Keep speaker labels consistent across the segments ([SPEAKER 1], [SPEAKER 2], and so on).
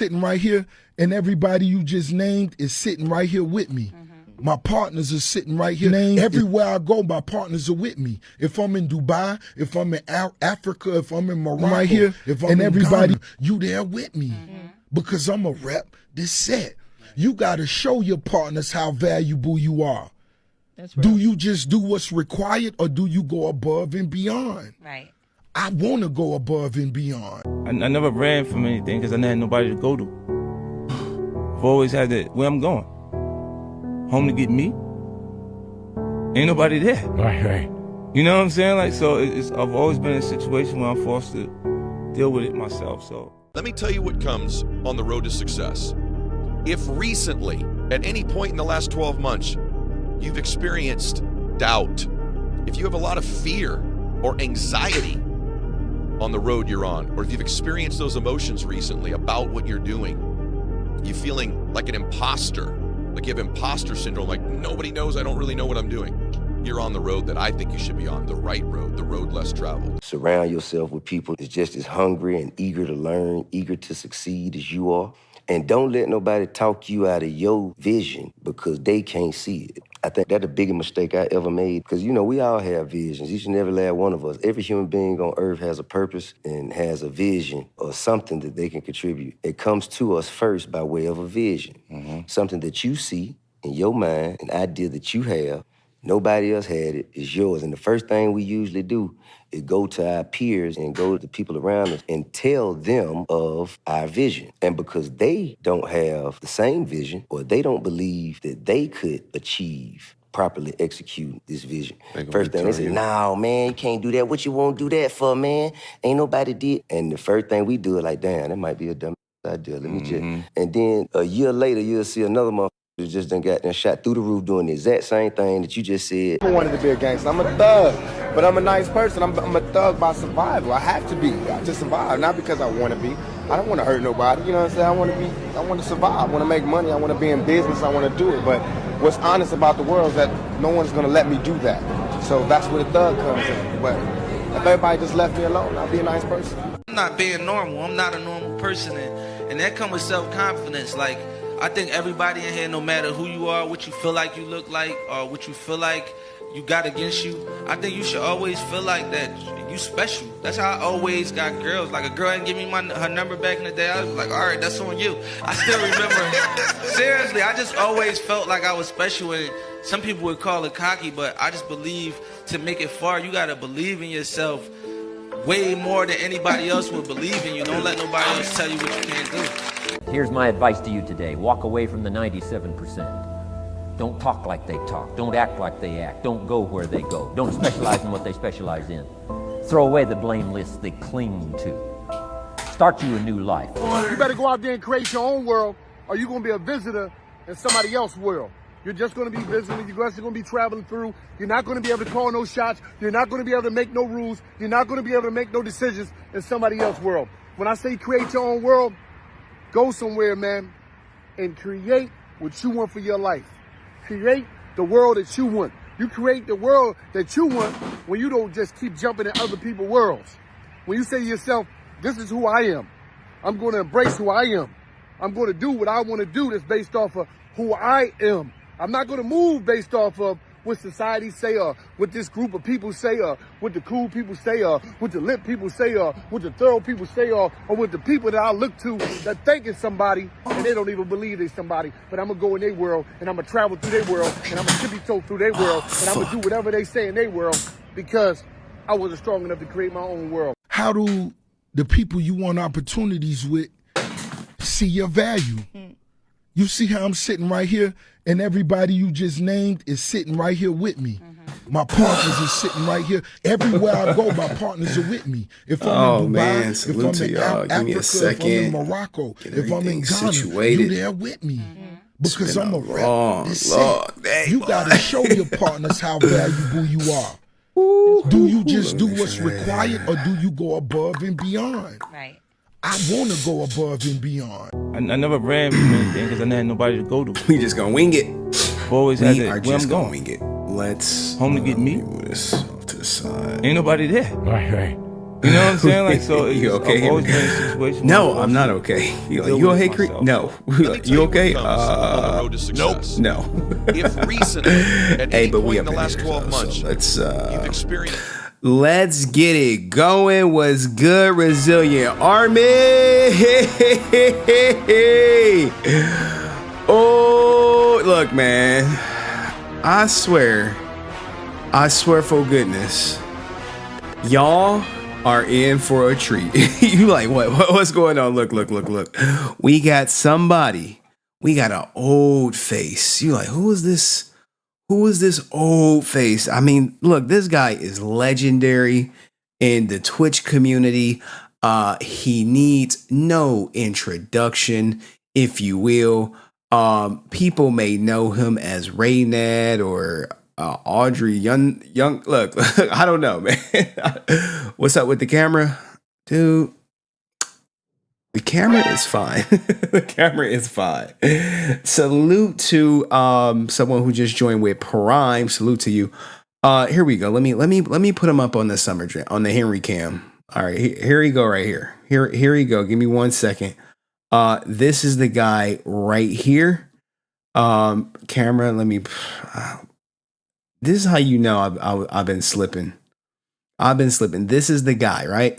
[SPEAKER 1] sitting right here, and everybody you just named is sitting right here with me. My partners are sitting right here. Everywhere I go, my partners are with me. If I'm in Dubai, if I'm in Africa, if I'm in Morocco, right here, if I'm in everybody, Ghana, you there with me. Because I'm a rep this set. You got to show your partners how valuable you are. That's right. Do you just do what's required, or do you go above and beyond?
[SPEAKER 2] Right.
[SPEAKER 1] I want to go above and beyond.
[SPEAKER 3] I never ran from anything because I never had nobody to go to. I've always had that, where I'm going. Home to get me. Ain't nobody there.
[SPEAKER 4] Right.
[SPEAKER 3] You know what I'm saying? Like, so I've always been in a situation where I'm forced to deal with it myself, so.
[SPEAKER 5] Let me tell you what comes on the road to success. If recently, at any point in the last 12 months, you've experienced doubt, if you have a lot of fear or anxiety on the road you're on, or if you've experienced those emotions recently about what you're doing, you feeling like an imposter, like you have imposter syndrome, like nobody knows, I don't really know what I'm doing. You're on the road that I think you should be on, the right road, the road less traveled.
[SPEAKER 6] Surround yourself with people that's just as hungry and eager to learn, eager to succeed as you are. And don't let nobody talk you out of your vision because they can't see it. I think that's the biggest mistake I ever made because, you know, we all have visions, each and every last one of us. Every human being on earth has a purpose and has a vision or something that they can contribute. It comes to us first by way of a vision, something that you see in your mind, an idea that you have. Nobody else had it, it's yours. And the first thing we usually do is go to our peers and go to the people around us and tell them of our vision. And because they don't have the same vision or they don't believe that they could achieve, properly execute this vision. First thing they say, no, man, you can't do that. What you won't do that for, man? Ain't nobody did. And the first thing we do is like, damn, that might be a dumb idea. Let me just. And then a year later, you'll see another motherfucker who just done got shot through the roof doing the exact same thing that you just said.
[SPEAKER 7] I wanted to be a gangster. I'm a thug, but I'm a nice person. I'm a thug by survival. I have to be. I just survive, not because I want to be. I don't want to hurt nobody. You know what I'm saying? I want to survive. I want to make money. I want to be in business. I want to do it. But what's honest about the world is that no one's going to let me do that. So that's where the thug comes in. But if everybody just left me alone, I'll be a nice person.
[SPEAKER 8] I'm not being normal. I'm not a normal person. And that comes with self-confidence. Like, I think everybody in here, no matter who you are, what you feel like you look like, or what you feel like you got against you, I think you should always feel like that you special. That's how I always got girls. Like, a girl didn't give me her number back in the day, I was like, all right, that's on you. I still remember. Seriously, I just always felt like I was special, and some people would call it cocky, but I just believe to make it far, you gotta believe in yourself way more than anybody else would believe in you. Don't let nobody else tell you what you can't do.
[SPEAKER 4] Here's my advice to you today. Walk away from the 97%. Don't talk like they talk. Don't act like they act. Don't go where they go. Don't specialize in what they specialize in. Throw away the blame list they cling to. Start you a new life.
[SPEAKER 9] You better go out there and create your own world, or you're going to be a visitor in somebody else's world. You're just going to be visiting. You're just going to be traveling through. You're not going to be able to call no shots. You're not going to be able to make no rules. You're not going to be able to make no decisions in somebody else's world. When I say create your own world, go somewhere, man, and create what you want for your life. Create the world that you want. You create the world that you want when you don't just keep jumping in other people's worlds. When you say to yourself, this is who I am. I'm going to embrace who I am. I'm going to do what I want to do that's based off of who I am. I'm not going to move based off of what society say, or what this group of people say, or what the cool people say, or what the lit people say, or what the thorough people say, or what the people that I look to that think is somebody and they don't even believe they're somebody. But I'm going to go in their world, and I'm going to travel through their world, and I'm going to tippy-toe through their world, and I'm going to do whatever they say in their world because I wasn't strong enough to create my own world.
[SPEAKER 1] How do the people you want opportunities with see your value? You see how I'm sitting right here, and everybody you just named is sitting right here with me. My partners are sitting right here. Everywhere I go, my partners are with me. If I'm in Dubai,
[SPEAKER 10] man,
[SPEAKER 1] if I'm in Africa, if I'm in Morocco, if I'm in Ghana, you there with me. Because I'm a rep. You gotta show your partners how valuable you are. Do you just do what's required, or do you go above and beyond?
[SPEAKER 2] Right.
[SPEAKER 1] I want to go above and beyond.
[SPEAKER 3] I never ran from anything because I never had nobody to go to.
[SPEAKER 10] We just gonna wing it.
[SPEAKER 3] Always had that, where I'm going.
[SPEAKER 10] Wing it. Let's
[SPEAKER 3] home to get me.
[SPEAKER 10] Move this off to the side.
[SPEAKER 3] Ain't nobody there.
[SPEAKER 4] Right.
[SPEAKER 3] You know what I'm saying? Like, so
[SPEAKER 2] You okay,
[SPEAKER 3] I've always
[SPEAKER 2] Henry?
[SPEAKER 3] been in a situation.
[SPEAKER 2] No,
[SPEAKER 3] where
[SPEAKER 2] I'm not okay. You okay, Creek? No. You okay?
[SPEAKER 5] Nope.
[SPEAKER 2] No.
[SPEAKER 5] If recently, at
[SPEAKER 2] Hey,
[SPEAKER 5] any
[SPEAKER 2] but
[SPEAKER 5] point
[SPEAKER 2] we
[SPEAKER 5] in the
[SPEAKER 2] up in
[SPEAKER 5] last
[SPEAKER 2] here,
[SPEAKER 5] 12 months,
[SPEAKER 2] so let's
[SPEAKER 5] you've experienced
[SPEAKER 2] let's get it going. Was good, resilient army. Oh, look, man. I swear for goodness, y'all are in for a treat. You like, what's going on? Look. We got somebody. We got an old face. You like, who is this? Who is this old face? I mean, look, this guy is legendary in the Twitch community. He needs no introduction, if you will. People may know him as Reynad or Andrey. Young. Look, I don't know, man. What's up with the camera, dude? The camera is fine. The camera is fine. Salute to someone who just joined with Prime. Salute to you. Here we go. Let me put him up on the summer on the Henry cam. All right, here we go right here. Here we go. Give me 1 second. This is the guy right here. Camera, let me this is how you know I've been slipping. This is the guy, right?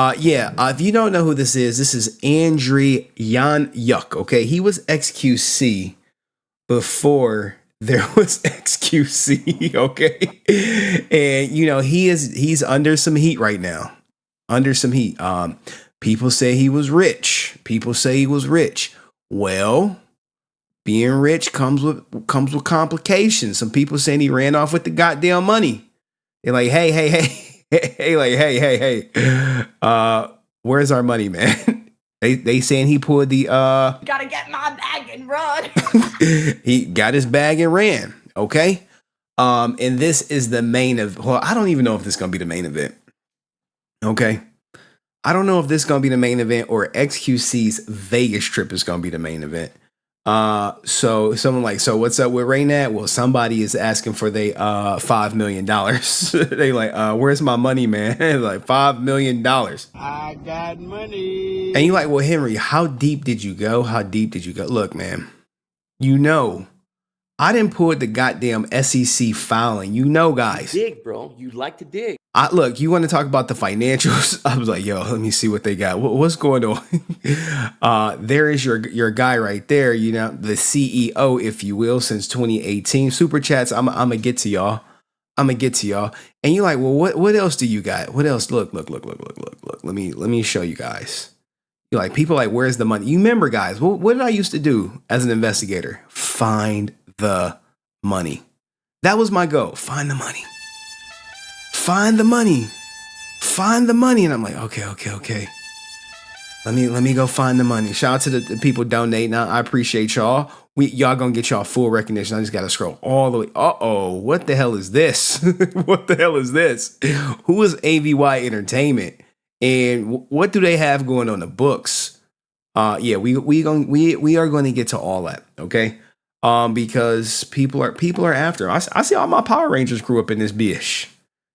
[SPEAKER 2] If you don't know who this is Andrey Yanyuk, okay? He was XQC before there was XQC, okay? And, you know, he's under some heat right now. Under some heat. People say he was rich. Well, being rich comes with complications. Some people saying he ran off with the goddamn money. They're like, hey. Hey, where's our money, man? They saying he pulled the
[SPEAKER 10] Gotta get my bag and run.
[SPEAKER 2] He got his bag and ran. Okay. And this is the main of I don't even know if this is gonna be the main event. Okay. I don't know if this is gonna be the main event or XQC's Vegas trip is gonna be the main event. So someone like, so what's up with Reynad? Well, somebody is asking for they $5 million. They like, where's my money, man? Like $5 million.
[SPEAKER 11] I got money.
[SPEAKER 2] And you like, well, Henry, how deep did you go? Look, man, you know, I didn't pull the goddamn SEC filing. You know, guys.
[SPEAKER 11] Dig, bro. You like to dig.
[SPEAKER 2] Look, you want to talk about the financials? I was like, yo, let me see what they got. What's going on? There is your guy right there, you know, the CEO, if you will, since 2018. Super chats, I'm going to get to y'all. And you're like, well, what else do you got? What else? Look. Let me show you guys. You're like, people like, where's the money? You remember, guys, what did I used to do as an investigator? Find the money. That was my goal. Find the money. And I'm like, okay. Let me go find the money. Shout out to the people donating. I appreciate y'all. Y'all gonna get y'all full recognition. I just gotta scroll all the way. What the hell is this? Who is AVY Entertainment? And what do they have going on the books? We are going to get to all that, okay? Because people are after. I see all my Power Rangers grew up in this bitch.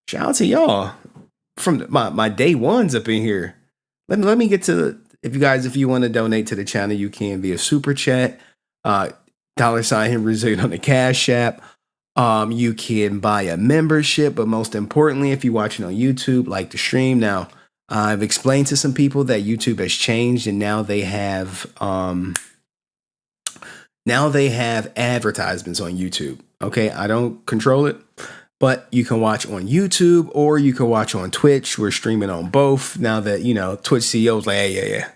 [SPEAKER 2] Shout out to y'all from my day ones up in here. Let me get to if you want to donate to the channel, you can via super chat, $HenryResilient on the Cash App. You can buy a membership, but most importantly, if you're watching on YouTube, like the stream. Now, I've explained to some people that YouTube has changed, and now they have advertisements on YouTube. Okay, I don't control it. But you can watch on YouTube or you can watch on Twitch. We're streaming on both. Now that, you know, Twitch CEO's like, hey, yeah.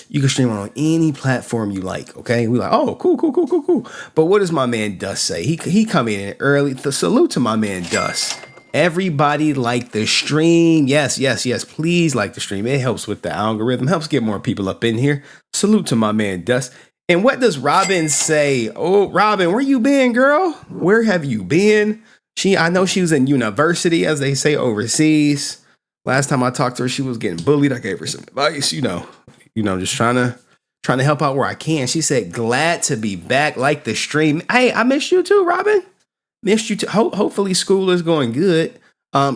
[SPEAKER 2] You can stream on any platform you like, okay? We're like, oh, cool. But what does my man Dust say? He come in early. Salute to my man Dust. Everybody like the stream. Yes. Please like the stream. It helps with the algorithm. Helps get more people up in here. Salute to my man Dust. And what does Robin say? Oh, Robin, where you been, girl? Where have you been? I know she was in university, as they say, overseas. Last time I talked to her, she was getting bullied. I gave her some advice, you know, just trying to help out where I can. She said, glad to be back, like the stream. Hey, I missed you too, Robin. Missed you too. Hopefully school is going good.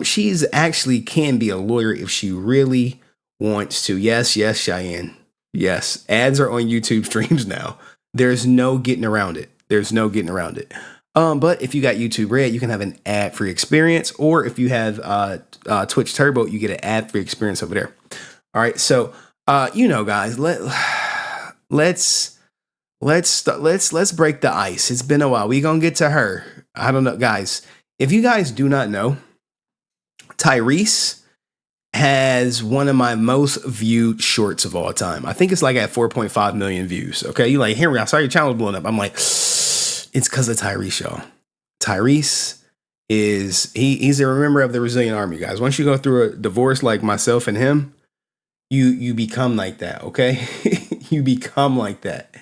[SPEAKER 2] She's actually can be a lawyer if she really wants to. Yes, Cheyenne. Yes, ads are on YouTube streams now. There's no getting around it. But if you got YouTube Red, you can have an ad-free experience, or if you have Twitch Turbo, you get an ad-free experience over there. All right, so guys, let's break the ice. It's been a while. We gonna get to her. I don't know, guys. If you guys do not know, Tyrese has one of my most viewed shorts of all time. I think it's like at 4.5 million views. Okay, you like, Henry, I saw your channel blowing up. I'm like, it's because of Tyrese, y'all. Tyrese is he's a member of the Resilient Army, guys. Once you go through a divorce like myself and him, you become like that. Okay, you become like that.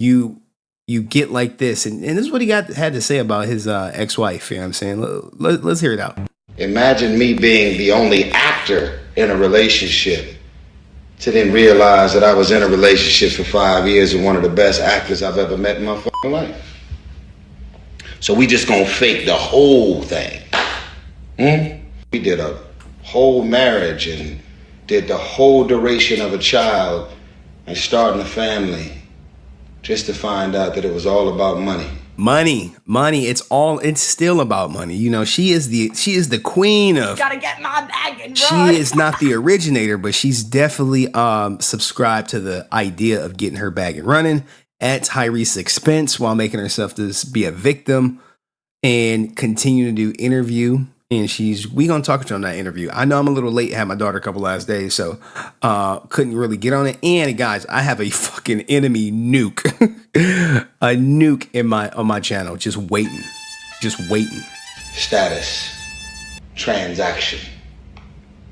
[SPEAKER 2] You get like this, and this is what he had to say about his ex-wife. You know what I'm saying? Let's hear it out.
[SPEAKER 12] Imagine me being the only actor in a relationship to then realize that I was in a relationship for 5 years with one of the best actors I've ever met in my fucking life. So we just gonna fake the whole thing. We did a whole marriage and did the whole duration of a child and starting a family just to find out that it was all about money.
[SPEAKER 2] Money. It's still about money. You know, she is the queen of.
[SPEAKER 10] Gotta get my bag and
[SPEAKER 2] She
[SPEAKER 10] run.
[SPEAKER 2] is not the originator, but she's definitely subscribed to the idea of getting her bag and running at Tyrese's expense while making herself to be a victim and continue to do interview. And we gonna talk to her on that interview. I know I'm a little late. I had my daughter a couple last days, so couldn't really get on it. And guys, I have a fucking enemy nuke, a nuke on my channel, just waiting.
[SPEAKER 12] Status, transaction.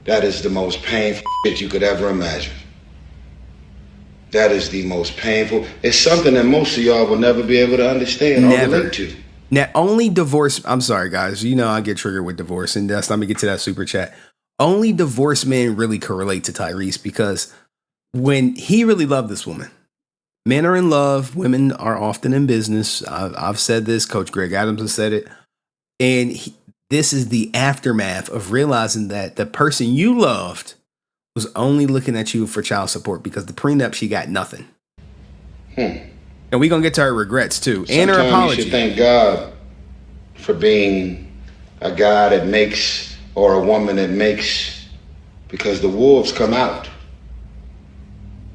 [SPEAKER 12] That is the most painful shit you could ever imagine. That is the most painful. It's something that most of y'all will never be able to understand or relate to.
[SPEAKER 2] Now, only divorce. I'm sorry, guys. You know I get triggered with divorce, and that's let me get to that super chat. Only divorced men really correlate to Tyrese because when he really loved this woman, men are in love, women are often in business. I've said this. Coach Greg Adams has said it, and this is the aftermath of realizing that the person you loved was only looking at you for child support because the prenup she got nothing. And we're going to get to her regrets, too. And her apology.
[SPEAKER 12] You should thank God for being a guy that makes or a woman that makes, because the wolves come out.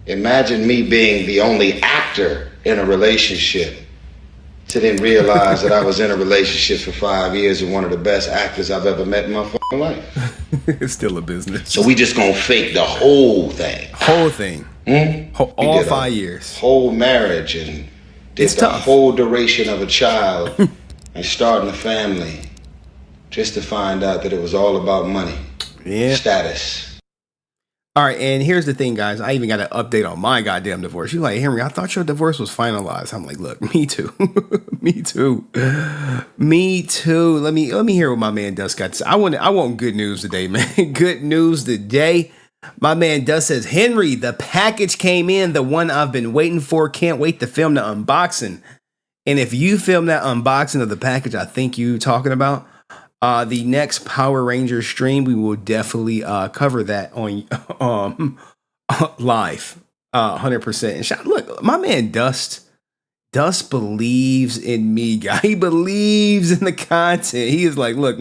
[SPEAKER 12] Imagine me being the only actor in a relationship to then realize that I was in a relationship for 5 years with one of the best actors I've ever met in my fucking life.
[SPEAKER 2] It's still a business.
[SPEAKER 12] So we just gonna fake the whole thing.
[SPEAKER 2] All 5 years.
[SPEAKER 12] Whole marriage and did the whole duration of a child and starting a family just to find out that it was all about money.
[SPEAKER 2] Yeah.
[SPEAKER 12] Status.
[SPEAKER 2] All right, and here's the thing, guys. I even got an update on my goddamn divorce. You're like, Henry, I thought your divorce was finalized. I'm like, look, me too. me too. Let me hear what my man Dust got to say. I want good news today, man. Good news today. My man Dust says, Henry, the package came in, the one I've been waiting for. Can't wait to film the unboxing. And if you film that unboxing of the package I think you talking about, the next Power Rangers stream, we will definitely cover that on live, 100%. And look, my man Dust believes in me, guy. He believes in the content. He is like, look.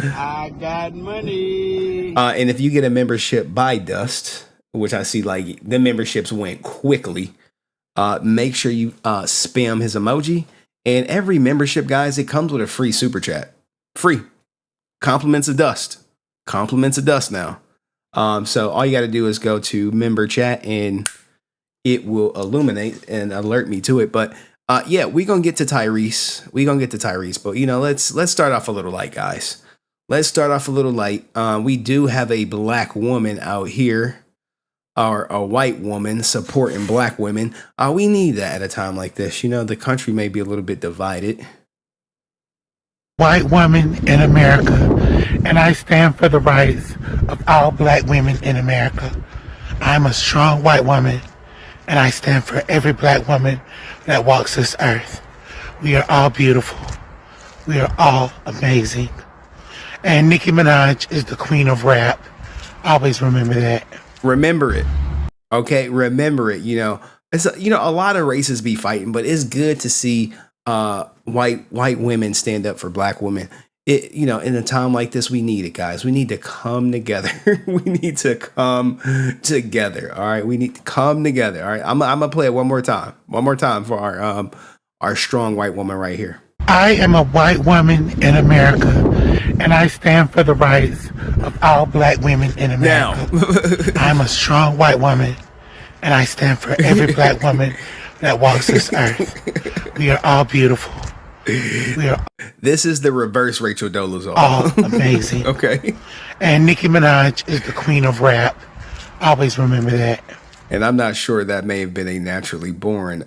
[SPEAKER 11] I got money.
[SPEAKER 2] And if you get a membership by Dust, which I see like the memberships went quickly, make sure you spam his emoji. And every membership, guys, it comes with a free super chat. Free. Compliments of Dust now. So all you got to do is go to member chat and it will illuminate and alert me to it. But yeah, we're going to get to Tyrese. But let's start off a little light, guys. We do have a black woman out here, or a white woman supporting black women. We need that at a time like this. The country may be a little bit divided.
[SPEAKER 13] White woman in America, and I stand for the rights of all black women in America. I'm a strong white woman, and I stand for every black woman that walks this earth. We are all beautiful. We are all amazing. And Nicki Minaj is the queen of rap. Always remember that.
[SPEAKER 2] Remember it. Okay, remember it. It's a lot of races be fighting, but it's good to see white women stand up for black women. In a time like this, we need it, guys. We need to come together. We need to come together. All right, we need to come together. All right, I'm gonna play it one more time for our strong white woman right here.
[SPEAKER 13] I am a white woman in America, and I stand for the rights of all black women in America. I'm a strong white woman, and I stand for every black woman that walks this earth. We are all beautiful.
[SPEAKER 2] This is the reverse Rachel Dolezal.
[SPEAKER 13] All amazing.
[SPEAKER 2] Okay.
[SPEAKER 13] And Nicki Minaj is the queen of rap. Always remember that.
[SPEAKER 2] And I'm not sure that may have been a naturally born.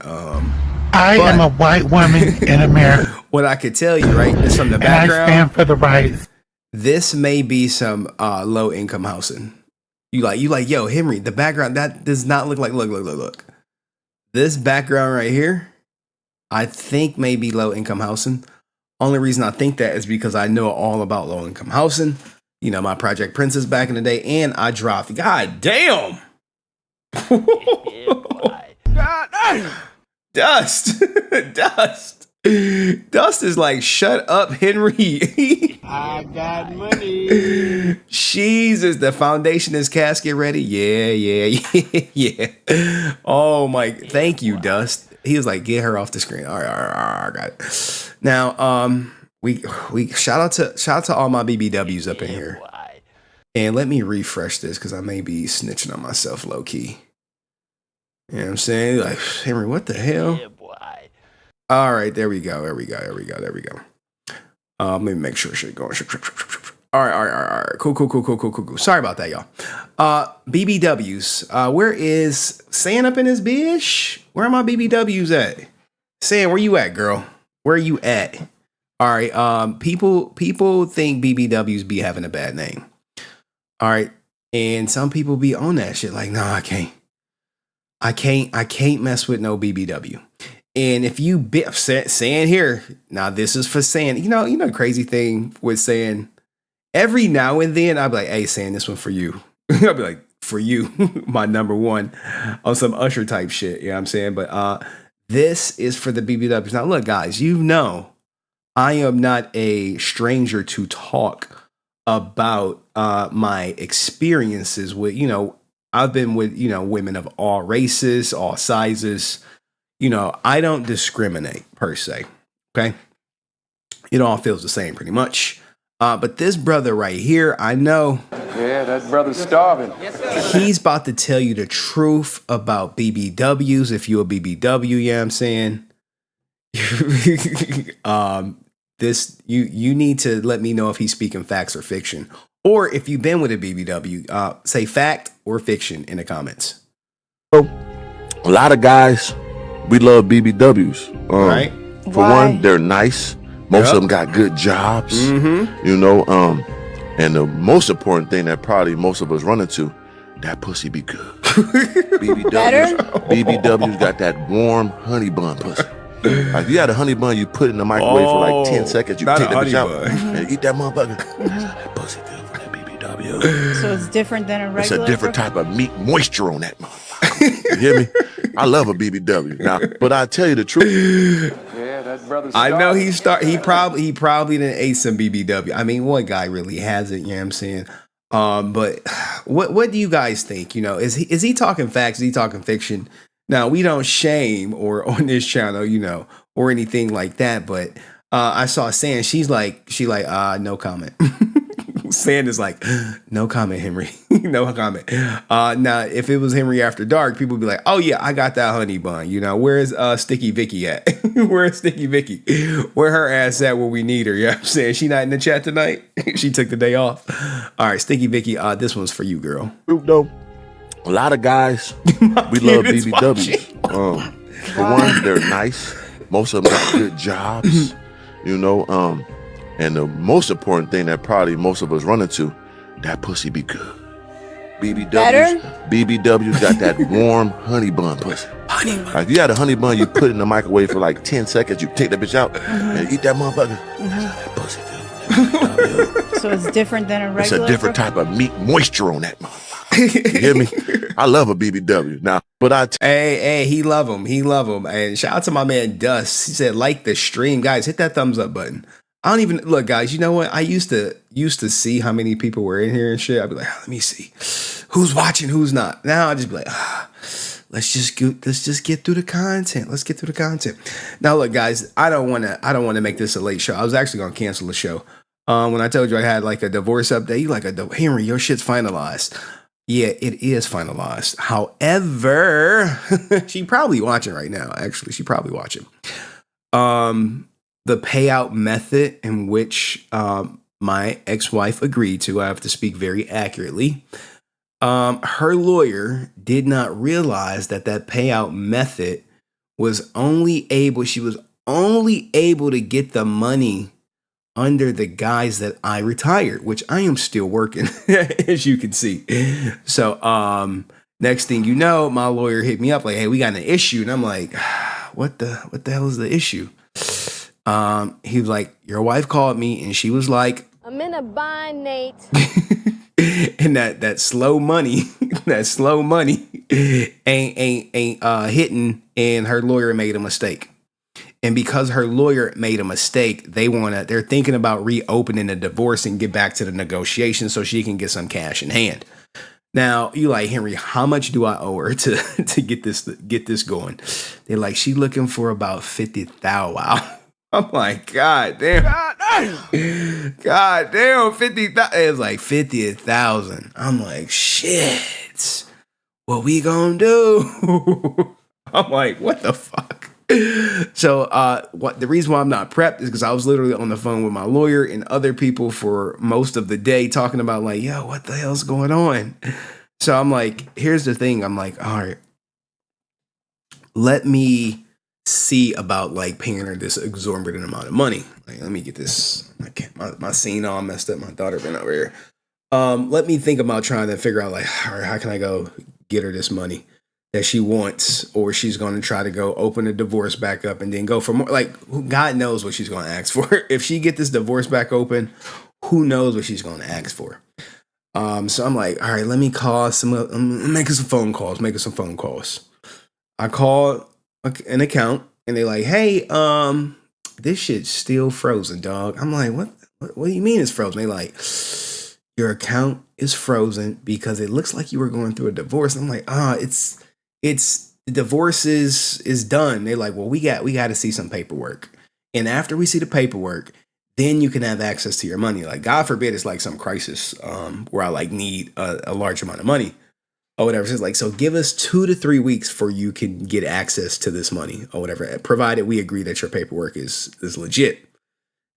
[SPEAKER 13] I am a white woman in America.
[SPEAKER 2] What I could tell you, right, is from the background.
[SPEAKER 13] And I stand for the rights.
[SPEAKER 2] This may be some low income housing. You like, yo, Henry, the background, that does not look like, look. This background right here, I think may be low income housing. Only reason I think that is because I know all about low income housing. My Project Princess back in the day, and I dropped. God damn. God damn. Dust is like, shut up, Henry.
[SPEAKER 11] I got money.
[SPEAKER 2] Jesus, the foundation is casket ready. Yeah. Oh my, thank you, Dust. He was like, get her off the screen. All right, got it. Now, we shout out to all my BBWs up in here. And let me refresh this because I may be snitching on myself low key. You know what I'm saying? Like, Henry, what the hell? Yeah, boy. All right, there we go. Let me make sure shit going. All right. Cool. Sorry about that, y'all. BBWs. Where is San up in this bitch? Where are my BBWs at? San, where you at, girl? Where you at? All right. People think BBWs be having a bad name. All right. And some people be on that shit like, no, I can't mess with no BBW. And if you saying here, now this is for saying, the crazy thing with saying every now and then I'll be like, hey, saying this one for you. I'll be like, for you, my number one on some Usher type shit. You know what I'm saying? But this is for the BBWs. Now, look, guys, I am not a stranger to talk about my experiences with, I've been with, women of all races, all sizes. I don't discriminate per se. Okay. It all feels the same pretty much. But this brother right here, I know.
[SPEAKER 14] Yeah, that brother's starving.
[SPEAKER 2] He's about to tell you the truth about BBWs. If you're a BBW, you know what I'm saying? You need to let me know if he's speaking facts or fiction. Or if you've been with a BBW, say fact or fiction in the comments.
[SPEAKER 15] A lot of guys, we love BBWs.
[SPEAKER 2] Right.
[SPEAKER 15] For one, they're nice. Most of them got good jobs. Mm-hmm. And the most important thing that probably most of us run into, that pussy be good. BBWs got that warm honey bun pussy. Like you had a honey bun, you put it in the microwave for like 10 seconds, you take that bitch out and eat that motherfucker. That pussy good for that BBW.
[SPEAKER 16] So it's different than a regular?
[SPEAKER 15] It's a different type of meat moisture on that motherfucker. You hear me? I love a BBW. Now, but I tell you the truth.
[SPEAKER 14] Yeah, that brother's
[SPEAKER 2] I know he probably didn't ate some BBW. I mean, what guy really hasn't, you know what I'm saying? But what do you guys think? Is he talking facts? Is he talking fiction? Now, we don't shame or on this channel, or anything like that. But I saw San, she like, no comment. San is like, no comment, Henry. No comment. Now, if it was Henry After Dark, people would be like, oh yeah, I got that honey bun. Where's Sticky Vicky at? Where's Sticky Vicky? Where her ass at where we need her? You know what I'm saying? She not in the chat tonight? She took the day off. All right, Sticky Vicky, this one's for you, girl.
[SPEAKER 15] Though, a lot of guys, we love BBWs. For one, they're nice. Most of them got good jobs. And the most important thing that probably most of us run into, that pussy be good. BBWs got that warm honey bun pussy. Honey bun. Like you had a honey bun, you put it in the microwave for like 10 seconds, you take that bitch out and eat that motherfucker. That pussy good.
[SPEAKER 16] So it's different than a regular.
[SPEAKER 15] It's a different type of meat moisture on that motherfucker. You hear me? I love a BBW. Now, but
[SPEAKER 2] hey, he love him. He love him. And shout out to my man Dust. He said, like the stream. Guys, hit that thumbs up button. I don't even look, guys. You know what? I used to see how many people were in here and shit. I'd be like, let me see who's watching, who's not. Now I just be like, let's just get through the content. Let's get through the content. Now, look, guys. I don't want to make this a late show. I was actually gonna cancel the show. When I told you I had like a divorce update, you like Henry, your shit's finalized. Yeah, it is finalized. However, she probably watching right now. Actually, she probably watching. The payout method in which my ex-wife agreed to, I have to speak very accurately. Her lawyer did not realize that payout method was she was only able to get the money under the guise that I retired, which I am still working, as you can see. So, next thing you know, my lawyer hit me up like, hey, we got an issue. And I'm like, what the hell is the issue? He was like, your wife called me and she was like,
[SPEAKER 17] I'm in a bind, Nate.
[SPEAKER 2] and that slow money, ain't hitting, and her lawyer made a mistake. And because her lawyer made a mistake, they're thinking about reopening the divorce and get back to the negotiation so she can get some cash in hand. Now, you like, Henry, how much do I owe her to get this going? They're like, she looking for about 50,000. Wow. I'm like, God damn. God damn, 50,000. It was like 50,000. I'm like, shit. What we gonna do? I'm like, what the fuck? So the reason why I'm not prepped is because I was literally on the phone with my lawyer and other people for most of the day talking about like, yo, what the hell's going on? So I'm like, here's the thing. I'm like, all right, let me see about like paying her this exorbitant amount of money. Like, let me get this. My scene all messed up. My daughter been over here. Let me think about trying to figure out like, all right, how can I go get her this money that she wants, or she's going to try to go open a divorce back up and then go for more. Like, God knows what she's going to ask for. If she get this divorce back open, who knows what she's going to ask for. So I'm like, all right, let me call I'm making some phone calls. I call an account and they're like, hey, this shit's still frozen, dog. I'm like, what do you mean it's frozen? They like, your account is frozen because it looks like you were going through a divorce. I'm like, it's the divorce is done. They're like, well, we got to see some paperwork. And after we see the paperwork, then you can have access to your money. Like, God forbid it's like some crisis where I like need a large amount of money or whatever. So it's like, so give us 2 to 3 weeks for you can get access to this money or whatever, provided we agree that your paperwork is legit.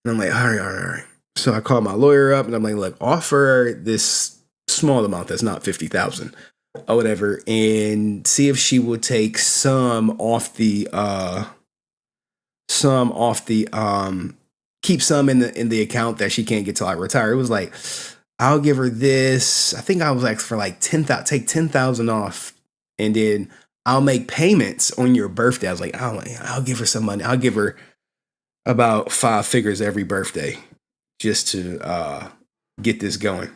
[SPEAKER 2] And I'm like, all right. So I call my lawyer up and I'm like, look, offer this small amount that's not 50,000 or whatever, and see if she will take some off the keep some in the account that she can't get till I retire. It was like, I'll give her this. I think I was like for like 10,000, take 10,000 off, and then I'll make payments on your birthday. I was like, I'll give her some money. I'll give her about 5 figures every birthday just to get this going.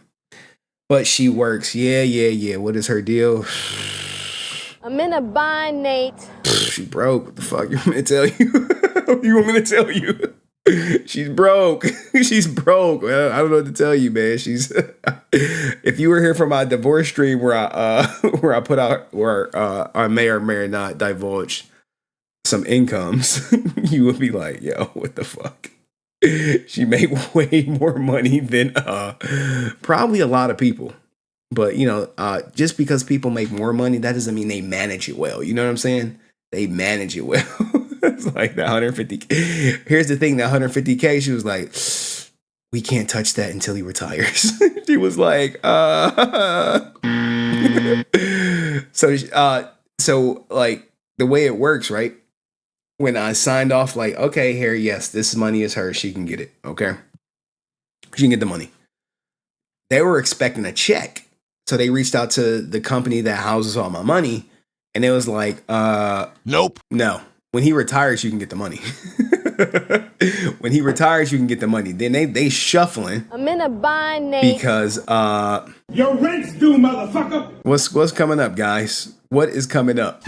[SPEAKER 2] But she works. Yeah. What is her deal?
[SPEAKER 17] I'm in a bind, Nate.
[SPEAKER 2] She broke. What the fuck? You want me to tell you? You want me to tell you? She's broke. She's broke. Well, I don't know what to tell you, man. She's. If you were here for my divorce stream where I put out where I may or may not divulge some incomes, you would be like, yo, what the fuck? She made way more money than probably a lot of people. But, just because people make more money, that doesn't mean they manage it well. You know what I'm saying? They manage it well. It's like the 150K. Here's the thing, the 150K, she was like, we can't touch that until he retires. She was like, So like the way it works, right? When I signed off, like, okay, here, yes, this money is hers. She can get it. Okay. She can get the money. They were expecting a check. So they reached out to the company that houses all my money. And it was like, nope. No. When he retires, you can get the money. When he retires, you can get the money. Then they shuffling.
[SPEAKER 17] I'm in a bind, Nate.
[SPEAKER 2] Because
[SPEAKER 16] your rent's due, motherfucker.
[SPEAKER 2] What's coming up, guys? What is coming up?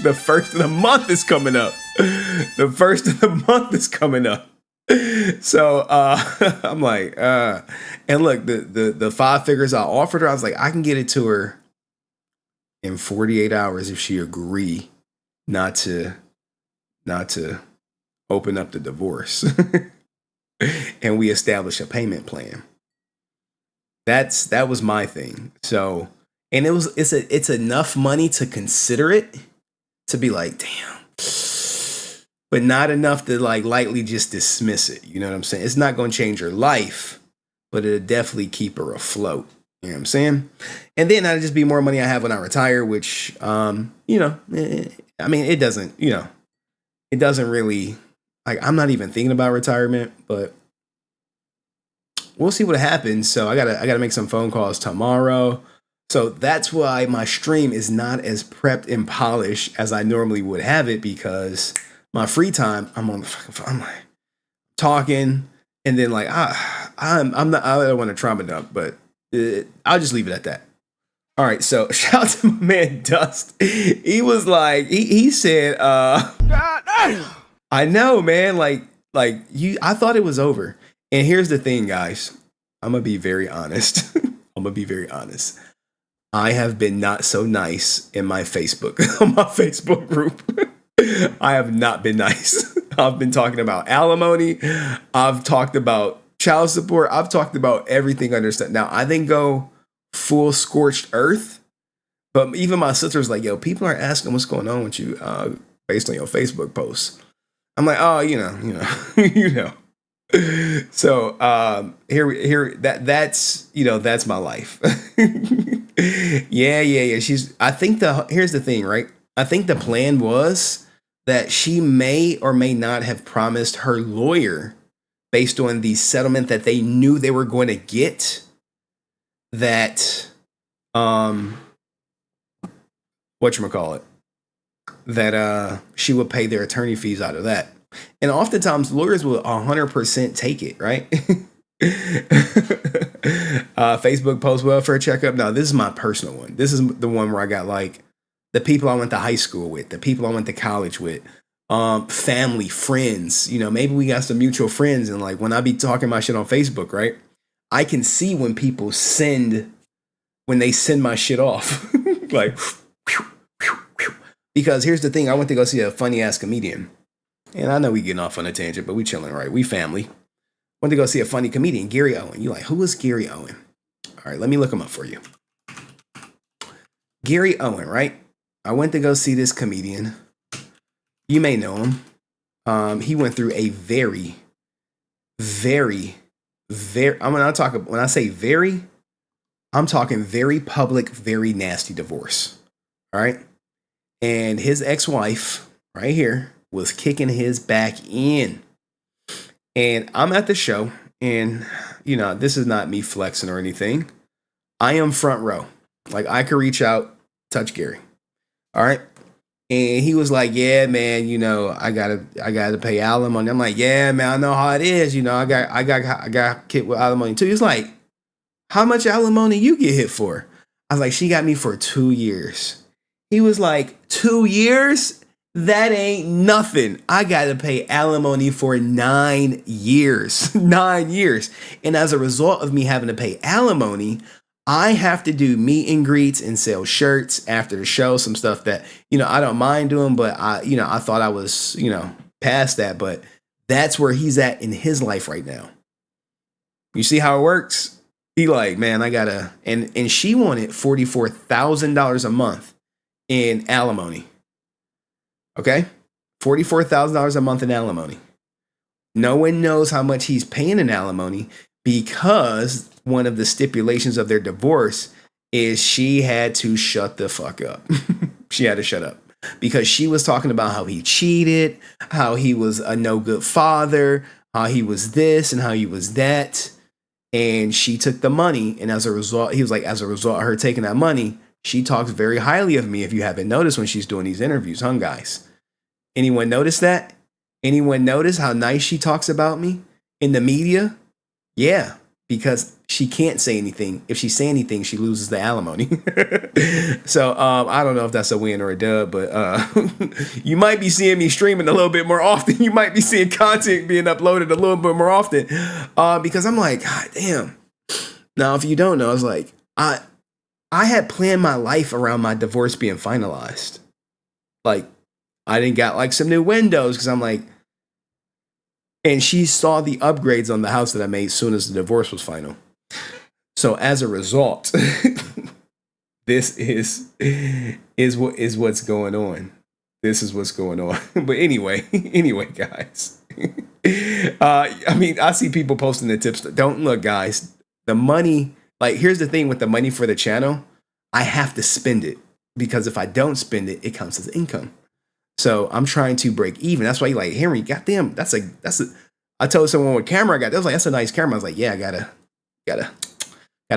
[SPEAKER 2] The first of the month is coming up. The first of the month is coming up. So I'm like, and look, the 5 figures I offered her, I was like, I can get it to her in 48 hours if she agree not to open up the divorce. And we establish a payment plan. That was my thing. So, and it's enough money to consider it, to be like, damn, but not enough to like lightly just dismiss it. You know what I'm saying? It's not going to change her life, but it'll definitely keep her afloat. You know what I'm saying? And then that'll just be more money I have when I retire, which, I mean, it doesn't, it doesn't really, like, I'm not even thinking about retirement, but we'll see what happens. So I gotta make some phone calls tomorrow. So that's why my stream is not as prepped and polished as I normally would have it, because my free time, I'm on the fucking phone, I'm like talking, and then like I'm not, I don't want to trauma dump, but I'll just leave it at that. All right, so shout out to my man Dust. He was like, he said, God damn. I know, man, like you, I thought it was over. And here's the thing, guys. I'm gonna be very honest. I have been not so nice in my Facebook, my Facebook group. I have not been nice. I've been talking about alimony. I've talked about child support. I've talked about everything under sun. Now, I didn't go full scorched earth, but even my sister's like, yo, people are asking what's going on with you based on your Facebook posts. I'm like, oh, you know. So that's my life. Yeah. Here's the thing, right? I think the plan was that she may or may not have promised her lawyer, based on the settlement that they knew they were going to get, that whatchamacallit, that she would pay their attorney fees out of that. And oftentimes lawyers will 100% take it, right? Facebook post welfare checkup. No, this is my personal one. This is the one where I got like the people I went to high school with, the people I went to college with, family, friends. Maybe we got some mutual friends, and like when I be talking my shit on Facebook, right? I can see when people send my shit off, like, because here's the thing. I went to go see a funny ass comedian. And I know we getting off on a tangent, but we chilling, right? We family. Went to go see a funny comedian, Gary Owen. You like, who is Gary Owen? All right, let me look him up for you. Gary Owen, right? I went to go see this comedian. You may know him. He went through a very, very, very, when I say very, I'm talking very public, very nasty divorce. All right. And his ex-wife right here was kicking his back in. And I'm at the show, and this is not me flexing or anything. I am front row. Like, I could reach out, touch Gary. All right. And he was like, yeah, man, I gotta pay alimony. I'm like, yeah, man, I know how it is. I got hit with alimony too. He's like, how much alimony you get hit for? I was like, she got me for 2 years. He was like, 2 years? That ain't nothing. I got to pay alimony for 9 years. 9 years. And as a result of me having to pay alimony, I have to do meet and greets and sell shirts after the show. Some stuff that, I don't mind doing, but I thought I was, past that. But that's where he's at in his life right now. You see how it works? He like, man, I gotta, and she wanted $44,000 a month in alimony. Okay, $44,000 a month in alimony. No one knows how much he's paying in alimony, because one of the stipulations of their divorce is she had to shut the fuck up. She had to shut up because she was talking about how he cheated, how he was a no good father, how he was this and how he was that. And she took the money. And as a result, he was like, as a result of her taking that money, she talks very highly of me, if you haven't noticed when she's doing these interviews, guys? Anyone notice that? Anyone notice how nice she talks about me in the media? Yeah, because she can't say anything. If she say anything, she loses the alimony. So I don't know if that's a win or a dub, but you might be seeing me streaming a little bit more often. You might be seeing content being uploaded a little bit more often because I'm like, God damn. Now, if you don't know, I was like, I had planned my life around my divorce being finalized. Like, I didn't got like some new windows because I'm like, and she saw the upgrades on the house that I made as soon as the divorce was final. So as a result, this is what's going on. This is what's going on. But anyway, guys. I mean, I see people posting the tips. Don't look, guys. The money, like, here's the thing with the money for the channel. I have to spend it because if I don't spend it, it counts as income. So I'm trying to break even. That's why you like, Henry, goddamn, that's a, I told someone what camera I got. They was like, that's a nice camera. I was like, yeah, I gotta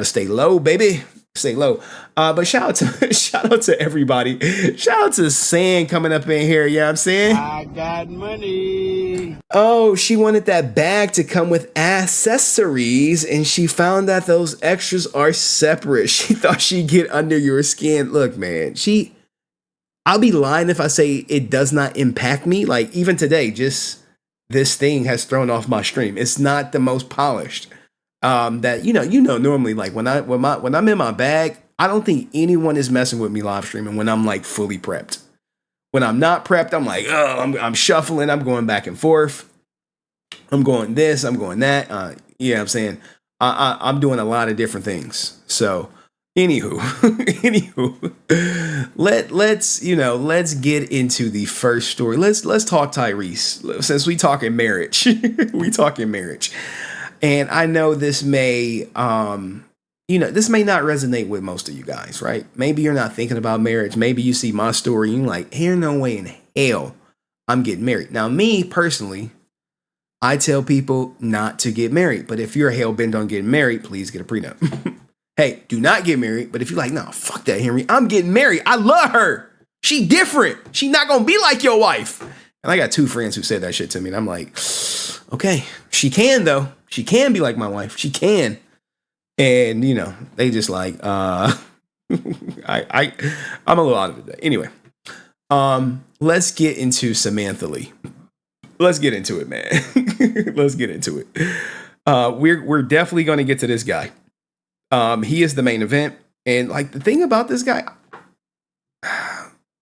[SPEAKER 2] stay low, baby. Stay low. But shout out to everybody. Shout out to Sam coming up in here. You know what I'm saying?
[SPEAKER 11] I got money.
[SPEAKER 2] Oh, she wanted that bag to come with accessories, and she found that those extras are separate. She thought she'd get under your skin. Look, man, I'll be lying if I say it does not impact me. Like, even today, just this thing has thrown off my stream. It's not the most polished. That normally, like when I'm in my bag, I don't think anyone is messing with me live streaming when I'm like fully prepped. When I'm not prepped, I'm like, oh, I'm shuffling, I'm going back and forth. I'm going this, I'm going that. Yeah, I'm saying I'm doing a lot of different things. So anywho, let's get into the first story. Let's talk Tyrese. Since we talking marriage, And I know this may, this may not resonate with most of you guys, right? Maybe you're not thinking about marriage. Maybe you see my story and you're like, ain't no way in hell I'm getting married. Now, me personally, I tell people not to get married. But if you're hell bent on getting married, please get a prenup. Hey, do not get married. But if you're like, no, fuck that, Henry, I'm getting married. I love her. She different. She not going to be like your wife. And I got 2 friends who said that shit to me. And I'm like, okay, she can though. She can be like my wife. She can. And, they just like, I'm a little out of it. Anyway, let's get into Samantha Lee. Let's get into it, man. Let's get into it. We're definitely going to get to this guy. He is the main event. And like the thing about this guy,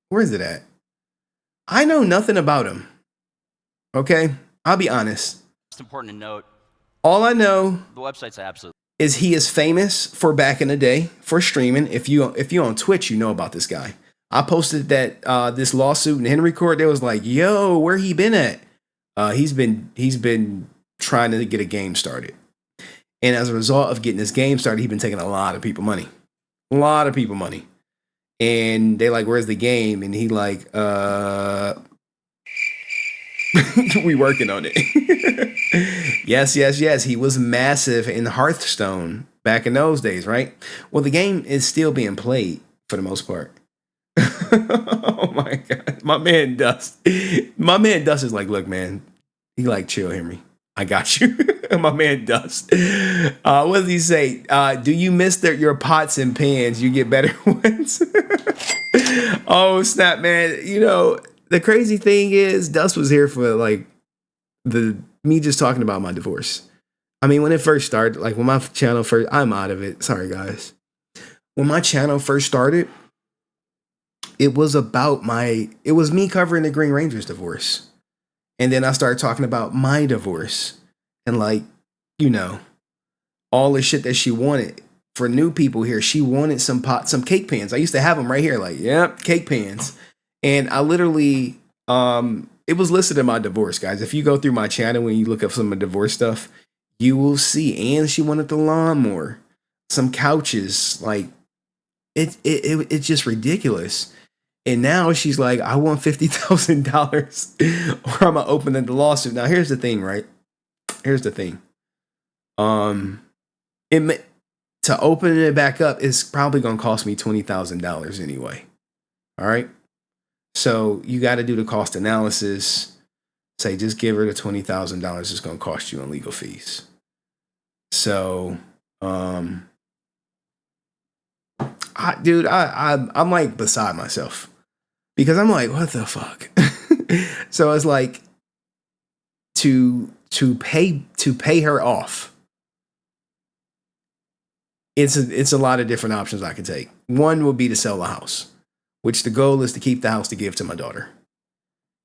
[SPEAKER 2] where is it at? I know nothing about him. Okay? I'll be honest.
[SPEAKER 18] It's important to note.
[SPEAKER 2] All I know
[SPEAKER 18] the website's absolutely
[SPEAKER 2] is he is famous for back in the day for streaming. If you on Twitch, you know about this guy. I posted that this lawsuit in Henry Court. They was like, yo, where he been at? He's been trying to get a game started. And as a result of getting this game started, he's been taking a lot of people money. A lot of people money. And they like, where's the game? And he like, we working on it. Yes. He was massive in Hearthstone back in those days, right? Well, the game is still being played for the most part. Oh my God. My man Dust is like, look, man. He like, chill, Henry. I got you. My man Dust. What does he say? Do you miss your pots and pans? You get better ones. Oh, snap, man. The crazy thing is Dust was here for like me just talking about my divorce. I mean, when it first started, like when my channel first, I'm out of it. Sorry, guys. When my channel first started, it was me covering the Green Ranger's divorce. And then I started talking about my divorce and like, all the shit that she wanted. For new people here, she wanted some cake pans. I used to have them right here. Like, yep, cake pans. And I literally, it was listed in my divorce, guys. If you go through my channel when you look up some of the divorce stuff, you will see. And she wanted the lawnmower, some couches. Like, it's just ridiculous. And now she's like, I want $50,000 or I'm going to open the lawsuit. Now, here's the thing, right? Here's the thing. To open it back up is probably going to cost me $20,000 anyway. All right. So you got to do the cost analysis. say just give her the $20,000 it's going to cost you on legal fees. So, I'm like beside myself because I'm like, what the fuck? So it's like to pay her off. It's a lot of different options I could take. One would be to sell the house, which the goal is to keep the house to give to my daughter.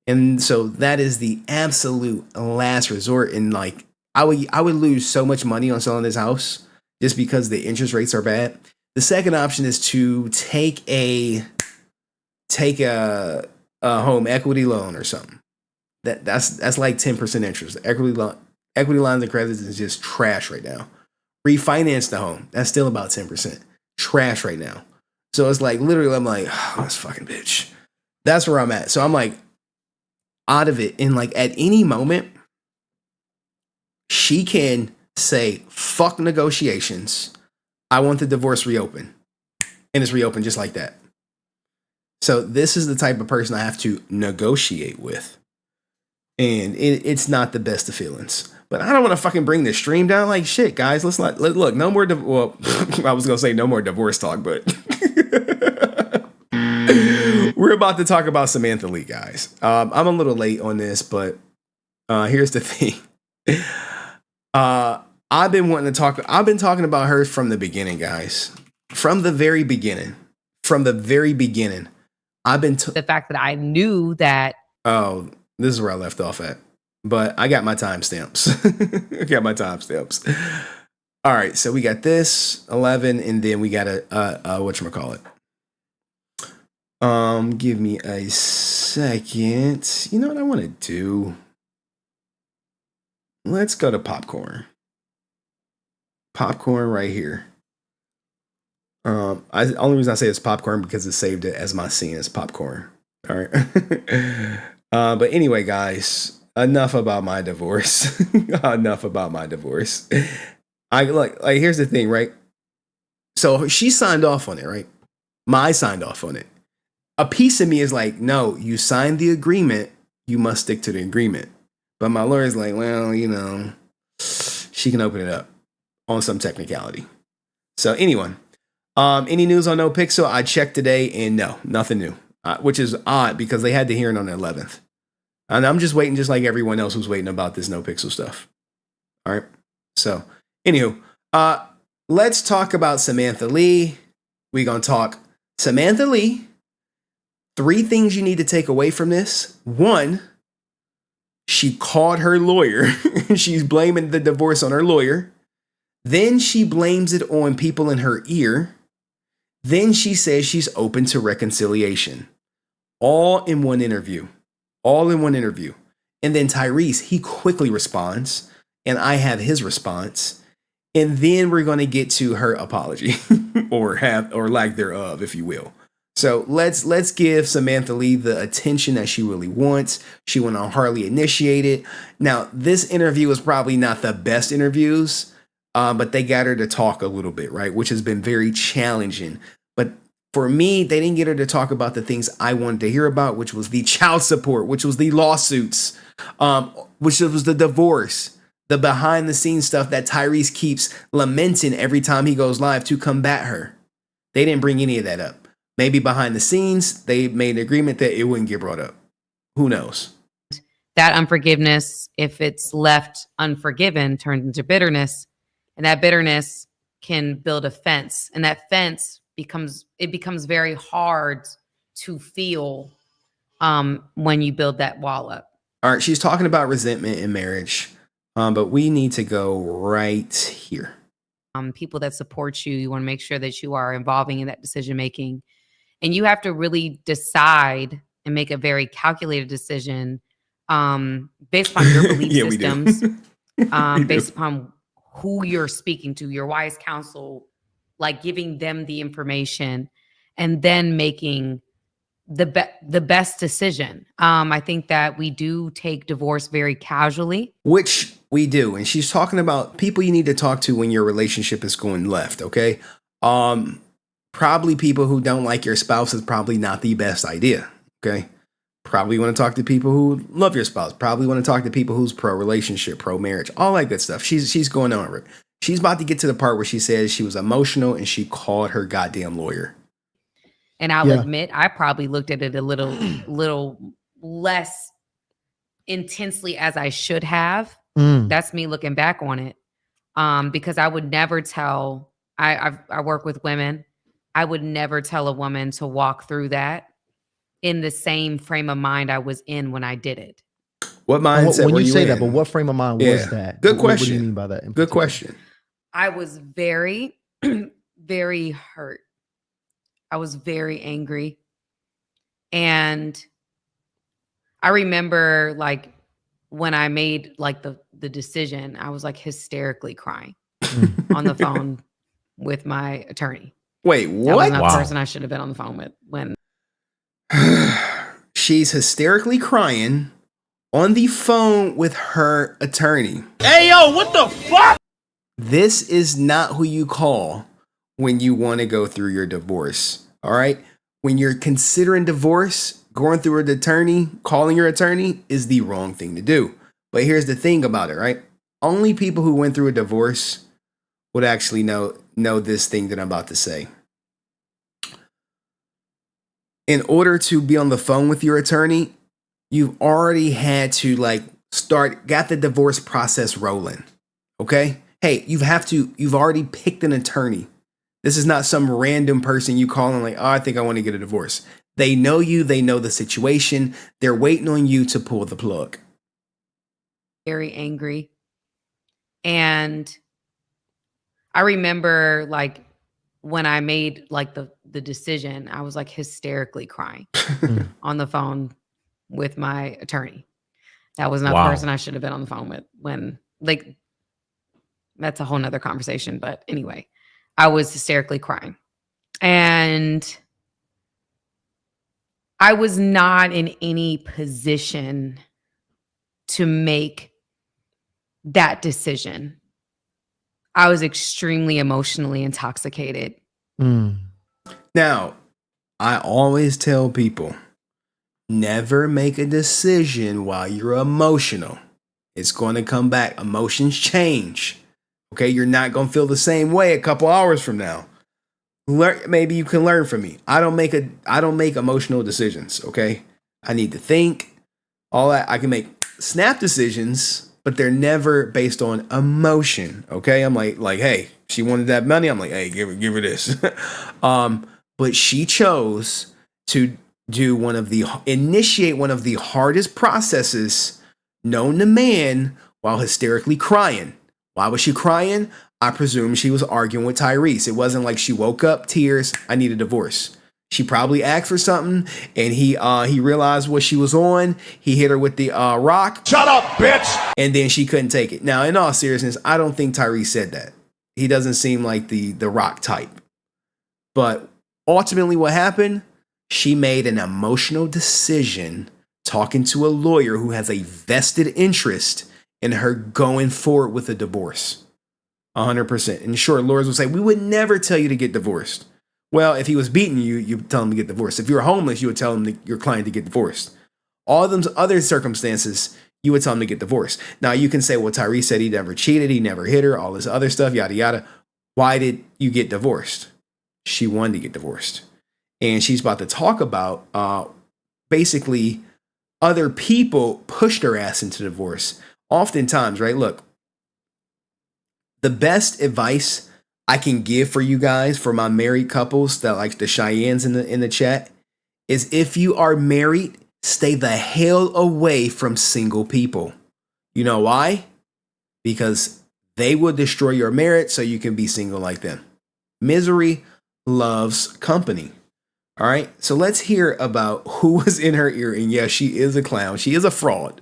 [SPEAKER 2] And so that is the absolute last resort. And like, I would lose so much money on selling this house just because the interest rates are bad. The second option is to take a home equity loan or something. That's like 10% interest. Equity lines of credit is just trash right now. Refinance the home. That's still about 10%. Trash right now. So it's like literally I'm like, oh, this fucking bitch. That's where I'm at. So I'm like out of it. And like at any moment, she can say, fuck negotiations. I want the divorce reopened. And it's reopened just like that. So this is the type of person I have to negotiate with. And it's not the best of feelings. But I don't want to fucking bring this stream down. Like, shit, guys, look, no more, well, I was going to say no more divorce talk, but we're about to talk about Samantha Lee, guys. I'm a little late on this, but here's the thing. I've been talking about her from the beginning, guys. From the very beginning. I've been
[SPEAKER 19] the fact that I knew that.
[SPEAKER 2] Oh, this is where I left off at. But I got my timestamps. All right, so we got this 11, and then we got a whatchamacallit. Give me a second. You know what I want to do? Let's go to popcorn. Popcorn right here. Only reason I say it's popcorn because it saved it as my scene as popcorn. All right. But anyway, guys, enough about my divorce. Here's the thing, right? So she signed off on it, right? I signed off on it. A piece of me is like, no, you signed the agreement. You must stick to the agreement. But my lawyer's like, well, you know, she can open it up on some technicality. So anyone, any news on No Pixel? I checked today and no, nothing new, which is odd because they had the hearing on the 11th. And I'm just waiting, just like everyone else who's waiting about this No Pixel stuff. All right. So anywho, let's talk about Samantha Lee. We're going to talk Samantha Lee. 3 things you need to take away from this. 1, she called her lawyer. She's blaming the divorce on her lawyer. Then she blames it on people in her ear. Then she says she's open to reconciliation. All in one interview. And then Tyrese, he quickly responds. And I have his response. And then we're going to get to her apology or lack thereof, if you will. So let's give Samantha Lee the attention that she really wants. She went on Harley Initiated. Now, this interview is probably not the best interviews, but they got her to talk a little bit, right? Which has been very challenging. But for me, they didn't get her to talk about the things I wanted to hear about, which was the child support, which was the lawsuits, which was the divorce, the behind the scenes stuff that Tyrese keeps lamenting every time he goes live to combat her. They didn't bring any of that up. Maybe behind the scenes, they made an agreement that it wouldn't get brought up. Who knows?
[SPEAKER 19] That unforgiveness, if it's left unforgiven, turns into bitterness. And that bitterness can build a fence. And that fence becomes very hard to feel when you build that wall up.
[SPEAKER 2] All right, she's talking about resentment in marriage, but we need to go right here.
[SPEAKER 19] People that support you, you want to make sure that you are involving in that decision making. And you have to really decide and make a very calculated decision based upon your belief systems, based upon who you're speaking to, your wise counsel, like giving them the information and then making the best decision. I think that we do take divorce very casually.
[SPEAKER 2] Which we do. And she's talking about people you need to talk to when your relationship is going left, okay? Probably people who don't like your spouse is probably not the best idea, okay? Probably want to talk to people who love your spouse. Probably want to talk to people who's pro-relationship, pro-marriage, all that good stuff. She's going over it. She's about to get to the part where she says she was emotional and she called her goddamn lawyer.
[SPEAKER 19] And I'll admit, I probably looked at it a little less intensely as I should have. That's me looking back on it. Because I would never tell, I work with women. I would never tell a woman to walk through that in the same frame of mind I was in when I did it.
[SPEAKER 2] What mindset
[SPEAKER 20] when
[SPEAKER 2] were
[SPEAKER 20] you
[SPEAKER 2] you
[SPEAKER 20] say
[SPEAKER 2] in?
[SPEAKER 20] that, but what frame of mind was that?
[SPEAKER 2] Good question.
[SPEAKER 20] What do you mean by that?
[SPEAKER 2] Good question.
[SPEAKER 19] I was very, very hurt. I was very angry. And I remember like when I made like the decision, I was like hysterically crying on the phone with my attorney.
[SPEAKER 2] Wait, what?
[SPEAKER 19] That was not the person I should have been on the phone with when.
[SPEAKER 2] She's hysterically crying on the phone with her attorney.
[SPEAKER 16] Hey, yo, what the fuck?
[SPEAKER 2] This is not who you call when you want to go through your divorce. All right. When you're considering divorce, going through an attorney, calling your attorney is the wrong thing to do. But here's the thing about it, right? Only people who went through a divorce would actually know this thing that I'm about to say. In order to be on the phone with your attorney, you've already had to got the divorce process rolling. Okay? Hey, you've already picked an attorney. This is not some random person you call and I think I want to get a divorce. They know you, they know the situation. They're waiting on you to pull the plug.
[SPEAKER 19] Very angry. And I remember like when I made like the decision, I was like hysterically crying on the phone with my attorney. That was not the person I should have been on the phone with when that's a whole nother conversation. But anyway, I was hysterically crying and I was not in any position to make that decision. I was extremely emotionally intoxicated.
[SPEAKER 2] Now, I always tell people, never make a decision while you're emotional. It's going to come back. Emotions change. Okay, you're not going to feel the same way a couple hours from now. Maybe you can learn from me. I don't make emotional decisions, okay? I need to think. All that. I can make snap decisions, but they're never based on emotion, okay? I'm like, hey, she wanted that money. I'm like, hey, give her this. But she chose to initiate one of the hardest processes known to man while hysterically crying. Why was she crying? I presume she was arguing with Tyrese. It wasn't like she woke up, tears, I need a divorce. She probably asked for something and he realized what she was on. He hit her with the rock.
[SPEAKER 16] Shut up, bitch!
[SPEAKER 2] And then she couldn't take it. Now, in all seriousness, I don't think Tyrese said that. He doesn't seem like the rock type. But ultimately what happened, she made an emotional decision talking to a lawyer who has a vested interest in her going forward with a divorce. 100%. And sure, lawyers will say, we would never tell you to get divorced. Well, if he was beating you, you would tell him to get divorced. If you were homeless, you would tell him your client to get divorced. All of those other circumstances, you would tell him to get divorced. Now, you can say, well, Tyrese said he never cheated, he never hit her, all this other stuff, yada, yada. Why did you get divorced? She wanted to get divorced. And she's about to talk about basically other people pushed her ass into divorce. Oftentimes, right? Look, the best advice I can give for you guys, for my married couples, that like the Cheyennes in the chat, is if you are married, stay the hell away from single people. You know why? Because they will destroy your marriage so you can be single like them. Misery loves company. All right. So let's hear about who was in her ear. And yes, she is a clown. She is a fraud.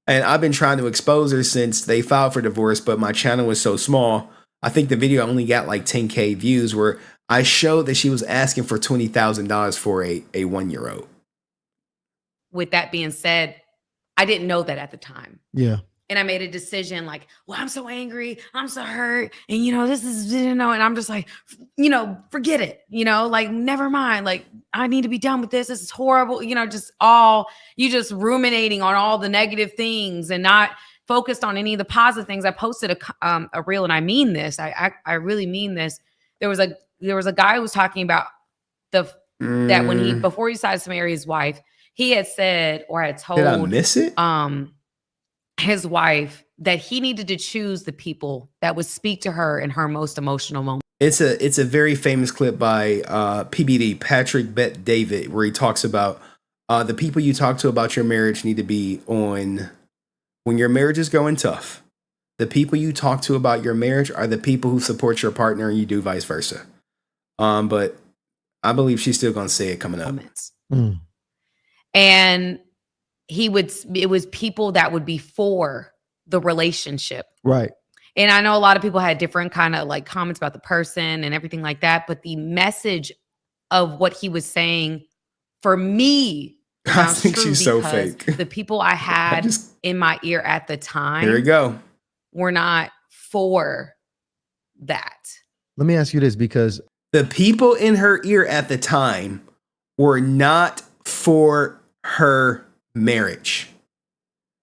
[SPEAKER 2] And I've been trying to expose her since they filed for divorce, but my channel was so small. I think the video only got like 10K views where I showed that she was asking for $20,000 for a 1-year-old.
[SPEAKER 19] With that being said, I didn't know that at the time.
[SPEAKER 20] Yeah.
[SPEAKER 19] And I made a decision like, well, I'm so angry. I'm so hurt. And, you know, this is, you know, and I'm just like, you know, forget it, you know, like, never mind. Like, I need to be done with this. This is horrible. You know, you just ruminating on all the negative things and not focused on any of the positive things. I posted a reel, and I mean this. I really mean this. There was a guy who was talking about that when before he decided to marry his wife, he had said or had told
[SPEAKER 2] Did I miss it?
[SPEAKER 19] His wife that he needed to choose the people that would speak to her in her most emotional moment.
[SPEAKER 2] It's a very famous clip by PBD, Patrick Bet David, where he talks about the people you talk to about your marriage need to be on when your marriage is going tough. The people you talk to about your marriage are the people who support your partner, and you do vice versa. But I believe she's still gonna say it coming up.
[SPEAKER 19] And it was people that would be for the relationship.
[SPEAKER 20] Right.
[SPEAKER 19] And I know a lot of people had different kind of like comments about the person and everything like that. But the message of what he was saying for me,
[SPEAKER 2] I think she's so fake.
[SPEAKER 19] The people I had in my ear at the time,
[SPEAKER 2] Here we go,
[SPEAKER 19] were not for that.
[SPEAKER 20] Let me ask you this, because
[SPEAKER 2] the people in her ear at the time were not for her marriage.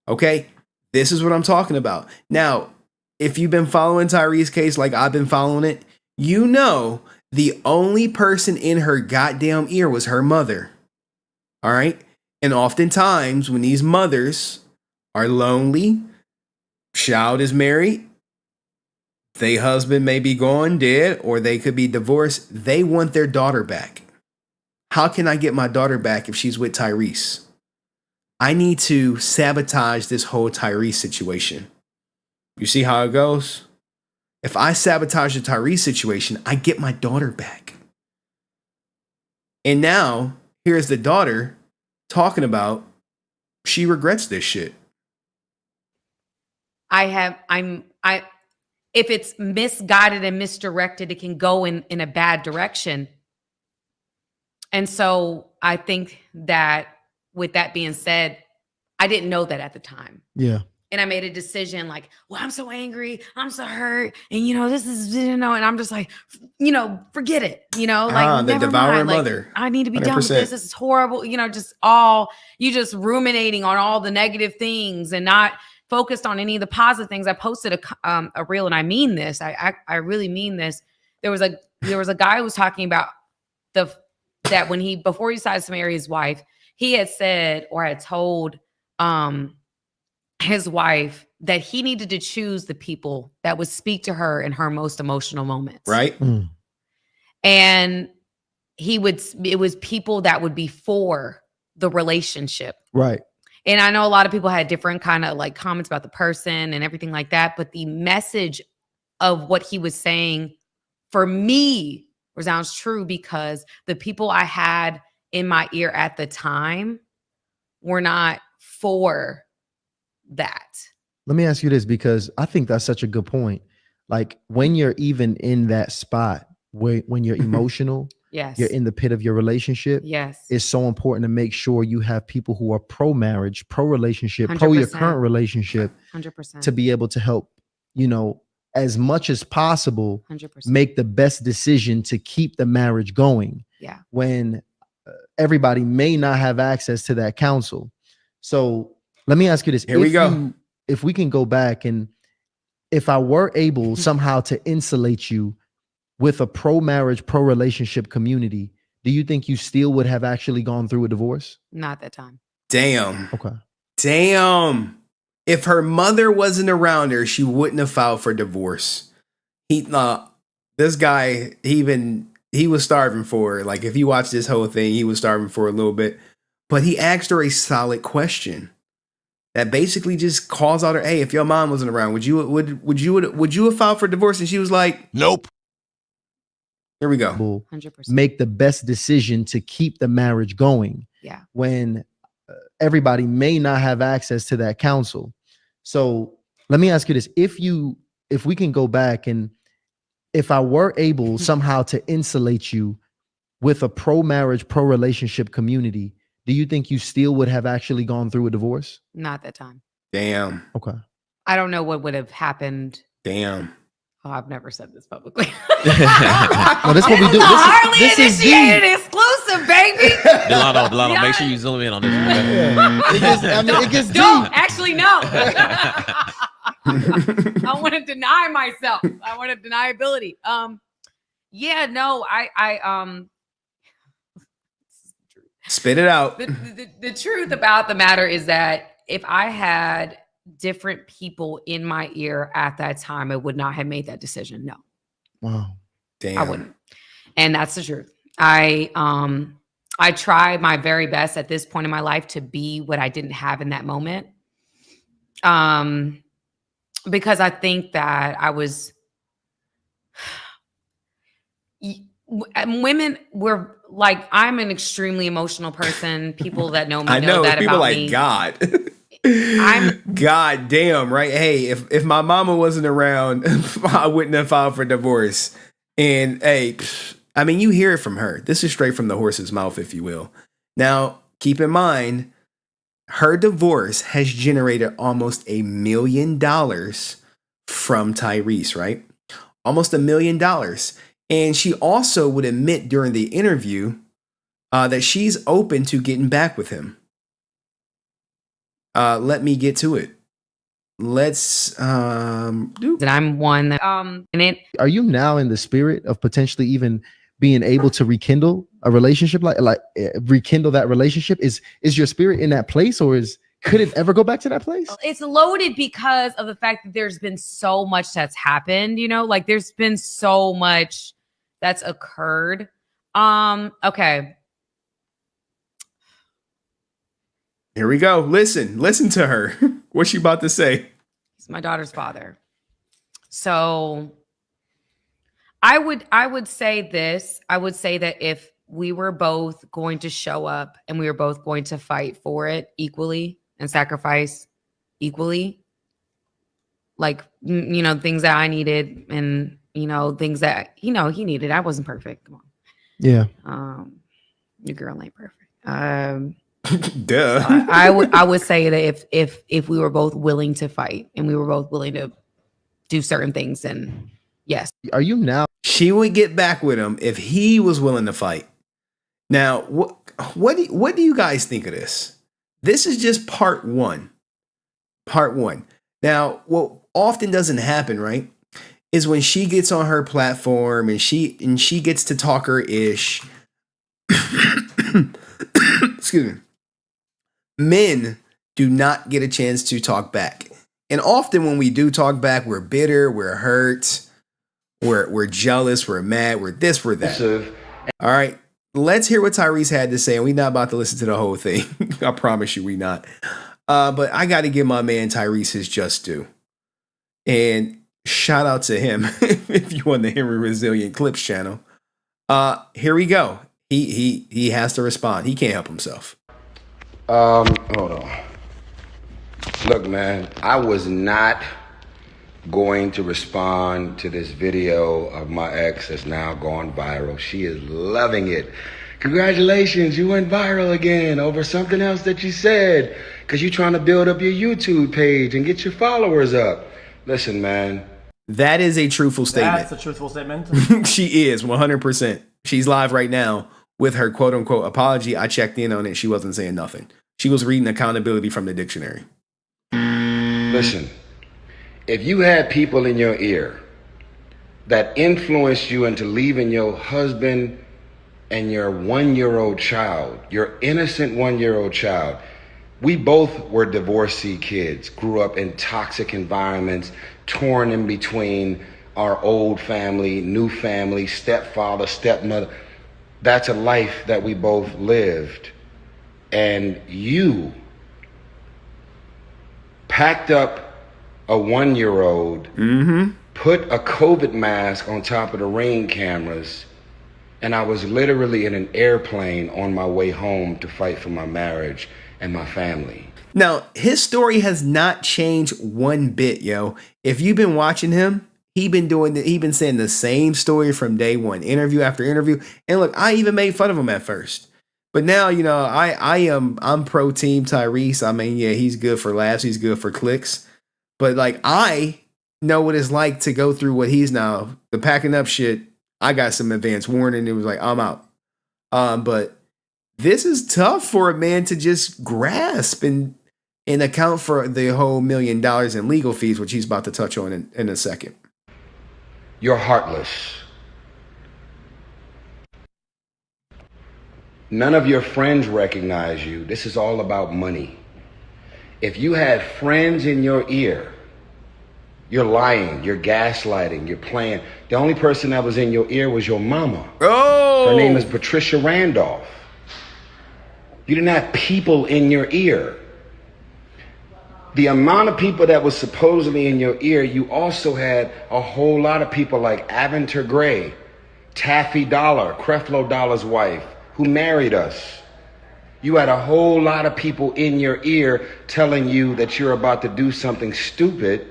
[SPEAKER 2] Okay? This is what I'm talking about. Now, if you've been following Tyrese's case like I've been following it, you know the only person in her goddamn ear was her mother. All right? And oftentimes when these mothers are lonely, child is married, they husband may be gone, dead, or they could be divorced, they want their daughter back. How can I get my daughter back if she's with Tyrese? I need to sabotage this whole Tyrese situation. You see how it goes? If I sabotage the Tyrese situation, I get my daughter back. And now, here's the daughter talking about she regrets this shit.
[SPEAKER 19] If it's misguided and misdirected, it can go in a bad direction. And so I think that with that being said, I didn't know that at the time.
[SPEAKER 20] Yeah.
[SPEAKER 19] And I made a decision like, well, I'm so angry. I'm so hurt. And, you know, this is, you know, and I'm just like, you know, forget it. You know, like,
[SPEAKER 2] the
[SPEAKER 19] never
[SPEAKER 2] devouring
[SPEAKER 19] mind. Like,
[SPEAKER 2] mother.
[SPEAKER 19] I need to be
[SPEAKER 2] 100%.
[SPEAKER 19] done with this. This is horrible. You know, you just ruminating on all the negative things and not focused on any of the positive things. I posted a reel, and I mean this. I really mean this. There was a guy who was talking about that when before he decided to marry his wife, he had said or had told his wife that he needed to choose the people that would speak to her in her most emotional moments.
[SPEAKER 2] Right.
[SPEAKER 19] And it was people that would be for the relationship.
[SPEAKER 20] Right.
[SPEAKER 19] And I know a lot of people had different kind of like comments about the person and everything like that. But the message of what he was saying for me resounds true, because the people I had in my ear at the time were not for that.
[SPEAKER 20] Let me ask you this, because I think that's such a good point. Like, when you're even in that spot when you're emotional,
[SPEAKER 19] yes,
[SPEAKER 20] you're in the pit of your relationship.
[SPEAKER 19] Yes.
[SPEAKER 20] It's so important to make sure you have people who are pro-marriage, pro-relationship, pro your
[SPEAKER 19] 100%.
[SPEAKER 20] current relationship,
[SPEAKER 19] 100%.
[SPEAKER 20] to be able to help, you know, as much as possible,
[SPEAKER 19] 100%.
[SPEAKER 20] make the best decision to keep the marriage going.
[SPEAKER 19] Yeah.
[SPEAKER 20] When everybody may not have access to that counsel. So let me ask you this.
[SPEAKER 2] Here we go.
[SPEAKER 20] If we can go back, and if I were able somehow to insulate you with a pro-marriage, pro-relationship community, do you think you still would have actually gone through a divorce?
[SPEAKER 19] Not at that time.
[SPEAKER 2] Damn.
[SPEAKER 20] Okay.
[SPEAKER 2] Damn. If her mother wasn't around her, she wouldn't have filed for divorce. This guy, he was starving for her. Like, if you watch this whole thing, he was starving for a little bit. But he asked her a solid question that basically just calls out her, hey, if your mom wasn't around, would you have filed for divorce? And she was like, nope. Here we go.
[SPEAKER 19] 100%.
[SPEAKER 20] Make the best decision to keep the marriage going.
[SPEAKER 19] Yeah.
[SPEAKER 20] When everybody may not have access to that counsel. So let me ask you this. If we can go back, and if I were able somehow to insulate you with a pro-marriage, pro-relationship community, do you think you still would have actually gone through a divorce?
[SPEAKER 19] Not at that time.
[SPEAKER 2] Damn.
[SPEAKER 20] Okay.
[SPEAKER 19] I don't know what would have happened.
[SPEAKER 2] Damn.
[SPEAKER 19] Oh, I've never said this publicly.
[SPEAKER 20] Well, this is what we do.
[SPEAKER 19] Harley
[SPEAKER 20] This is
[SPEAKER 19] initiated exclusive, baby. Delano, make sure you zoom in on this.
[SPEAKER 20] It gets
[SPEAKER 19] Don't
[SPEAKER 20] deep.
[SPEAKER 19] actually no. I want to deny myself. I want to deniability. Yeah, no, I
[SPEAKER 2] Spit it out.
[SPEAKER 19] the truth about the matter is that if I had different people in my ear at that time, I would not have made that decision. No.
[SPEAKER 20] Wow.
[SPEAKER 2] Damn.
[SPEAKER 19] I wouldn't. And that's the truth. I try my very best at this point in my life to be what I didn't have in that moment. Because I think that I was women were like, I'm an extremely emotional person. People that know me
[SPEAKER 2] I know
[SPEAKER 19] that
[SPEAKER 2] people
[SPEAKER 19] about
[SPEAKER 2] like
[SPEAKER 19] me.
[SPEAKER 2] God. God damn, right? Hey, if my mama wasn't around, I wouldn't have filed for divorce. And hey, I mean, you hear it from her. This is straight from the horse's mouth, if you will. Now, keep in mind, her divorce has generated almost $1 million from Tyrese, right? Almost $1 million. And she also would admit during the interview that she's open to getting back with him. Let me get to it. Let's
[SPEAKER 19] that I'm one that and it
[SPEAKER 20] Are you now in the spirit of potentially even being able to rekindle a relationship, like rekindle that relationship? Is your spirit in that place, or could it ever go back to that place?
[SPEAKER 19] it's loaded because of the fact that there's been so much that's happened, like there's been so much that's occurred. Okay.
[SPEAKER 2] Here we go. Listen to her. What's she about to say?
[SPEAKER 19] He's my daughter's father. So I would say this. I would say that if we were both going to show up and we were both going to fight for it equally and sacrifice equally, like, things that I needed and, things that, he needed. I wasn't perfect. Come on.
[SPEAKER 20] Yeah.
[SPEAKER 19] Your girl ain't perfect.
[SPEAKER 2] Duh.
[SPEAKER 19] I would say that if we were both willing to fight and we were both willing to do certain things, then yes.
[SPEAKER 20] Are you now?
[SPEAKER 2] She would get back with him if he was willing to fight. Now, what do you guys think of this? This is just part one. Part one. Now, what often doesn't happen, right, is when she gets on her platform and she gets to talk her ish. Excuse me. Men do not get a chance to talk back. And often when we do talk back, we're bitter, we're hurt, we're jealous, we're mad, we're this, we're that. All right. Let's hear what Tyrese had to say. And we're not about to listen to the whole thing. I promise you we not. But I got to give my man Tyrese his just due. And shout out to him if you on the Henry Resilient Clips channel. Here we go. He has to respond. He can't help himself.
[SPEAKER 7] Hold on. Look, man, I was not going to respond to this video of my ex that's now gone viral. She is loving it. Congratulations, you went viral again over something else that you said, because you're trying to build up your YouTube page and get your followers up. Listen, man.
[SPEAKER 2] That is a truthful statement.
[SPEAKER 21] That's a truthful statement.
[SPEAKER 2] She is 100%. She's live right now with her quote unquote apology. I checked in on it. She wasn't saying nothing. She was reading accountability from the dictionary.
[SPEAKER 7] Listen, if you had people in your ear that influenced you into leaving your husband and your 1-year-old child, your innocent 1-year-old child, we both were divorcee kids, grew up in toxic environments, torn in between our old family, new family, stepfather, stepmother. That's a life that we both lived. And you packed up a 1-year-old, put a COVID mask on top of the Ring cameras, and I was literally in an airplane on my way home to fight for my marriage and my family.
[SPEAKER 2] Now, his story has not changed one bit, yo. If you've been watching him, he been saying the same story from day one, interview after interview. And look, I even made fun of him at first. But now, I'm pro team Tyrese. I mean, yeah, he's good for laughs. He's good for clicks. But like, I know what it's like to go through what he's now. The packing up shit, I got some advance warning. It was like, I'm out. But this is tough for a man to just grasp and account for the whole $1 million in legal fees, which he's about to touch on in a second.
[SPEAKER 12] You're heartless. None of your friends recognize you. This is all about money. If you had friends in your ear, you're lying, you're gaslighting, you're playing. The only person that was in your ear was your mama.
[SPEAKER 2] Oh!
[SPEAKER 12] Her name is Patricia Randolph. You didn't have people in your ear. The amount of people that was supposedly in your ear, you also had a whole lot of people like Aventer Gray, Taffy Dollar, Creflo Dollar's wife, who married us. You had a whole lot of people in your ear telling you that you're about to do something stupid,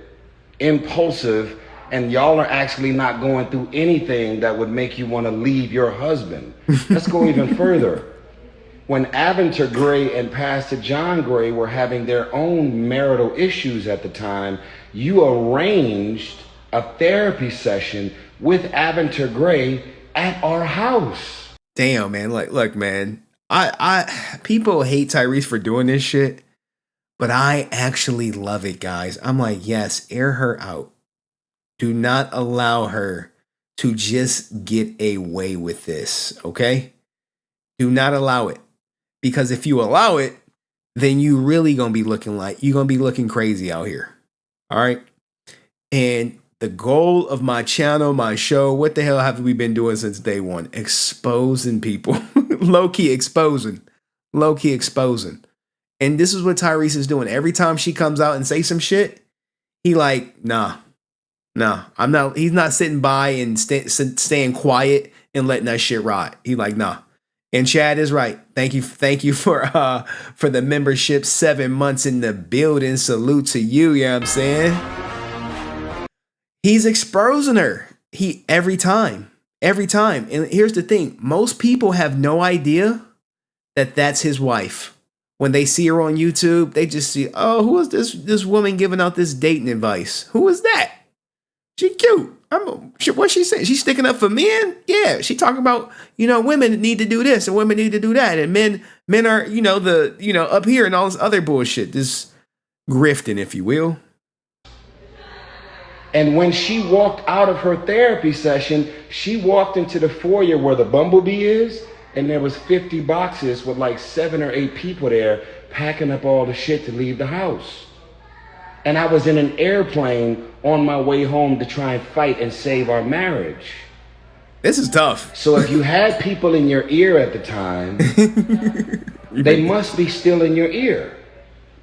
[SPEAKER 12] impulsive, and y'all are actually not going through anything that would make you want to leave your husband. Let's go even further. When Aventer Gray and Pastor John Gray were having their own marital issues at the time, you arranged a therapy session with Aventer Gray at our house.
[SPEAKER 2] Damn, man. Look, man. I people hate Tyrese for doing this shit, but I actually love it, guys. I'm like, yes, air her out. Do not allow her to just get away with this, okay? Do not allow it. Because if you allow it, then you really gonna be looking crazy out here. All right. And the goal of my channel, my show, what the hell have we been doing since day one? Exposing people. Low-key exposing. Low-key exposing. And this is what Tyrese is doing. Every time she comes out and say some shit, he like, nah, I'm not. He's not sitting by and staying quiet and letting that shit ride. He like, nah. And Chad is right. Thank you for the membership. 7 months in the building. Salute to you. You know what I'm saying? He's exposing her. Every time. And here's the thing. Most people have no idea that that's his wife. When they see her on YouTube, they just see, oh, who is this woman giving out this dating advice? Who is that? She cute. What's she saying? She's sticking up for men? Yeah. She talking about, women need to do this and women need to do that. And men are, up here and all this other bullshit. This grifting, if you will.
[SPEAKER 12] And when she walked out of her therapy session, she walked into the foyer where the bumblebee is, and there was 50 boxes with like 7 or 8 people there packing up all the shit to leave the house. And I was in an airplane on my way home to try and fight and save our marriage.
[SPEAKER 2] This is tough.
[SPEAKER 12] So if you had people in your ear at the time, they must be still in your ear,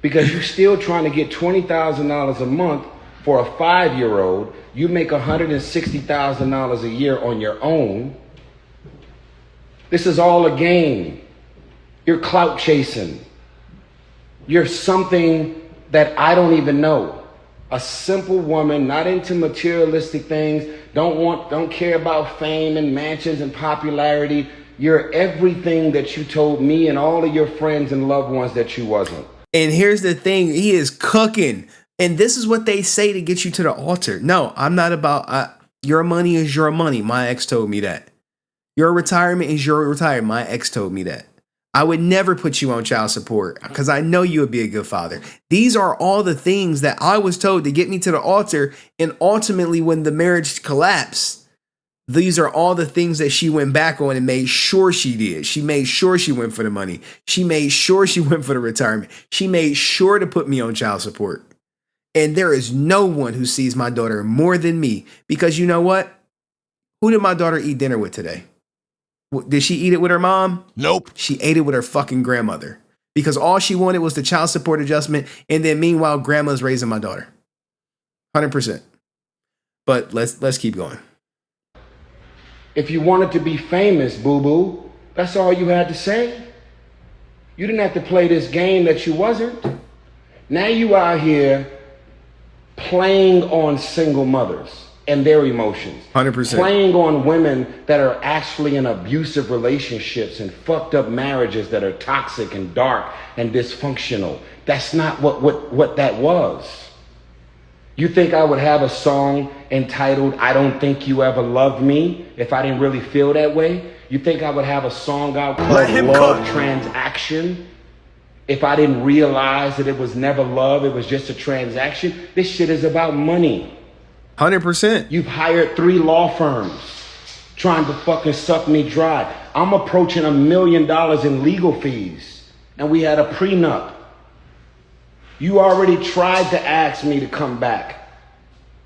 [SPEAKER 12] because you're still trying to get $20,000 a month for a 5-year-old. You make $160,000 a year on your own. This is all a game. You're clout chasing. You're something that I don't even know. A simple woman, not into materialistic things, don't care about fame and mansions and popularity. You're everything that you told me and all of your friends and loved ones that you wasn't.
[SPEAKER 2] And here's the thing, he is cooking. And this is what they say to get you to the altar. No, I'm not about, your money is your money. My ex told me that. Your retirement is your retirement. My ex told me that. I would never put you on child support because I know you would be a good father. These are all the things that I was told to get me to the altar. And ultimately, when the marriage collapsed, these are all the things that she went back on and made sure she did. She made sure she went for the money. She made sure she went for the retirement. She made sure to put me on child support. And there is no one who sees my daughter more than me, because you know what? Who did my daughter eat dinner with today? Did she eat it with her mom?
[SPEAKER 16] Nope.
[SPEAKER 2] She ate it with her fucking grandmother, because all she wanted was the child support adjustment. And then meanwhile, grandma's raising my daughter. 100%. But let's keep going.
[SPEAKER 12] If you wanted to be famous, boo-boo, that's all you had to say. You didn't have to play this game that you wasn't. Now you out here playing on single mothers and their emotions.
[SPEAKER 2] 100%.
[SPEAKER 12] Playing on women that are actually in abusive relationships and fucked up marriages that are toxic and dark and dysfunctional. That's not what that was.
[SPEAKER 7] You think I would have a song entitled I Don't Think You Ever Loved Me if I didn't really feel that way? You think I would have a song out called Love Transaction if I didn't realize that it was never love, it was just a transaction? This shit is about money.
[SPEAKER 2] 100%.
[SPEAKER 7] You've hired 3 law firms trying to fucking suck me dry. I'm approaching $1 million in legal fees, and we had a prenup. You already tried to ask me to come back.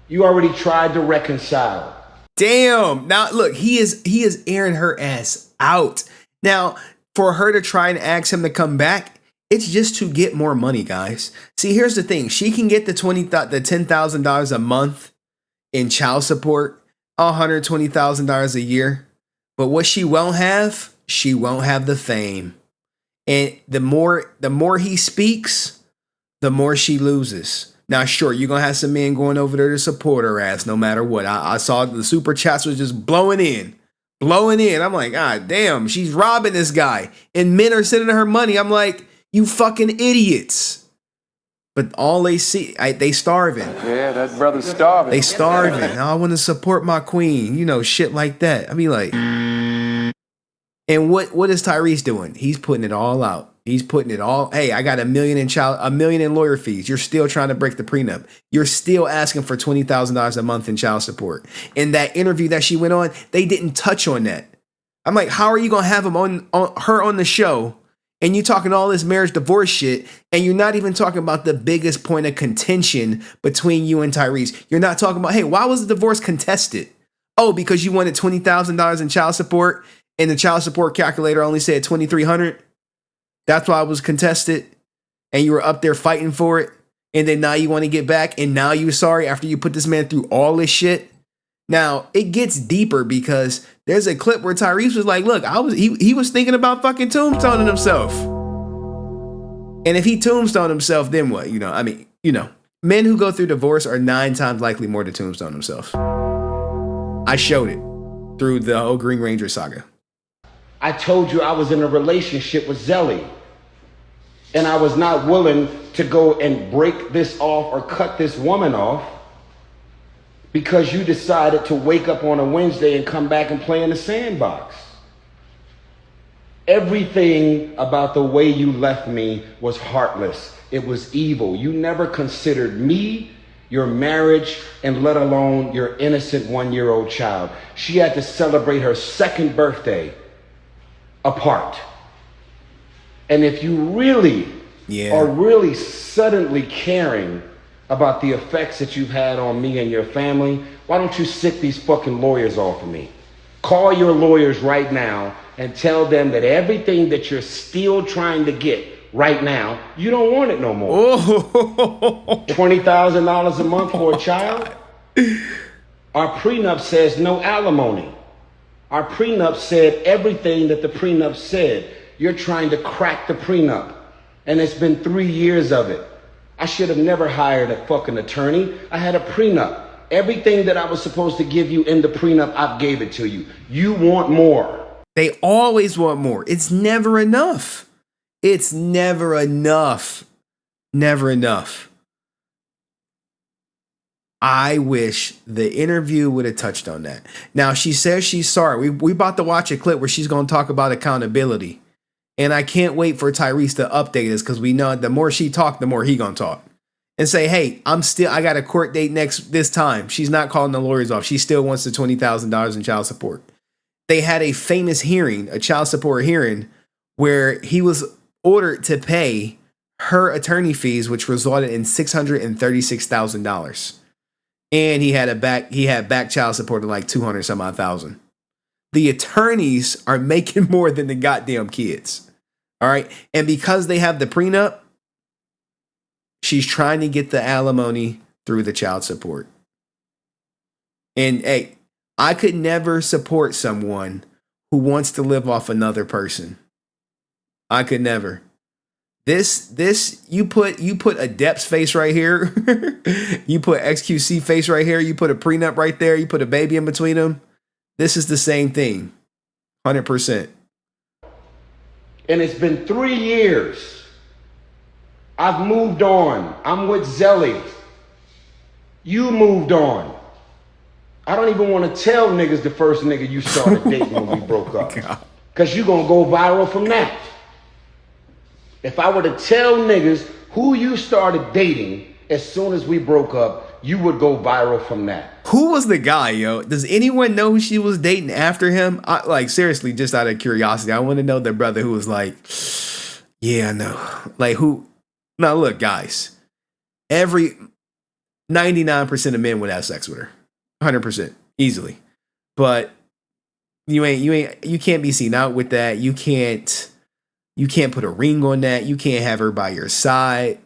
[SPEAKER 7] You already tried to reconcile.
[SPEAKER 2] Damn. Now look, he is airing her ass out. Now, for her to try and ask him to come back, it's just to get more money, guys. See, here's the thing. She can get the $10,000 a month in child support, $120,000 a year. But what she won't have the fame. And the more he speaks, the more she loses. Now, sure, you're going to have some men going over there to support her ass no matter what. I saw the super chats was just blowing in. I'm like, God damn, she's robbing this guy. And men are sending her money. I'm like, you fucking idiots. But all they see, they starving.
[SPEAKER 14] Yeah, that brother's starving.
[SPEAKER 2] They starving. I want to support my queen. You know, shit like that. I be like, and what is Tyrese doing? He's putting it all out. He's putting it all. Hey, I got $1 million in lawyer fees. You're still trying to break the prenup. You're still asking for $20,000 a month in child support. In that interview that she went on, they didn't touch on that. I'm like, how are you gonna have him on her on the show, and you talking all this marriage divorce shit, and you're not even talking about the biggest point of contention between you and Tyrese? You're not talking about, hey, why was the divorce contested? Oh, because you wanted $20,000 in child support, and the child support calculator only said $2,300. That's why it was contested, and you were up there fighting for it, and then now you want to get back, and now you're sorry after you put this man through all this shit. Now it gets deeper because there's a clip where Tyrese was like, "Look, he was thinking about fucking tombstoning himself, and if he tombstoned himself, then what? Men who go through divorce are 9 times likely more to tombstone themselves. I showed it through the whole Green Ranger saga.
[SPEAKER 7] I told you I was in a relationship with Zelly. And I was not willing to go and break this off or cut this woman off because you decided to wake up on a Wednesday and come back and play in the sandbox. Everything about the way you left me was heartless. It was evil. You never considered me, your marriage, and let alone your innocent 1-year-old child. She had to celebrate her 2nd birthday apart. And if you really are really suddenly caring about the effects that you've had on me and your family, why don't you sit these fucking lawyers off of me? Call your lawyers right now and tell them that everything that you're still trying to get right now, you don't want it no more. $20,000 a month for a child? Our prenup says no alimony. Our prenup said everything that the prenup said. You're trying to crack the prenup. And it's been 3 years of it. I should have never hired a fucking attorney. I had a prenup. Everything that I was supposed to give you in the prenup, I gave it to you. You want more.
[SPEAKER 2] They always want more. It's never enough. It's never enough. Never enough. I wish the interview would have touched on that. Now, she says she's sorry. We about to watch a clip where she's going to talk about accountability. And I can't wait for Tyrese to update us because we know the more she talk, the more he going to talk. And say, hey, I got a court date this time. She's not calling the lawyers off. She still wants the $20,000 in child support. They had a famous hearing, a child support hearing, where he was ordered to pay her attorney fees, which resulted in $636,000. And he had back child support of like 200 some odd thousand. The attorneys are making more than the goddamn kids. All right. And because they have the prenup, she's trying to get the alimony through the child support. And hey, I could never support someone who wants to live off another person. I could never. This you put a Depp's face right here. You put XQC face right here. You put a prenup right there. You put a baby in between them. This is the same thing. 100%.
[SPEAKER 7] And it's been 3 years. I've moved on. I'm with Zelly. You moved on. I don't even want to tell niggas the first nigga you started dating when we broke up. Because you're going to go viral from that. If I were to tell niggas who you started dating as soon as we broke up, you would go viral from that.
[SPEAKER 2] Who was the guy, yo? Does anyone know who she was dating after him? Like, seriously, just out of curiosity, I want to know the brother who was like, yeah, I know. Like, who? Now, look, guys. Every 99% of men would have sex with her. 100%. Easily. But you can't be seen out with that. You can't put a ring on that. You can't have her by your side.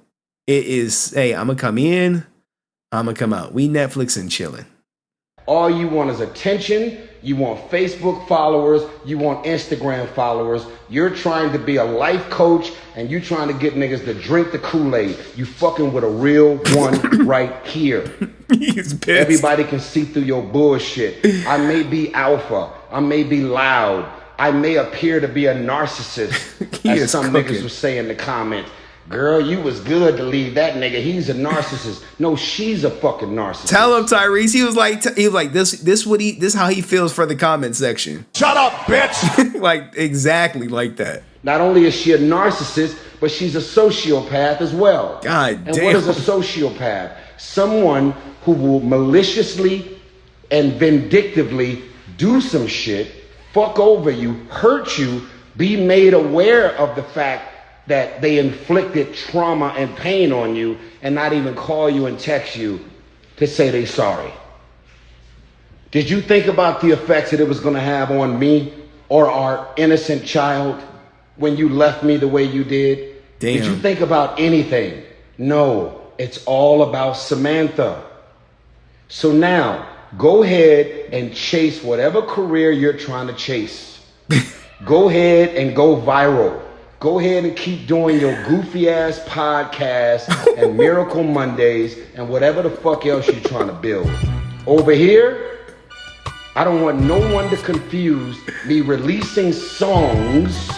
[SPEAKER 2] It is, hey, I'm going to come in. I'm going to come out. We Netflix and chilling.
[SPEAKER 7] All you want is attention. You want Facebook followers. You want Instagram followers. You're trying to be a life coach and you trying to get niggas to drink the Kool-Aid. You fucking with a real one right here.
[SPEAKER 2] He's pissed.
[SPEAKER 7] Everybody can see through your bullshit. I may be alpha. I may be loud. I may appear to be a narcissist, as some niggas would say in the comments. Girl, you was good to leave that nigga. He's a narcissist. No, she's a fucking narcissist.
[SPEAKER 2] Tell him, Tyrese. He was like, this how he feels for the comment section.
[SPEAKER 16] Shut up, bitch.
[SPEAKER 2] Like, exactly like that.
[SPEAKER 7] Not only is she a narcissist, but she's a sociopath as well.
[SPEAKER 2] God damn.
[SPEAKER 7] And what is a sociopath? Someone who will maliciously and vindictively do some shit, fuck over you, hurt you, be made aware of the fact that they inflicted trauma and pain on you and not even call you and text you to say they sorry. Did you think about the effects that it was going to have on me or our innocent child when you left me the way you did?
[SPEAKER 2] Damn.
[SPEAKER 7] Did you think about anything? No, it's all about Samantha. So now, go ahead and chase whatever career you're trying to chase. Go ahead and go viral. Go ahead and keep doing your goofy ass podcast and Miracle Mondays and whatever the fuck else you're trying to build. Over here, I don't want no one to confuse me releasing songs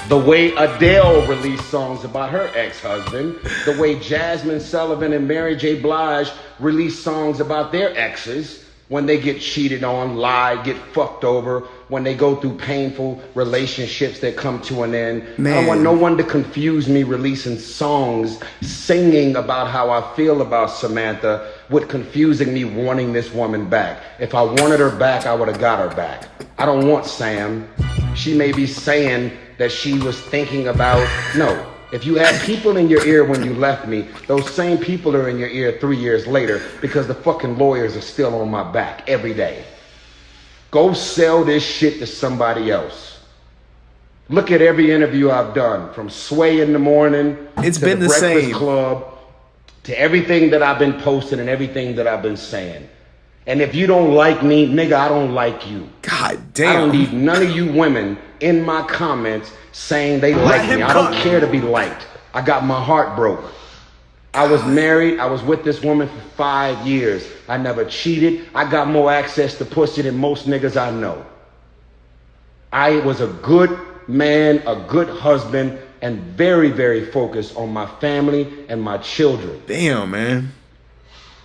[SPEAKER 7] the way Adele released songs about her ex-husband, the way Jasmine Sullivan and Mary J. Blige release songs about their exes when they get cheated on, lie, get fucked over, when they go through painful relationships that come to an end.
[SPEAKER 2] Man.
[SPEAKER 7] I don't want no one to confuse me releasing songs, singing about how I feel about Samantha with confusing me wanting this woman back. If I wanted her back, I would have got her back. I don't want Sam. She may be saying that she was thinking about, no. If you had people in your ear when you left me, those same people are in your ear 3 years later because the fucking lawyers are still on my back every day. Go sell this shit to somebody else. Look at every interview I've done, from Sway in the Morning
[SPEAKER 2] It's
[SPEAKER 7] to
[SPEAKER 2] been the
[SPEAKER 7] Breakfast
[SPEAKER 2] same.
[SPEAKER 7] Club, to everything that I've been posting and everything that I've been saying. And if you don't like me, nigga, I don't like you.
[SPEAKER 2] God damn.
[SPEAKER 7] I don't need none of you women in my comments saying they like me. I don't care to be liked. I got my heart broke. I was married. I was with this woman for 5 years. I never cheated. I got more access to pussy than most niggas I know. I was a good man, a good husband, and very, very focused on my family and my children.
[SPEAKER 2] Damn, man.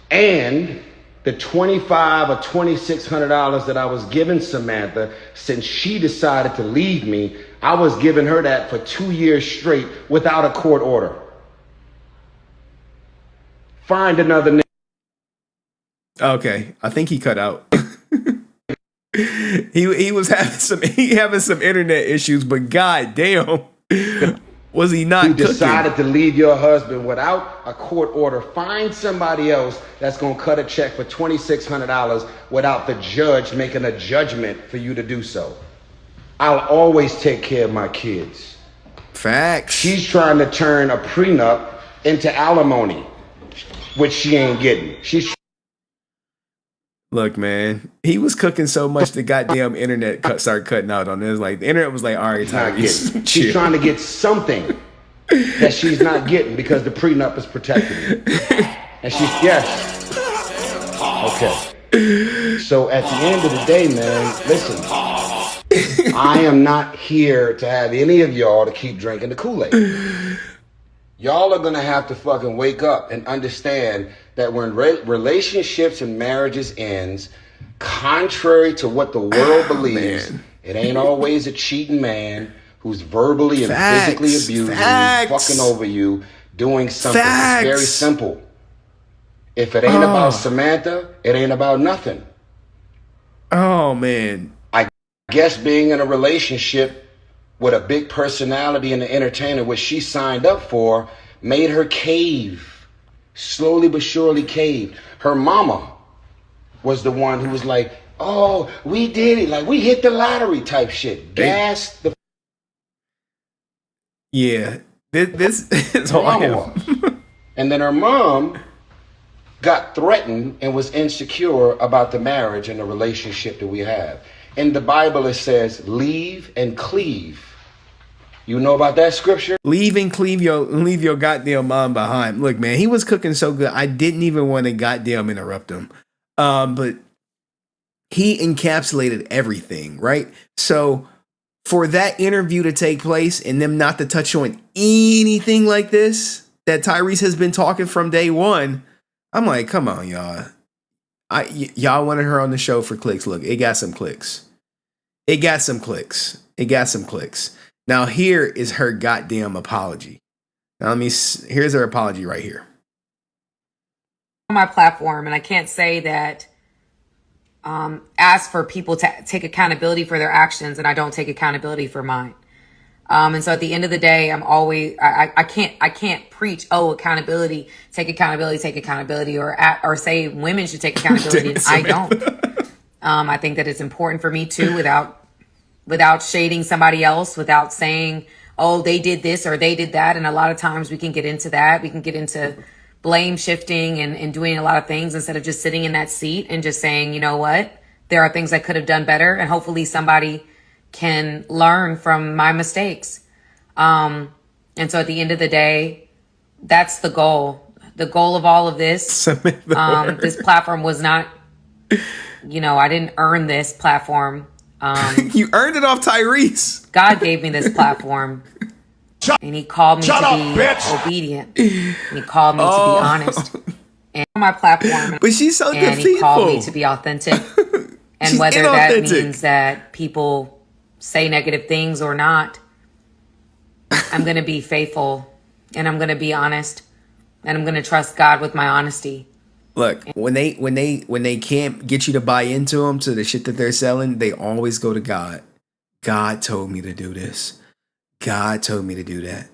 [SPEAKER 7] And the $2,500 or $2,600 that I was giving Samantha since she decided to leave me, I was giving her that for 2 years straight without a court order. Find another nigga.
[SPEAKER 2] Okay, I think he cut out. he was having some internet issues, but god damn, was he not
[SPEAKER 7] who
[SPEAKER 2] cooking?
[SPEAKER 7] Decided to leave your husband without a court order. Find somebody else that's gonna cut a check for $2,600 without the judge making a judgment for you to do so. I'll always take care of my kids.
[SPEAKER 2] Facts.
[SPEAKER 7] She's trying to turn a prenup into alimony, which she ain't getting.
[SPEAKER 2] Look, man, he was cooking so much the goddamn internet started cutting out on this. Like the internet was like, all right, Tyrese,
[SPEAKER 7] she's trying to get something that she's not getting because the prenup is protecting her. And she's, yes. Okay. So at the end of the day, man, listen, I am not here to have any of y'all to keep drinking the Kool-Aid.
[SPEAKER 12] Y'all are going to have to fucking wake up and understand that when relationships and marriages ends, contrary to what the world believes, it ain't always a cheating man who's verbally and physically abusing you, fucking over you, doing something. It's very simple. If it ain't about Samantha, it ain't about nothing.
[SPEAKER 2] Oh, man.
[SPEAKER 12] I guess being in a relationship with a big personality and an entertainer, which she signed up for, made her cave. Slowly but surely caved. Her mama was the one who was like, oh, we did it. Like, we hit the lottery type shit. Gas the...
[SPEAKER 2] Yeah. This is how I am.
[SPEAKER 12] And then her mom got threatened and was insecure about the marriage and the relationship that we have. In the Bible, it says, leave and cleave. You know about that scripture?
[SPEAKER 2] Leave your goddamn mom behind. Look, man, he was cooking so good. I didn't even want to goddamn interrupt him. But he encapsulated everything, right? So for that interview to take place and them not to touch on anything like this that Tyrese has been talking from day one, I'm like, come on, y'all. Y'all wanted her on the show for clicks. Look, it got some clicks. It got some clicks. Now here is her goddamn apology. Now here's her apology right here.
[SPEAKER 19] On my platform, and I can't say that ask for people to take accountability for their actions, and I don't take accountability for mine. And so at the end of the day, I'm always I can't preach, oh, accountability, or say women should take accountability. And I don't. I think that it's important for me too, without shading somebody else, without saying, oh, they did this or they did that. And a lot of times we can get into that. We can get into blame shifting and doing a lot of things instead of just sitting in that seat and just saying, you know what, there are things I could have done better. And hopefully somebody can learn from my mistakes. And so at the end of the day, that's the goal. The goal of all of this, this platform was not, I didn't earn this platform.
[SPEAKER 2] You earned it off Tyrese.
[SPEAKER 19] God gave me this platform. And he called me to be obedient. And he called me to be honest. And on my platform.
[SPEAKER 2] But she's so
[SPEAKER 19] and
[SPEAKER 2] deceitful.
[SPEAKER 19] He called me to be authentic. And whether that means that people say negative things or not, I'm going to be faithful and I'm going to be honest and I'm going to trust God with my honesty.
[SPEAKER 2] Look, when they can't get you to buy into them, to the shit that they're selling, they always go to God. God told me to do this. God told me to do that.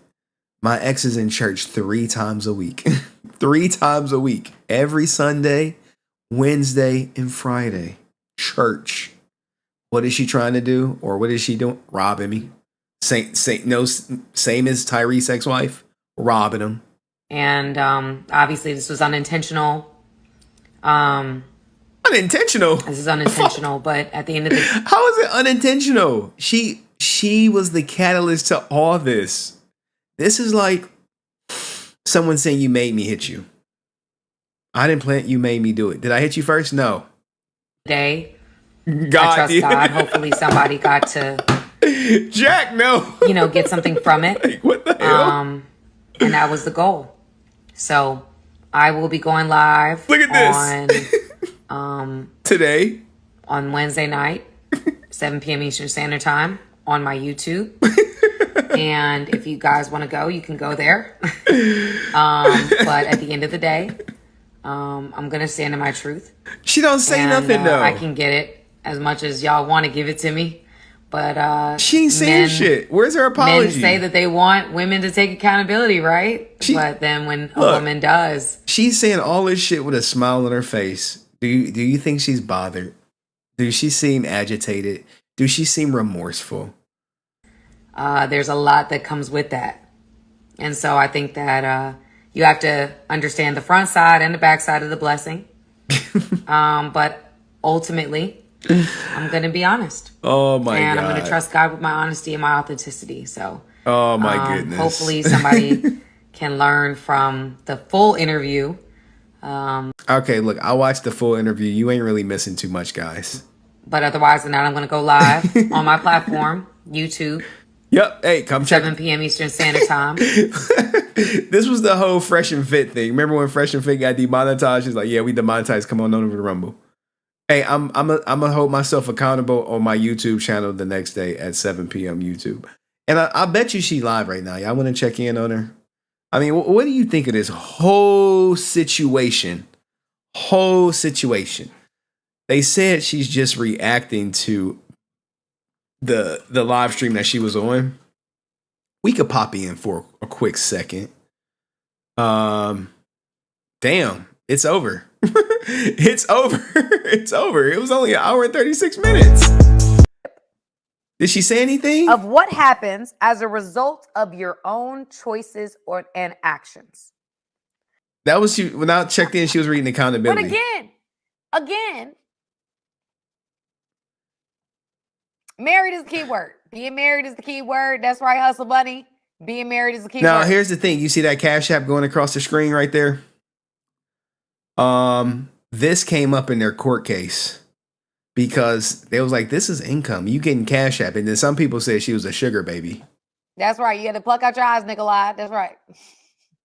[SPEAKER 2] My ex is in church 3 times a week. 3 times a week. Every Sunday, Wednesday, and Friday. Church. What is she trying to do? Or what is she doing? Robbing me. Same as Tyrese's ex-wife. Robbing him.
[SPEAKER 19] And obviously this was unintentional.
[SPEAKER 2] Unintentional?
[SPEAKER 19] This is unintentional, but at the end of the day.
[SPEAKER 2] How is it unintentional? She was the catalyst to all this. This is like someone saying you made me hit you. I didn't plan it, you made me do it. Did I hit you first? No.
[SPEAKER 19] Day.
[SPEAKER 2] God,
[SPEAKER 19] I trust God. Hopefully somebody got to
[SPEAKER 2] Jack, no.
[SPEAKER 19] Get something from it.
[SPEAKER 2] Like, what the hell?
[SPEAKER 19] And that was the goal. So I will be going live.
[SPEAKER 2] Look at this.
[SPEAKER 19] On
[SPEAKER 2] today.
[SPEAKER 19] On Wednesday night, 7 p.m. Eastern Standard Time on my YouTube. And if you guys want to go, you can go there. But at the end of the day, I'm going to stand in my truth.
[SPEAKER 2] She don't say nothing though.
[SPEAKER 19] I can get it as much as y'all want to give it to me. But
[SPEAKER 2] she ain't saying shit. Where's her apology?
[SPEAKER 19] Men say that they want women to take accountability, right? But then when a woman does,
[SPEAKER 2] she's saying all this shit with a smile on her face. Do you think she's bothered? Does she seem agitated? Does she seem remorseful?
[SPEAKER 19] There's a lot that comes with that. And so I think that you have to understand the front side and the back side of the blessing. But ultimately, I'm going to be honest.
[SPEAKER 2] Oh my God.
[SPEAKER 19] And I'm going to trust God with my honesty and my authenticity. So,
[SPEAKER 2] oh my goodness.
[SPEAKER 19] Hopefully somebody can learn from the full interview.
[SPEAKER 2] Okay, look, I watched the full interview. You ain't really missing too much, guys.
[SPEAKER 19] But otherwise than that, I'm going to go live on my platform, YouTube.
[SPEAKER 2] Yep. Hey, come check.
[SPEAKER 19] 7 p.m. Eastern Standard Time.
[SPEAKER 2] This was the whole Fresh and Fit thing. Remember when Fresh and Fit got demonetized? She's like, yeah, we demonetized. Come on over to Rumble. Hey, I'm gonna hold myself accountable on my YouTube channel the next day at 7 p.m. YouTube. And I bet you she live right now. Y'all want to check in on her? I mean, what do you think of this whole situation? Whole situation. They said she's just reacting to the live stream that she was on. We could pop in for a quick second. Damn, it's over. It's over. It's over. It was only an hour and 36 minutes. Did she say anything?
[SPEAKER 21] Of what happens as a result of your own choices and actions.
[SPEAKER 2] That was she. When I checked in, she was reading accountability.
[SPEAKER 21] But again, married is the key word. Being married is the key word. That's right, Hustle Bunny. Being married is the key word.
[SPEAKER 2] Now, here's the thing. You see that Cash App going across the screen right there? This came up in their court case because they was like, this is income. You getting Cash App. And then some people said she was a sugar baby.
[SPEAKER 21] That's right. You had to pluck out your eyes, Nikolai. That's right.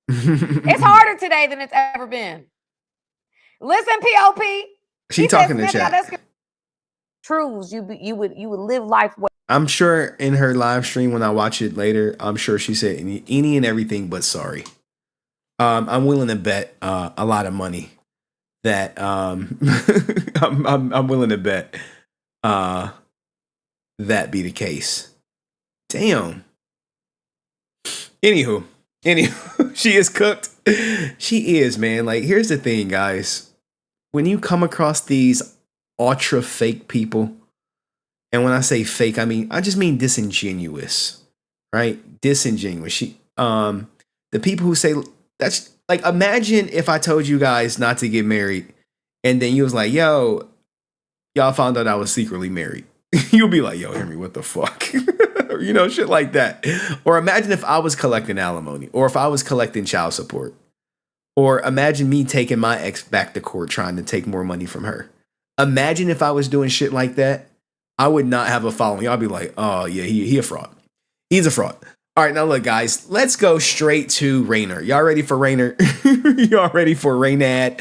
[SPEAKER 21] It's harder today than it's ever been. Listen, POP.
[SPEAKER 2] She talking to chat.
[SPEAKER 21] Truths. You would live life well.
[SPEAKER 2] I'm sure in her live stream when I watch it later, I'm sure she said any and everything but sorry. I'm willing to bet a lot of money that I'm willing to bet that be the case. Damn. Anywho, she is cooked. She is, man. Like, here's the thing, guys. When you come across these ultra fake people, and when I say fake, I just mean disingenuous, right? Disingenuous. The people who say that's like, imagine if I told you guys not to get married, and then you was like, yo, y'all found out I was secretly married. You'll be like, yo, Henry, what the fuck? You know, shit like that. Or imagine if I was collecting alimony, or if I was collecting child support, or imagine me taking my ex back to court trying to take more money from her. Imagine if I was doing shit like that. I would not have a following. I'll be like, oh yeah, he a fraud. He's a fraud. All right, now look, guys, let's go straight to Reynad. Y'all ready for Reynad? Y'all ready for Reynad?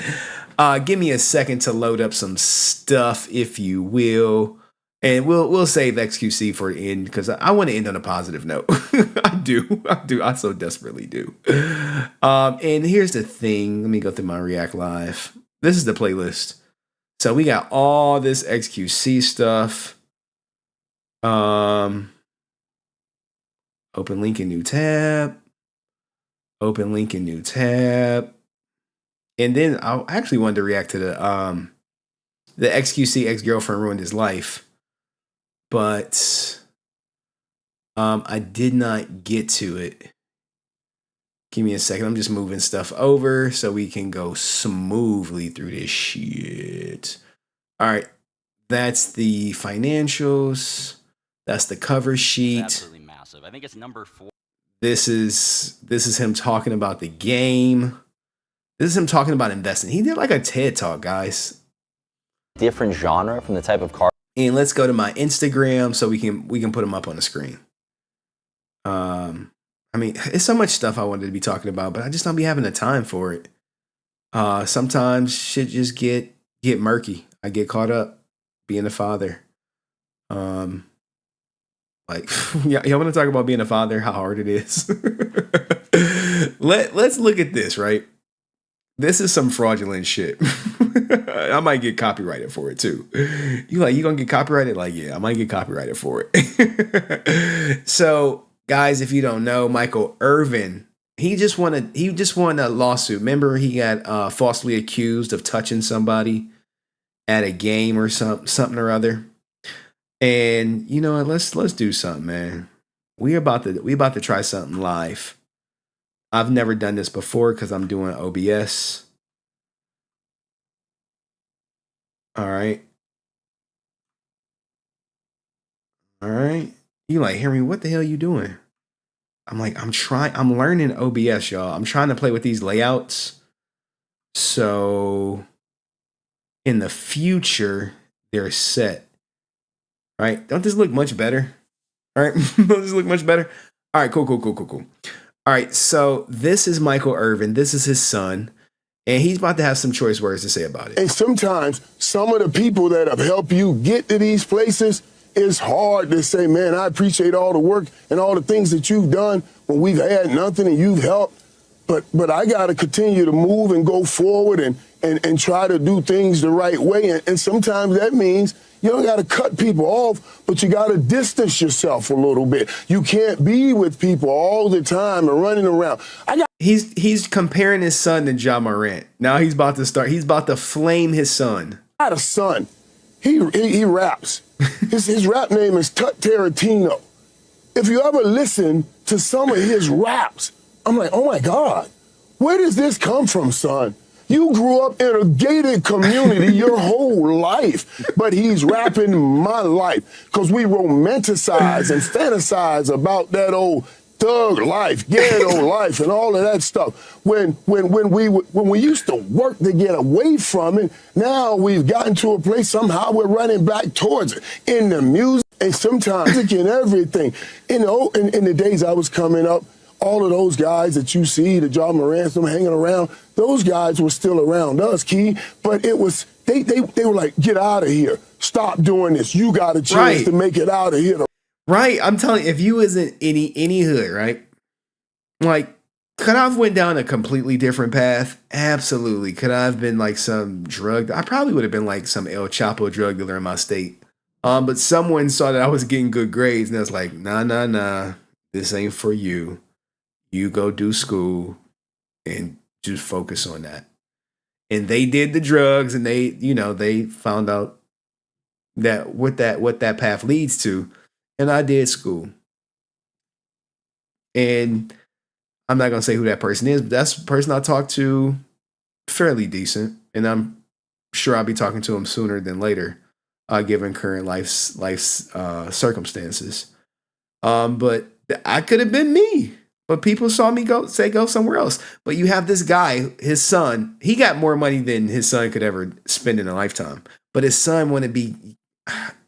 [SPEAKER 2] Give me a second to load up some stuff, if you will. And we'll save XQC for the end because I want to end on a positive note. I do. I so desperately do. And here's the thing. Let me go through my React Live. This is the playlist. So we got all this XQC stuff. Open link in new tab. Open link in new tab. And then I actually wanted to react to the XQC ex-girlfriend ruined his life. But I did not get to it. Give me a second. I'm just moving stuff over so we can go smoothly through this shit. All right. That's the financials. That's the cover sheet.
[SPEAKER 18] It's absolutely massive. I think it's number 4.
[SPEAKER 2] This is him talking about the game. This is him talking about investing. He did like a TED Talk, guys.
[SPEAKER 22] Different genre from the type of car.
[SPEAKER 2] And let's go to my Instagram so we can put them up on the screen. I mean, it's so much stuff I wanted to be talking about, but I just don't be having the time for it. Sometimes shit just get murky. I get caught up being a father. Like, y'all want to talk about being a father, how hard it is? Let's look at this, right? This is some fraudulent shit. I might get copyrighted for it too. You gonna get copyrighted? Like, yeah, I might get copyrighted for it. So, guys, if you don't know, Michael Irvin, he just won a lawsuit. Remember, he got falsely accused of touching somebody at a game or something or other. And you know what? Let's do something, man. We about to try something live. I've never done this before because I'm doing OBS. All right. You like, Henry, what the hell are you doing? I'm like, I'm learning OBS, y'all. I'm trying to play with these layouts. So in the future, they're set. Right? Don't this look much better? All right. Don't this look much better? All right, cool. All right, so this is Michael Irvin. This is his son, and he's about to have some choice words to say about it.
[SPEAKER 9] And sometimes some of the people that have helped you get to these places, it's hard to say, man, I appreciate all the work and all the things that you've done when we've had nothing and you've helped. But I got to continue to move and go forward and try to do things the right way. And sometimes that means you don't got to cut people off, but you got to distance yourself a little bit. You can't be with people all the time and running around.
[SPEAKER 2] He's comparing his son to Ja Morant. Now he's about to flame his son.
[SPEAKER 9] I got a son. He raps. His rap name is Tut Tarantino. If you ever listen to some of his raps, I'm like, oh my God, where does this come from, son? You grew up in a gated community your whole life, but he's rapping my life because we romanticize and fantasize about that old thug life, ghetto life, and all of that stuff. When we used to work to get away from it, now we've gotten to a place somehow we're running back towards it in the music and sometimes in everything. In the days I was coming up, all of those guys that you see, the Ja Morants, them hanging around, those guys were still around us, Key. But it was, they were like, get out of here. Stop doing this. You got a chance to make it out of here.
[SPEAKER 2] Right. I'm telling you, if you was in any hood, right? Like, could I have went down a completely different path? Absolutely. Could I have been like some drug? I probably would have been like some El Chapo drug dealer in my state. But someone saw that I was getting good grades and I was like, nah. This ain't for you. You go do school and just focus on that. And they did the drugs and they found out that what that path leads to. And I did school. And I'm not going to say who that person is, but that's the person I talked to fairly decent. And I'm sure I'll be talking to him sooner than later, given current life's circumstances. But I could have been me. But people saw me go somewhere else. But you have this guy, his son, he got more money than his son could ever spend in a lifetime. But his son want to be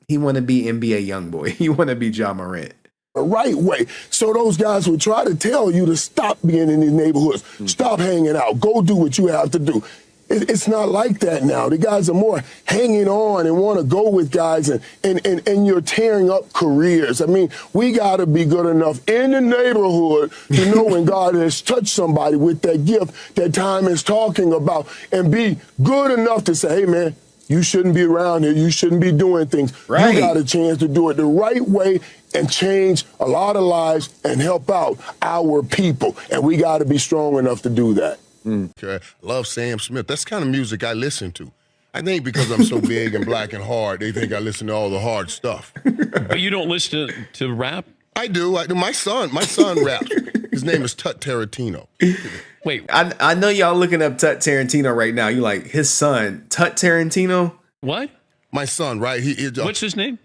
[SPEAKER 2] NBA Youngboy. He want to be Ja Morant.
[SPEAKER 9] The right way. So those guys would try to tell you to stop being in these neighborhoods. Stop hanging out. Go do what you have to do. It's not like that now. The guys are more hanging on and want to go with guys and you're tearing up careers. I mean, we got to be good enough in the neighborhood to know when God has touched somebody with that gift that time is talking about and be good enough to say, hey, man, you shouldn't be around here. You shouldn't be doing things. Right. You got a chance to do it the right way and change a lot of lives and help out our people. And we got to be strong enough to do that.
[SPEAKER 6] Okay. Love Sam Smith. That's the kind of music I listen to. I think because I'm so big and black and hard, they think I listen to all the hard stuff.
[SPEAKER 8] But you don't listen to rap?
[SPEAKER 6] I do. My son raps. His name is Tut Tarantino.
[SPEAKER 8] Wait.
[SPEAKER 2] I know y'all looking up Tut Tarantino right now. You like his son, Tut Tarantino?
[SPEAKER 8] What?
[SPEAKER 6] My son, right?
[SPEAKER 8] What's his name?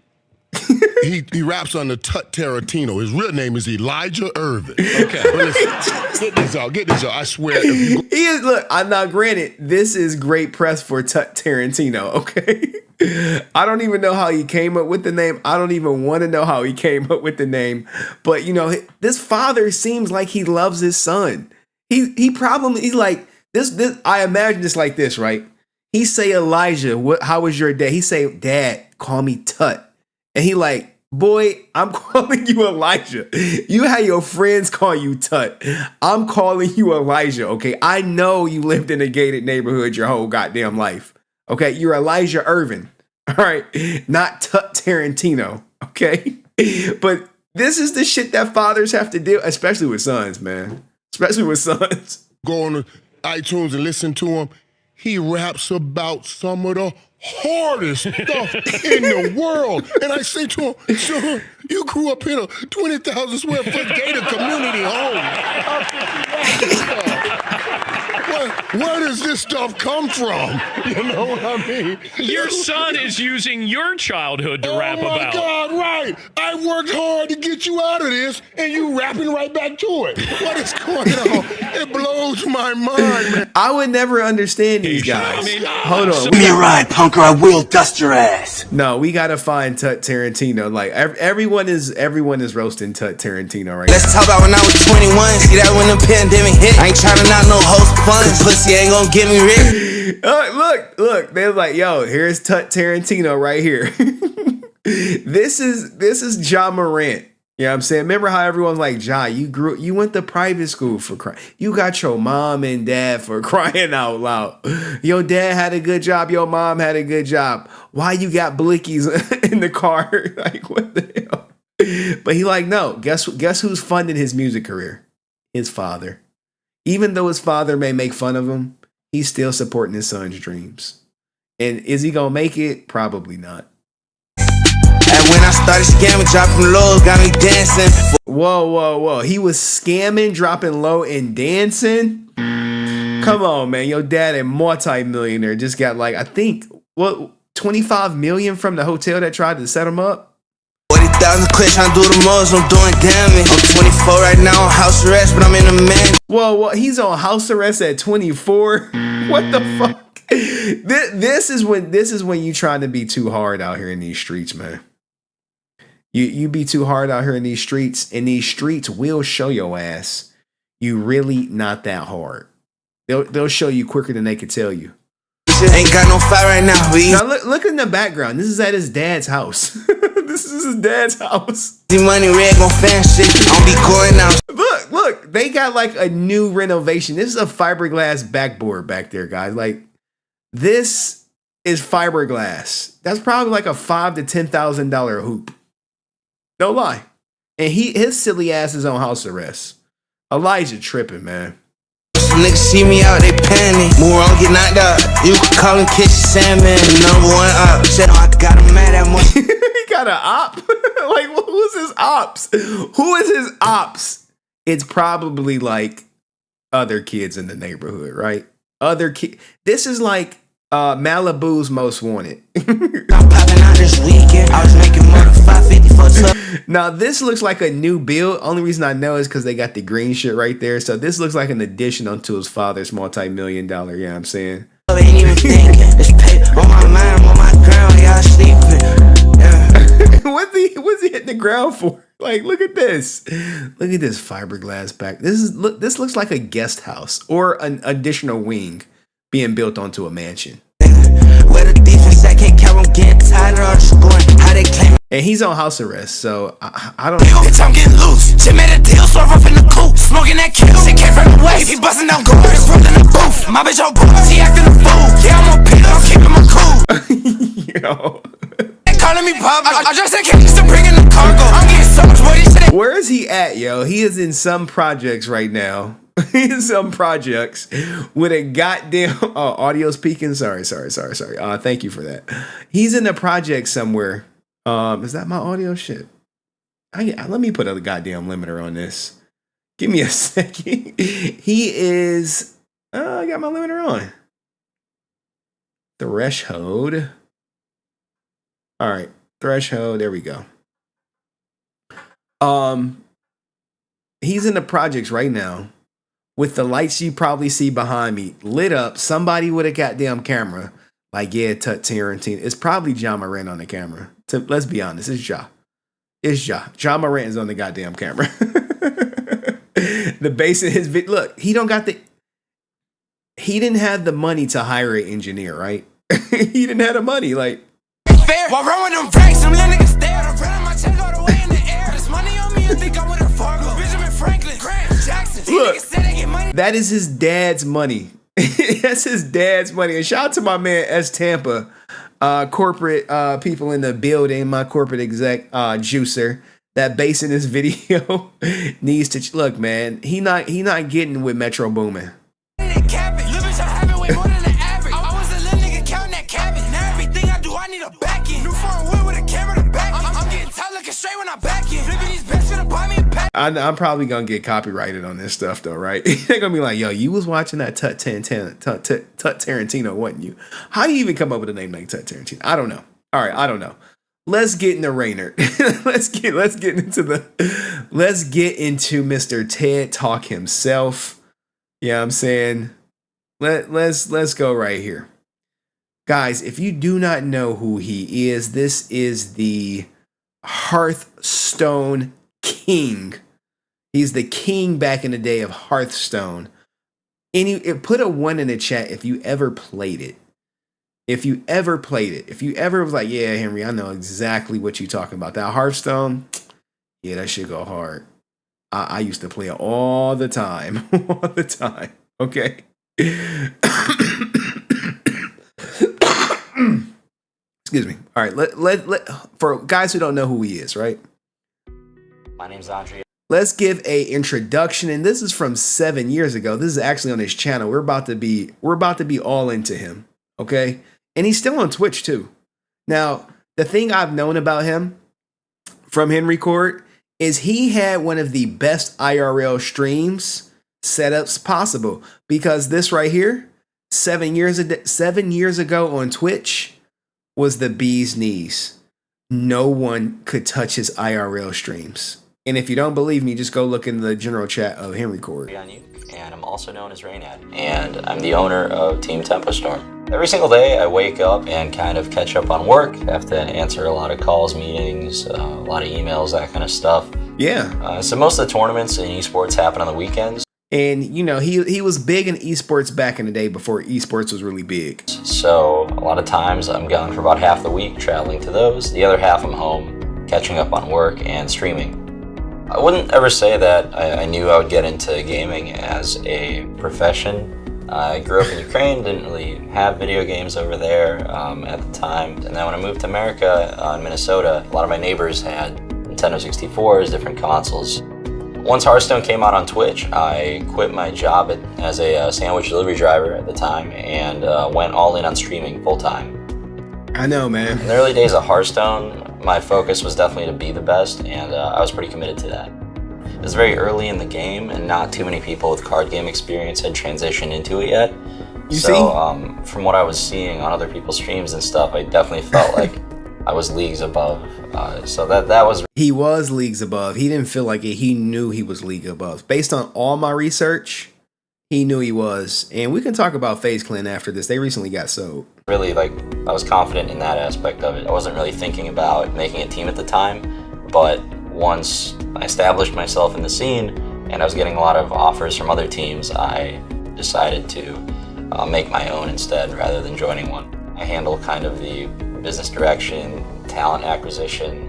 [SPEAKER 6] He raps under Tut Tarantino. His real name is Elijah Irvin.
[SPEAKER 8] Okay.
[SPEAKER 6] Listen, get this out. I swear.
[SPEAKER 2] He is. Look, I'm not granted. This is great press for Tut Tarantino. Okay. I don't even know how he came up with the name. I don't even want to know how he came up with the name. But this father seems like he loves his son. He's like this. I imagine it's like this, right? He say, Elijah, how was your day? He say, Dad, call me Tut. And he like, boy, I'm calling you Elijah. You had your friends call you Tut. I'm calling you Elijah, okay? I know you lived in a gated neighborhood your whole goddamn life, okay? You're Elijah Irvin, all right? Not Tut Tarantino, okay? But this is the shit that fathers have to do, especially with sons, man. Especially with sons.
[SPEAKER 6] Go on to iTunes and listen to him. He raps about some of the hardest stuff in the world. And I say to him, son, you grew up in a 20,000 square foot gated community home. where does this stuff come from? You know what I mean?
[SPEAKER 8] Your son is using your childhood to rap about.
[SPEAKER 6] Oh my God, right. I worked hard to get you out of this, and you rapping right back to it. What is going on? It blows my mind, man.
[SPEAKER 2] I would never understand these guys. Hold on.
[SPEAKER 16] Give me a ride, punk, or I will dust your ass.
[SPEAKER 2] No, we gotta find Tut Tarantino. Like everyone is roasting Tut Tarantino right
[SPEAKER 1] Let's talk about when I was 21. See that when the pandemic hit. I ain't trying to knock no host fun. Pussy ain't gonna get me rich.
[SPEAKER 2] Look. They're like, yo, here's Tut Tarantino right here. This is Ja Morant. You know what I'm saying? Remember how everyone's like, Ja, you went to private school for crying. You got your mom and dad for crying out loud. Your dad had a good job. Your mom had a good job. Why you got blickies in the car? Like, what the hell? But he like, no, guess who's funding his music career? His father. Even though his father may make fun of him, he's still supporting his son's dreams. And is he gonna make it? Probably not.
[SPEAKER 1] And when I started scamming, dropping lows, got me dancing.
[SPEAKER 2] Whoa. He was scamming, dropping low, and dancing? Come on, man. Your dad, a multi-millionaire, just got like, I think, what, 25 million from the hotel that tried to set him up?
[SPEAKER 1] 40,000 quid trying to do the most, I'm doing damage. I'm 24 right now on house arrest, but I'm in the man.
[SPEAKER 2] Whoa, he's on house arrest at 24? What the fuck? This is when you trying to be too hard out here in these streets, man. You be too hard out here in these streets, and these streets will show your ass you really not that hard. They'll show you quicker than they could tell you.
[SPEAKER 1] Ain't got no fire right now.
[SPEAKER 2] Now look in the background. This is at his dad's house. This is his dad's house.
[SPEAKER 1] The money red gon' fan shit. I'll be going out.
[SPEAKER 2] Look, they got like a new renovation. This is a fiberglass backboard back there, guys. Like, this is fiberglass. That's probably like a $5,000 to $10,000 hoop. No lie. And his silly ass is on house arrest. Elijah tripping, man.
[SPEAKER 1] Some niggas see me out, they panic. Move on, get knocked out. You can call him Kitchen Sandman. Number one op. Said I got him mad at much.
[SPEAKER 2] He got an op? Like, who's his ops? Who is his ops? It's probably like other kids in the neighborhood, right? Other kids. This is like Malibu's Most Wanted.
[SPEAKER 1] I'm popping out this weekend. I was making more than 550 for
[SPEAKER 2] Now, this looks like a new build. Only reason I know is because they got the green shit right there. So this looks like an addition onto his father's multi-million-dollar, you know what I'm saying?
[SPEAKER 1] I ain't even thinking. It's paper on my mind, I'm on my ground, y'all sleeping. Yeah.
[SPEAKER 2] What's he hitting the ground for? Like, look at this. Look at this fiberglass back. This looks like a guest house or an additional wing being built onto a mansion.
[SPEAKER 1] Where the defense I can't count, I'm getting tired of scoring. How they claim.
[SPEAKER 2] And he's on house arrest, so I don't know.
[SPEAKER 1] Bitch, I'm getting loose. She made a deal, so I'm up in the coop. Smoking that kill, she came from the west. He busting down gold, it's in the booth. My bitch on boots, he acting a fool. Yeah, I'm on Peter, I'm keeping my cool.
[SPEAKER 2] Yo.
[SPEAKER 1] Calling me Pop, I just said case to bring in the cargo. I'm getting so much money today.
[SPEAKER 2] Where is he at, yo? He is in some projects right now. In some projects with a goddamn audio speaking. Sorry. Thank you for that. He's in the project somewhere. Is that my audio? Shit. Let me put a goddamn limiter on this. Give me a second. He is. I got my limiter on. Threshold. All right, threshold. There we go. He's in the projects right now. With the lights you probably see behind me lit up, somebody with a goddamn camera, like, yeah, Tut Tarantino. It's probably Ja Morant on the camera. Let's be honest, it's Ja. It's Ja. Ja Morant is on the goddamn camera. The bass in his look, he didn't have the money to hire an engineer, right? He didn't have the money, like.
[SPEAKER 1] Fair. While rolling them racks, them little niggas there. I'm running my check all the way in the air. This money on me, you think I'm with a Fargo. Benjamin Franklin, Grant Jackson.
[SPEAKER 2] Look, that is his dad's money. That's his dad's money. And shout out to my man S Tampa, corporate people in the building, my corporate exec juicer. That bass in this video needs to look, man. He not getting with Metro Boomin.
[SPEAKER 1] Straight when I back in. Flipping these bets finna buy me a pack.
[SPEAKER 2] I'm probably gonna get copyrighted on this stuff though, right? They're gonna be like, "Yo, you was watching that Tut Tarantino, wasn't you? How do you even come up with a name like Tut Tarantino? I don't know. All right, I don't know. Let's get into Reynad. let's get into Mr. TED Talk himself. Yeah, I'm saying, let's go right here, guys. If you do not know who he is, this is the Hearthstone King. He's the king back in the day of Hearthstone. Put a 1 in the chat if you ever played it. If you ever was like, yeah, Henry, I know exactly what you're talking about. That Hearthstone, yeah, that shit go hard. I used to play it all the time. All the time. Okay. Excuse me. All right. Let for guys who don't know who he is, right?
[SPEAKER 22] My name's Andrey.
[SPEAKER 2] Let's give a introduction, and this is from 7 years ago. This is actually on his channel. We're about to be all into him, okay? And he's still on Twitch too. Now, the thing I've known about him from Henry Court is he had one of the best IRL streams setups possible, because this right here, 7 years ago on Twitch, was the bee's knees. No one could touch his IRL streams. And if you don't believe me, just go look in the general chat of Henry Court.
[SPEAKER 22] Yanyuk, and I'm also known as Reynad, and I'm the owner of Team Tempo Storm. Every single day I wake up and kind of catch up on work, have to answer a lot of calls, meetings, a lot of emails, that kind of stuff.
[SPEAKER 2] Yeah.
[SPEAKER 22] So most of the tournaments in esports happen on the weekends.
[SPEAKER 2] And, you know, he was big in esports back in the day before esports was really big.
[SPEAKER 22] So a lot of times I'm gone for about half the week traveling to those. The other half I'm home catching up on work and streaming. I wouldn't ever say that I knew I would get into gaming as a profession. I grew up in Ukraine, didn't really have video games over there at the time. And then when I moved to America, in Minnesota, a lot of my neighbors had Nintendo 64s, different consoles. Once Hearthstone came out on Twitch, I quit my job as a sandwich delivery driver at the time and went all in on streaming full time.
[SPEAKER 2] I know, man.
[SPEAKER 22] In the early days of Hearthstone, my focus was definitely to be the best, and I was pretty committed to that. It was very early in the game, and not too many people with card game experience had transitioned into it yet. From what I was seeing on other people's streams and stuff, I definitely felt like I was leagues above. So that was...
[SPEAKER 2] He was leagues above. He didn't feel like it. He knew he was league above. Based on all my research, he knew he was. And we can talk about FaZe Clan after this. They recently got sold.
[SPEAKER 22] Really, I was confident in that aspect of it. I wasn't really thinking about making a team at the time, but once I established myself in the scene and I was getting a lot of offers from other teams, I decided to make my own instead rather than joining one. I handle kind of the business direction, talent acquisition,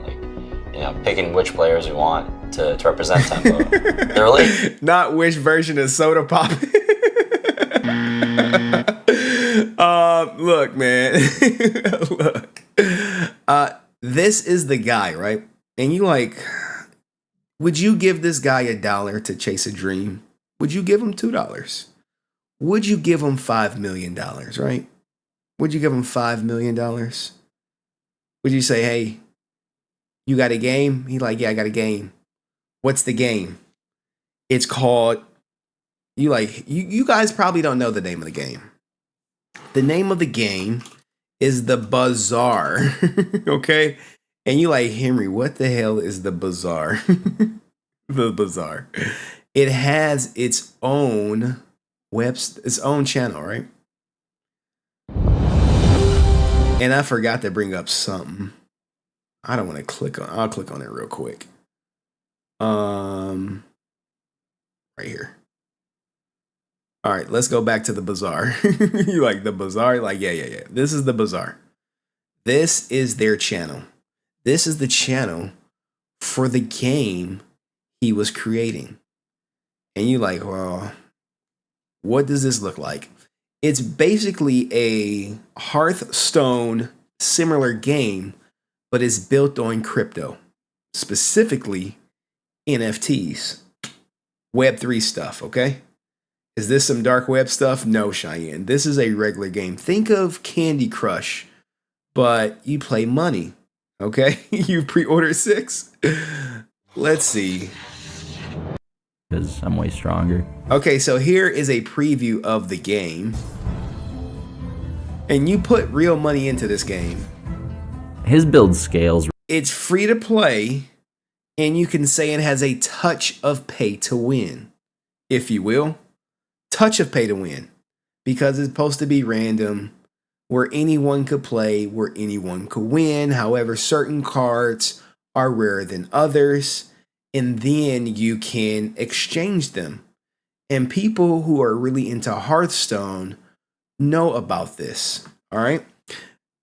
[SPEAKER 22] picking which players we want to represent Tempo. They're really
[SPEAKER 2] not which version of Soda Pop. Look, man. Look. This is the guy, right? And you would you give this guy $1 to chase a dream? Would you give him $2? Would you give him $5 million, right? Would you give him $5 million? Would you say, hey, you got a game? He like, yeah, I got a game. What's the game? It's called, you guys probably don't know the name of the game. The name of the game is the Bazaar. Okay? And you like, Henry, what the hell is the Bazaar? The Bazaar. It has its own its own channel, right? And I forgot to bring up something. I don't want to click on. I'll click on it real quick. Right here. All right, let's go back to the Bazaar. You like the Bazaar? Like, yeah. This is the Bazaar. This is their channel. This is the channel for the game he was creating. And you like, well, what does this look like? It's basically a Hearthstone similar game, but it's built on crypto, specifically NFTs, Web3 stuff, okay? Is this some dark web stuff? No, Cheyenne. This is a regular game. Think of Candy Crush, but you play money, okay? You pre-order 6. Let's see.
[SPEAKER 3] because I'm way stronger.
[SPEAKER 2] Okay, so here is a preview of the game. And you put real money into this game.
[SPEAKER 3] His build scales.
[SPEAKER 2] It's free to play, and you can say it has a touch of pay to win, if you will. Touch of pay to win. Because it's supposed to be random, where anyone could play, where anyone could win. However, certain cards are rarer than others, and then you can exchange them. And people who are really into Hearthstone know about this. All right.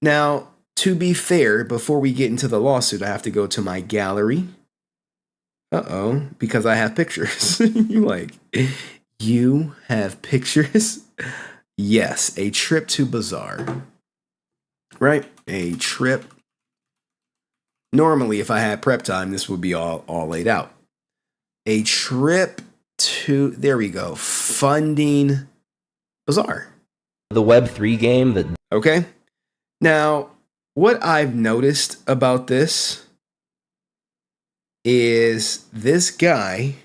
[SPEAKER 2] Now, to be fair, before we get into the lawsuit, I have to go to my gallery. Because I have pictures. You have pictures? Yes, a trip to Bazaar. Right? A trip. Normally, if I had prep time, this would be all laid out. A trip to, there we go, Funding Bazaar.
[SPEAKER 3] The Web3 game that...
[SPEAKER 2] Okay. Now, what I've noticed about this is this guy...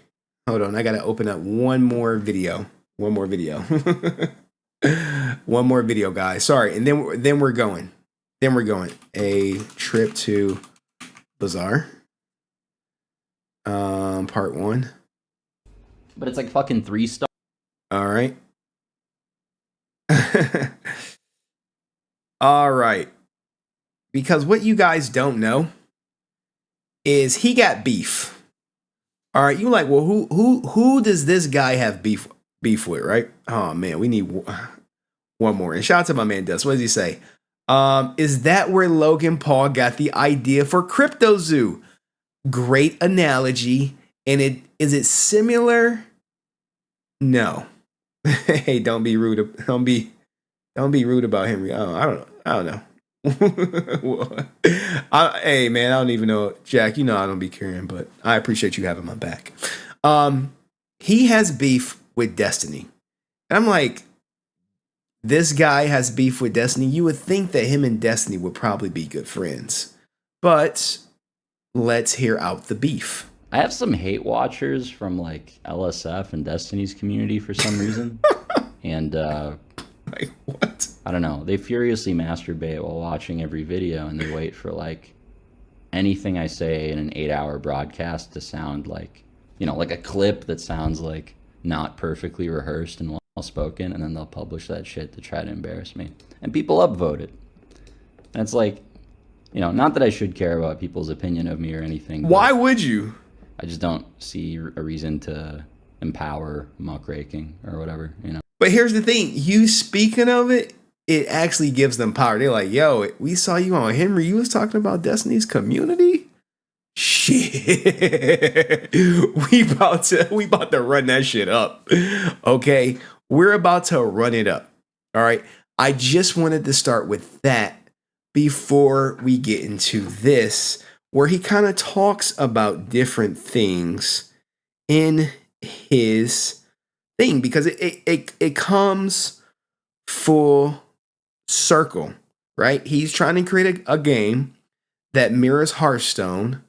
[SPEAKER 2] Hold on, I got to open up one more video. One more video, guys. Sorry, and then we're going. A trip to Bazaar. Part 1.
[SPEAKER 3] But it's like fucking 3 stars.
[SPEAKER 2] All right. All right. Because what you guys don't know is he got beef. All right, you like, well, who does this guy have beef with, right? Oh man, we need one more. And shout out to my man Dust. What does he say? Is that where Logan Paul got the idea for Crypto Zoo? Great analogy. And is it similar? No. Hey, don't be rude. Don't be rude about Henry. I don't know. Hey man, I don't even know. Jack, you know I don't be caring, but I appreciate you having my back. He has beef with Destiny. And I'm like, this guy has beef with Destiny. You would think that him and Destiny would probably be good friends. But let's hear out the beef.
[SPEAKER 3] I have some hate watchers from like LSF and Destiny's community for some reason. And
[SPEAKER 2] like what?
[SPEAKER 3] I don't know. They furiously masturbate while watching every video, and they wait for like anything I say in an 8-hour broadcast to sound like, you know, like a clip that sounds like not perfectly rehearsed and well spoken, and then they'll publish that shit to try to embarrass me. And people upvote it. And it's like, you know, not that I should care about people's opinion of me or anything.
[SPEAKER 2] Why would you?
[SPEAKER 3] I just don't see a reason to empower muckraking or whatever, you know.
[SPEAKER 2] But here's the thing, you speaking of it, it actually gives them power. They're like, yo, we saw you on Henry. You was talking about Destiny's community? Shit. we about to run that shit up. Okay. We're about to run it up. All right. I just wanted to start with that before we get into this, where he kind of talks about different things in his thing, because it comes full circle, right? He's trying to create a game that mirrors Hearthstone,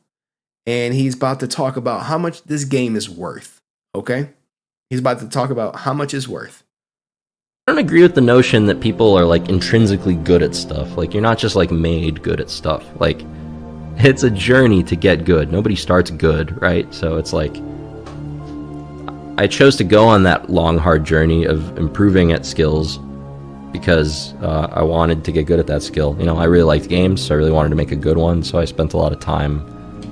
[SPEAKER 2] and he's about to talk about how much this game is worth. Okay? He's about to talk about how much it's worth.
[SPEAKER 3] I don't agree with the notion that people are like intrinsically good at stuff. Like, you're not just like made good at stuff. Like, it's a journey to get good. Nobody starts good, right? So it's like, I chose to go on that long, hard journey of improving at skills because I wanted to get good at that skill. You know, I really liked games, so I really wanted to make a good one. So I spent a lot of time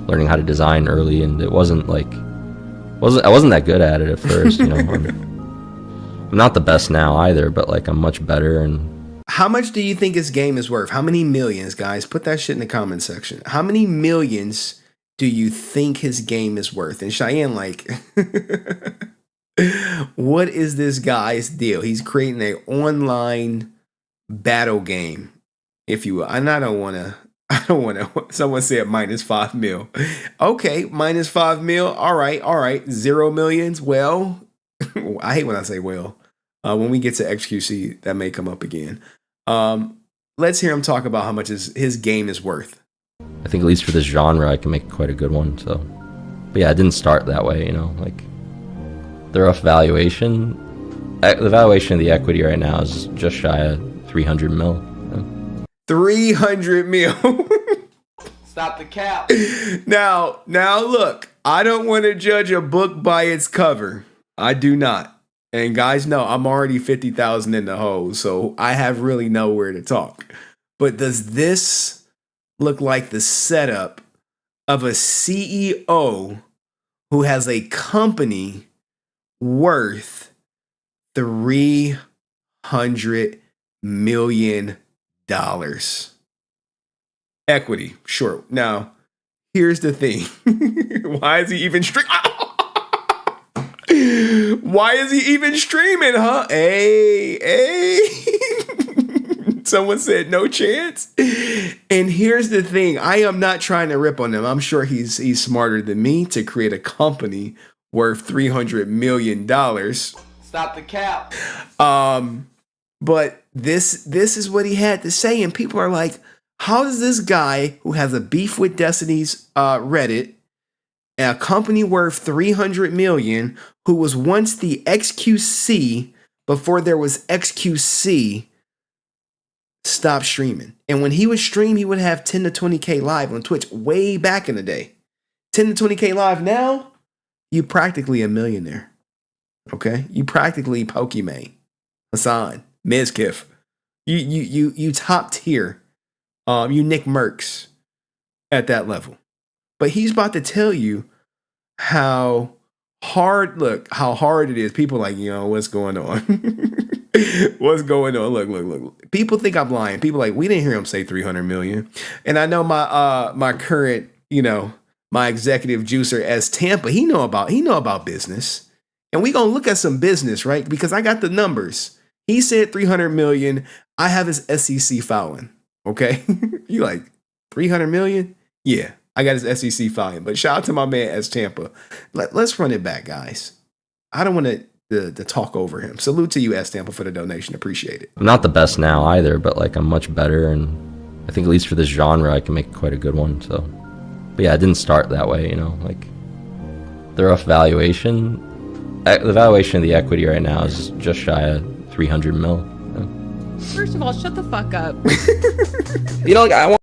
[SPEAKER 3] learning how to design early, and it wasn't like, I wasn't that good at it at first. You know, I'm not the best now either, but like I'm much better. And
[SPEAKER 2] how much do you think his game is worth? How many millions, guys? Put that shit in the comment section. How many millions do you think his game is worth? And Cheyenne, like, what is this guy's deal? He's creating an online battle game, if you will. And I don't want to, someone said -5 mil. Okay, -5 mil. All right. 0 millions. Well, I hate when I say well. When we get to XQC, that may come up again. Let's hear him talk about how much his game is worth.
[SPEAKER 3] I think at least for this genre, I can make quite a good one. So, but yeah, it didn't start that way, you know. Like, The rough valuation. The valuation of the equity right now is just shy of 300 mil.
[SPEAKER 2] 300 mil.
[SPEAKER 11] Stop the cap.
[SPEAKER 2] Now look, I don't want to judge a book by its cover. I do not. And guys know I'm already 50,000 in the hole, so I have really nowhere to talk. But does this look like the setup of a CEO who has a company worth $300 million? Equity, sure. Now, here's the thing. Why is he even Why is he even streaming, huh? Hey. Someone said no chance. And here's the thing. I am not trying to rip on him. I'm sure he's smarter than me to create a company worth $300 million.
[SPEAKER 11] Stop the cap.
[SPEAKER 2] But this is what he had to say. And people are like, how does this guy who has a beef with Destiny's Reddit, a company worth $300 million, who was once the XQC before there was XQC, stop streaming? And when he would stream, he would have 10 to 20K live on Twitch way back in the day. 10 to 20K live now, you practically a millionaire. Okay? You practically Pokimane, Hassan, Mizkif. You top tier. You Nick Merckx at that level. But he's about to tell you how hard it is. People are like, what's going on? What's going on? Look. People think I'm lying. People are like, we didn't hear him say 300 million. And I know my current, my executive juicer as Tampa, he know about business. And we gonna look at some business, right? Because I got the numbers. He said 300 million. I have his SEC filing. Okay. You like 300 million? Yeah, I got his SEC filing. But shout out to my man as Tampa. Let's run it back, guys. I don't want to talk over him. Salute to you, S Tampa, for the donation. Appreciate it.
[SPEAKER 3] I'm not the best now either, but like I'm much better, and I think at least for this genre, I can make quite a good one. So, but yeah, I didn't start that way. Like the rough valuation. The valuation of the equity right now is just shy of 300 mil.
[SPEAKER 4] First of all, shut the fuck up.
[SPEAKER 3] I want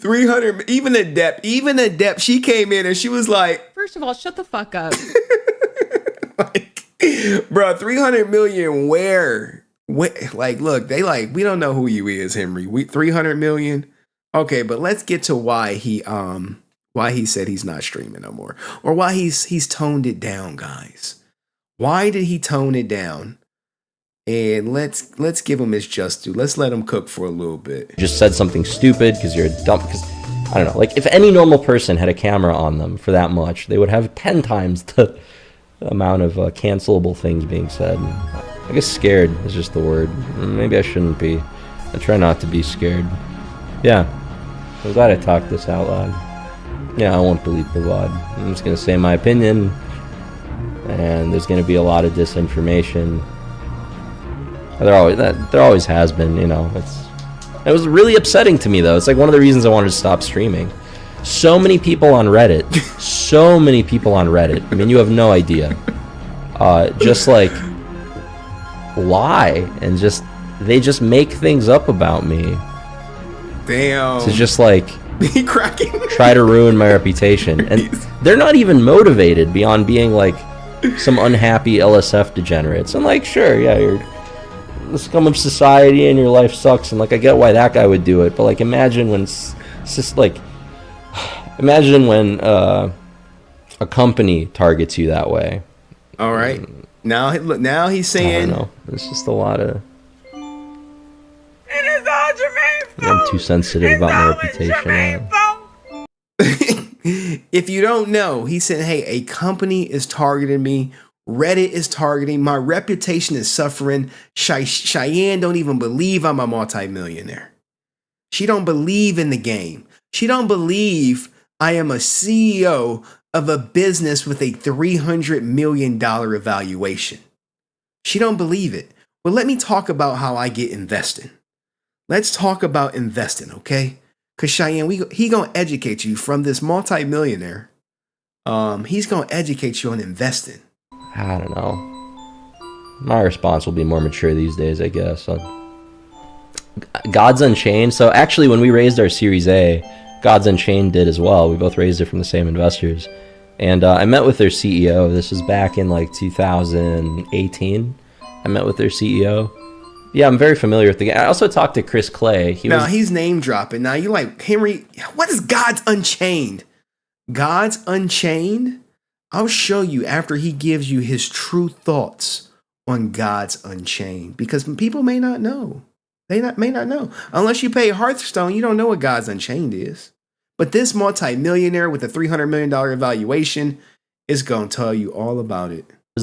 [SPEAKER 2] 300. Even Adept, she came in and she was like,
[SPEAKER 4] first of all, shut the fuck up.
[SPEAKER 2] Bro, 300 million where? Like, look, they like, we don't know who you is, Henry. 300 million. Okay, but let's get to why he said he's not streaming no more, or why he's toned it down, guys. Why did he tone it down? And let's give him his just due. Let's let him cook for a little bit.
[SPEAKER 3] Just said something stupid because you're dumb. Because I don't know. Like if any normal person had a camera on them for that much, they would have 10 times the amount of cancelable things being said. I guess scared is just the word. Maybe I shouldn't be. I try not to be scared. Yeah, I'm glad I talked this out loud. Yeah, I won't delete the VOD. I'm just gonna say my opinion, and there's gonna be a lot of disinformation. There always has been, it was really upsetting to me though. It's like one of the reasons I wanted to stop streaming. So many people on Reddit. I mean, you have no idea. Just like lie and they just make things up about me.
[SPEAKER 2] Damn.
[SPEAKER 3] To just like
[SPEAKER 2] cracking.
[SPEAKER 3] Try to ruin my reputation. And they're not even motivated beyond being like some unhappy LSF degenerates. I'm like, sure, yeah, you're the scum of society and your life sucks, and like I get why that guy would do it, but like imagine when a company targets you that way.
[SPEAKER 2] All right, now he's saying,
[SPEAKER 3] I don't know, it's just a lot of,
[SPEAKER 1] It is all Jermaine's fault.
[SPEAKER 3] I'm too sensitive about my reputation.
[SPEAKER 2] If you don't know, he said, hey, a company is targeting me. Reddit is targeting. My reputation is suffering. Cheyenne don't even believe I'm a multimillionaire. She don't believe in the game. She don't believe I am a CEO of a business with a $300 million evaluation. She don't believe it. Well, let me talk about how I get investing. Let's talk about investing, okay? Because Cheyenne, he gonna educate you from this multimillionaire He's gonna educate you on investing.
[SPEAKER 3] I don't know. My response will be more mature these days, I guess. Gods Unchained. So actually, when we raised our Series A, Gods Unchained did as well. We both raised it from the same investors. And I met with their CEO. This was back in like 2018. I met with their CEO. Yeah, I'm very familiar with the game. I also talked to Chris Clay.
[SPEAKER 2] He's name dropping. Now you like, Henry, what is Gods Unchained? Gods Unchained? I'll show you after he gives you his true thoughts on Gods Unchained, because people may not know. They may not know. Unless you pay Hearthstone, you don't know what Gods Unchained is. But this multi-millionaire with a $300 million valuation is going to tell you all about it.
[SPEAKER 3] He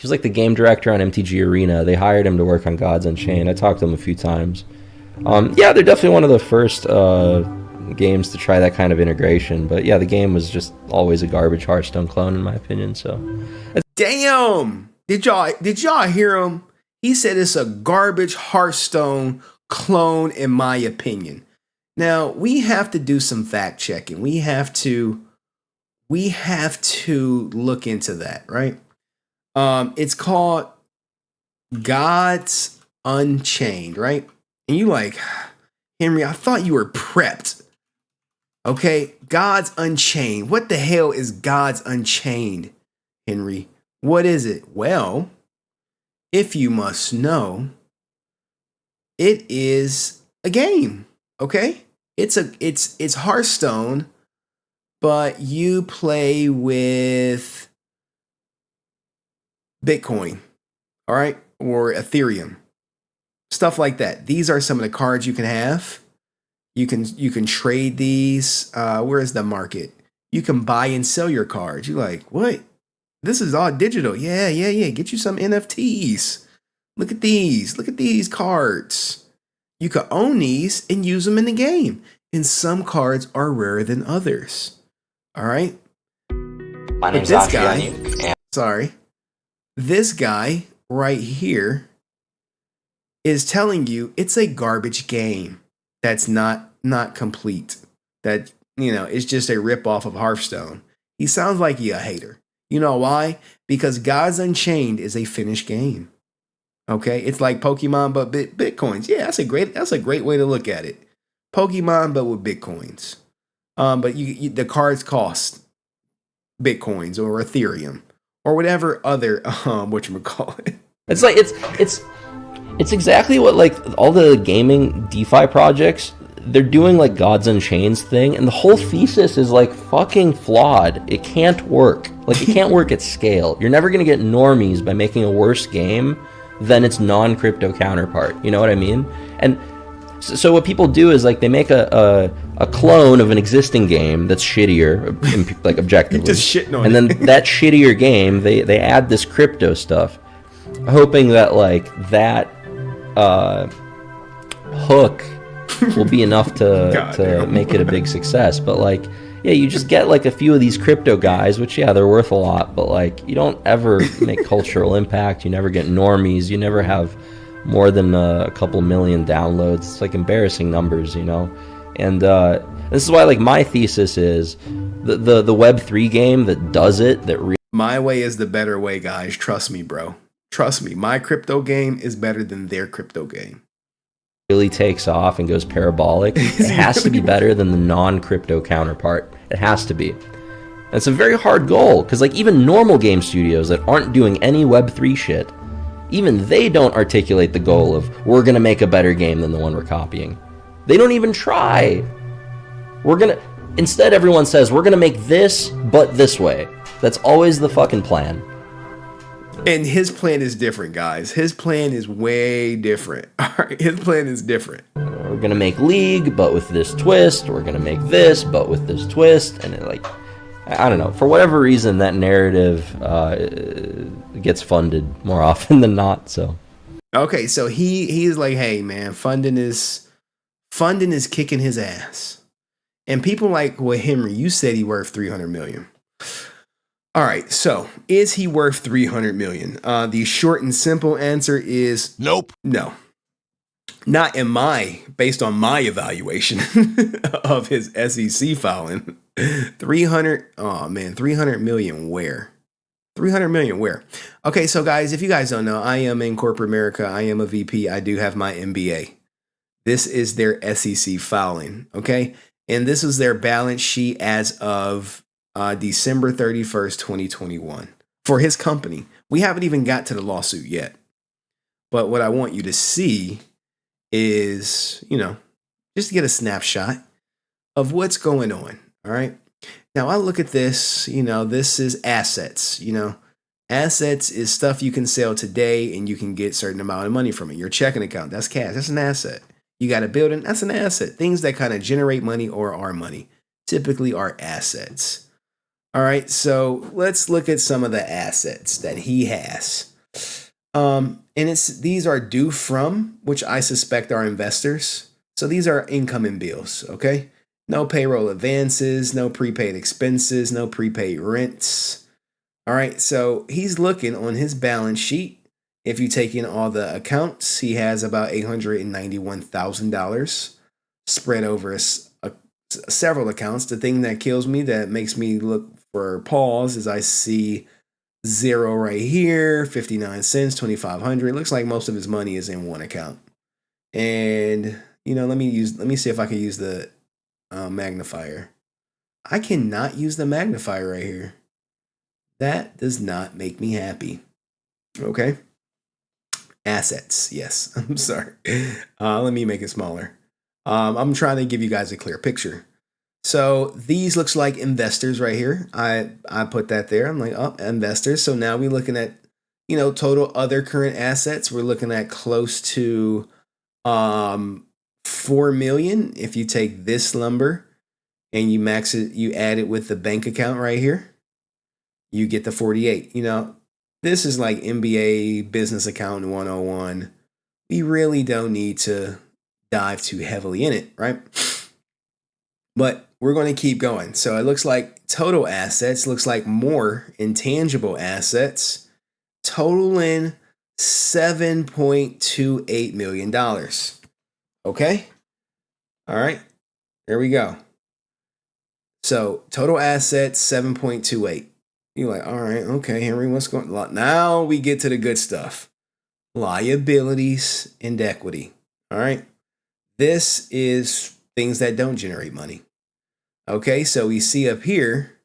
[SPEAKER 3] was like the game director on MTG Arena. They hired him to work on Gods Unchained. I talked to him a few times. Yeah, they're definitely one of the first games to try that kind of integration. But yeah, the game was just always a garbage Hearthstone clone in my opinion. So,
[SPEAKER 2] damn! Did y'all hear him? He said it's a garbage Hearthstone clone in my opinion. Now we have to do some fact checking. We have to look into that, right? It's called Gods Unchained, right? And you like, Henry, I thought you were prepped. Okay, Gods Unchained. What the hell is Gods Unchained, Henry? What is it? Well, if you must know, it is a game. Okay, it's Hearthstone, but you play with Bitcoin, all right, or Ethereum, stuff like that. These are some of the cards you can have. You can trade these. Where is the market? You can buy and sell your cards. You're like, what? This is all digital. Yeah. Get you some NFTs. Look at these. Look at these cards. You can own these and use them in the game. And some cards are rarer than others. All right.
[SPEAKER 22] My name's Andrey. Yanyuk.
[SPEAKER 2] Sorry. This guy right here is telling you it's a garbage game that's not complete. That, it's just a ripoff of Hearthstone. He sounds like a hater. You know why? Because Gods Unchained is a finished game. Okay, it's like Pokemon but Bitcoins. Yeah, that's a great way to look at it. Pokemon but with Bitcoins. But you the cards cost Bitcoins or Ethereum or whatever other whatchamacallit.
[SPEAKER 3] It's like it's exactly what like all the gaming DeFi projects, they're doing like Gods Unchained thing, and the whole thesis is like fucking flawed. It can't work. Like it can't work at scale. You're never gonna get normies by making a worse game than its non-crypto counterpart. You know what I mean? And so what people do is like they make a clone of an existing game that's shittier, like objectively.
[SPEAKER 2] Just shitting on
[SPEAKER 3] and then that shittier game, they add this crypto stuff, hoping that like that hook will be enough to make it a big success. But like, yeah, you just get like a few of these crypto guys, which yeah, they're worth a lot, but like you don't ever make cultural impact. You never get normies. You never have more than a couple million downloads. It's like embarrassing numbers, And this is why like my thesis is the Web3 game that does it,
[SPEAKER 2] my way is the better way, guys. Trust me, bro. Trust me. My crypto game is better than their crypto game.
[SPEAKER 3] Really takes off and goes parabolic. It has to be better than the non-crypto counterpart. It has to be. And it's a very hard goal because like even normal game studios that aren't doing any Web3 shit, even they don't articulate the goal of we're gonna make a better game than the one we're copying. They don't even try. Instead everyone says we're gonna make this but this way. That's always the fucking plan.
[SPEAKER 2] And his plan is different, guys. His plan is way different. All right, his plan is different.
[SPEAKER 3] We're gonna make League, but with this twist. We're gonna make this, but with this twist. And I don't know. For whatever reason, that narrative gets funded more often than not. So,
[SPEAKER 2] okay, so he's like, hey man, funding is kicking his ass. And people like, well, Henry, you said he worth 300 million. All right, so is he worth 300 million? The short and simple answer is
[SPEAKER 6] nope.
[SPEAKER 2] No. Not based on my evaluation of his SEC filing. 300. Oh man, 300 million where? 300 million where? Okay, so guys, if you guys don't know, I am in corporate America. I am a VP. I do have my MBA. This is their SEC filing, okay? And this is their balance sheet as of December 31st, 2021 for his company. We haven't even got to the lawsuit yet. But what I want you to see is, just to get a snapshot of what's going on, all right? Now, I look at this, this is assets, Assets is stuff you can sell today and you can get a certain amount of money from it. Your checking account, that's cash, that's an asset. You got a building, that's an asset. Things that kind of generate money or are money typically are assets. All right, so let's look at some of the assets that he has. And these are due from, which I suspect are investors. So these are incoming bills, okay? No payroll advances, no prepaid expenses, no prepaid rents. All right, so he's looking on his balance sheet. If you take in all the accounts, he has about $891,000 spread over several accounts. The thing that kills me, that makes me look for pause, is I see zero right here, 59 cents, 2,500. It looks like most of his money is in one account. And let me see if I can use the magnifier. I cannot use the magnifier right here. That does not make me happy. Okay. Assets. Yes. I'm sorry. Let me make it smaller. I'm trying to give you guys a clear picture. So these looks like investors right here. I put that there. I'm like, oh, investors. So now we're looking at, total other current assets. We're looking at close to 4 million. If you take this number and you max it, you add it with the bank account right here, you get the 48. This is like MBA business accountant 101. We really don't need to dive too heavily in it, right? But we're going to keep going. So it looks like total assets, looks like more intangible assets, totaling $7.28 million. Okay? All right. There we go. So total assets, 7.28. You're like, all right, okay, Henry, what's going on? Now we get to the good stuff. Liabilities and equity. All right. This is things that don't generate money. Okay, so we see up here,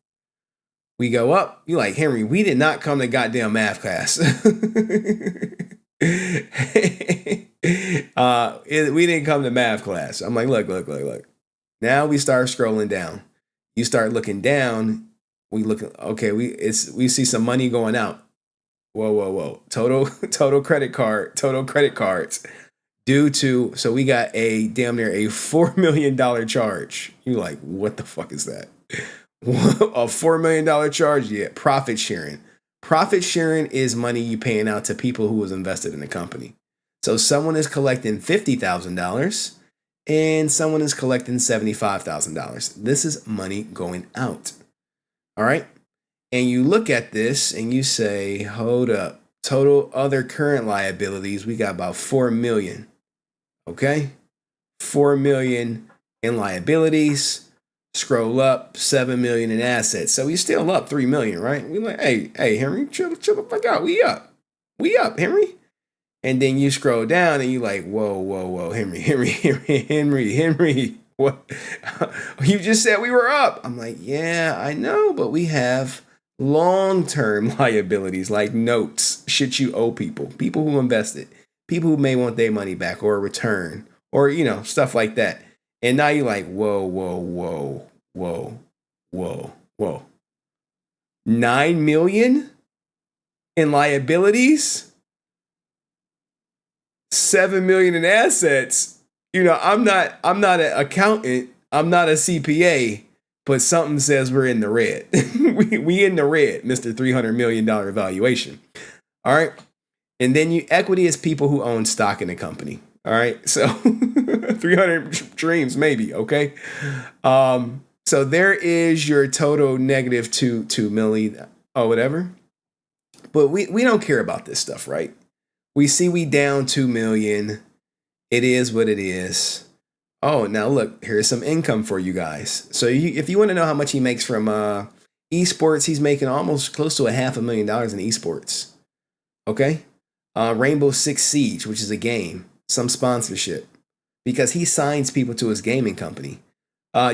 [SPEAKER 2] we go up. You're like, Henry, we did not come to goddamn math class. We didn't come to math class. I'm like, look. Now we start scrolling down. You start looking down. We look, okay, we see some money going out. Whoa. Total credit cards due to, so we got a damn near a $4 million charge. You're like, what the fuck is that? A $4 million charge? Yeah, profit sharing. Profit sharing is money you paying out to people who was invested in the company. So someone is collecting $50,000 and someone is collecting $75,000. This is money going out. All right. And you look at this and you say, hold up. Total other current liabilities, we got about 4 million. Okay. 4 million in liabilities. Scroll up, 7 million in assets. So we still up 3 million, right? We like, hey, Henry, chill the fuck out. We up, Henry. And then you scroll down and you like, whoa, Henry. What? You just said we were up. I'm like, yeah, I know, but we have long-term liabilities like notes, shit you owe people who invested, people who may want their money back or a return or, stuff like that. And now you're like, whoa. 9 million in liabilities, 7 million in assets. I'm not an accountant. I'm not a CPA, but something says we're in the red. we in the red, Mr. $300 million valuation. All right. And then equity is people who own stock in the company. All right. So 300 dreams, maybe. Okay. So there is your total negative 2 million or whatever. But we don't care about this stuff, right? We see we down 2 million. It is what it is. Oh, now look, here's some income for you guys. So if you want to know how much he makes from esports, he's making almost close to $500,000 in esports. Okay? Rainbow Six Siege, which is a game, some sponsorship, because he signs people to his gaming company.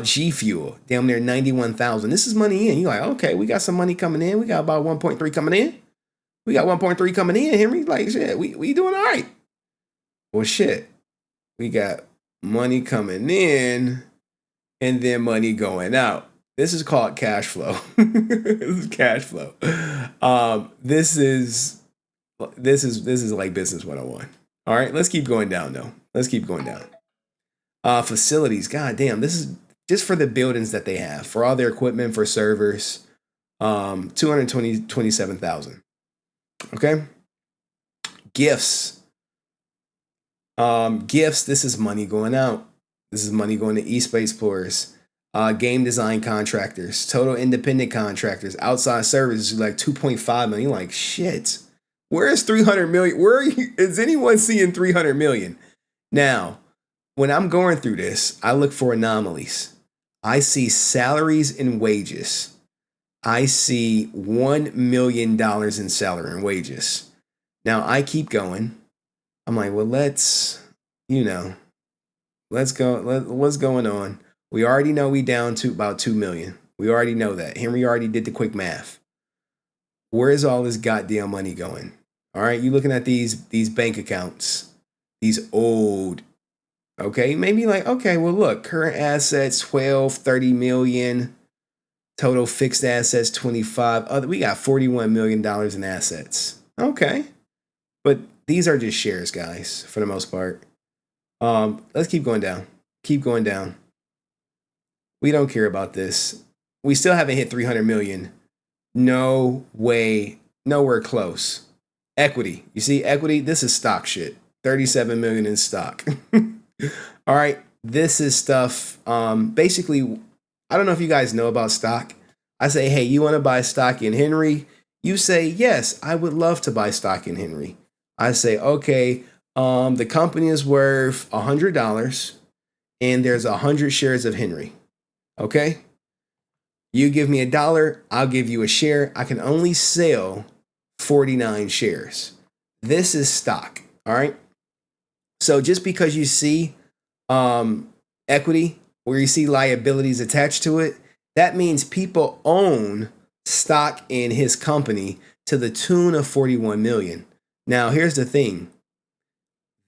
[SPEAKER 2] G Fuel, damn near 91,000. This is money in. You're like, okay, we got some money coming in. We got about 1.3 coming in. We got 1.3 coming in, Henry. Like, shit, we doing all right. Well, shit, we got money coming in and then money going out. This is called cash flow. This is cash flow. This is like business 101. All right, let's keep going down though. Let's keep going down. Facilities, god damn, this is just for the buildings that they have, for all their equipment, for servers, 227,000. Okay. Gifts. Gifts, this is money going out. This is money going to eSpace Explorers. Game design contractors, total independent contractors, outside services, like 2.5 million. You're like, shit. Where is 300 million? Where are you? Is anyone seeing 300 million? Now, when I'm going through this, I look for anomalies. I see salaries and wages. I see $1 million in salary and wages. Now I keep going. I'm like, well, let's go. What's going on? We already know we down to about 2 million. We already know that. Henry already did the quick math. Where is all this goddamn money going? All right, you looking at these bank accounts, these old. Okay, maybe like, okay, well, look, current assets 12, 30 million. Total fixed assets 25. We got $41 million in assets. Okay, but these are just shares, guys, for the most part. Let's keep going down. Keep going down. We don't care about this. We still haven't hit 300 million. No way, nowhere close. Equity. You see, equity, this is stock shit. 37 million in stock. All right, this is stuff. Basically, I don't know if you guys know about stock. I say, hey, you want to buy stock in Henry? You say, yes, I would love to buy stock in Henry. I say, okay, the company is worth $100 and there's 100 shares of Henry. Okay? You give me $1, I'll give you a share. I can only sell 49 shares. This is stock. All right? So just because you see equity where you see liabilities attached to it, that means people own stock in his company to the tune of 41 million. Now, here's the thing.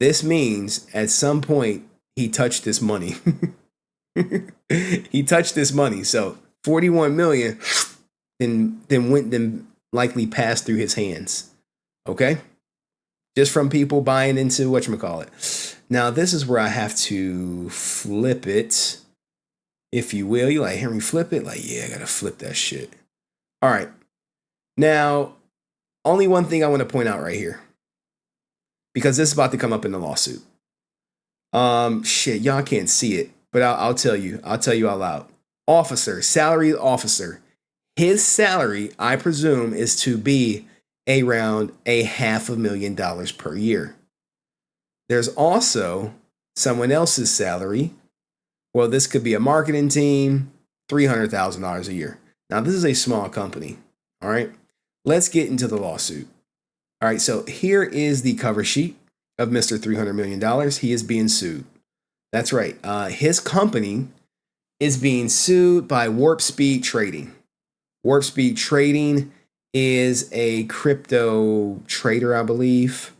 [SPEAKER 2] This means at some point he touched this money. He touched this money. So 41 million then likely passed through his hands. Okay? Just from people buying into whatchamacallit. Now, this is where I have to flip it, if you will. You like, Henry, flip it? Like, yeah, I gotta flip that shit. All right. Now, only one thing I want to point out right here, because this is about to come up in the lawsuit. Shit, y'all can't see it, but I'll tell you. I'll tell you out loud. Officer, salary officer. His salary, I presume, is to be around $500,000 per year. There's also someone else's salary. Well, this could be a marketing team, $300,000 a year. Now, this is a small company. All right. Let's get into the lawsuit. All right. So here is the cover sheet of Mr. $300 million. He is being sued. That's right. His company is being sued by Warp Speed Trading. Warp Speed Trading is a crypto trader, I believe,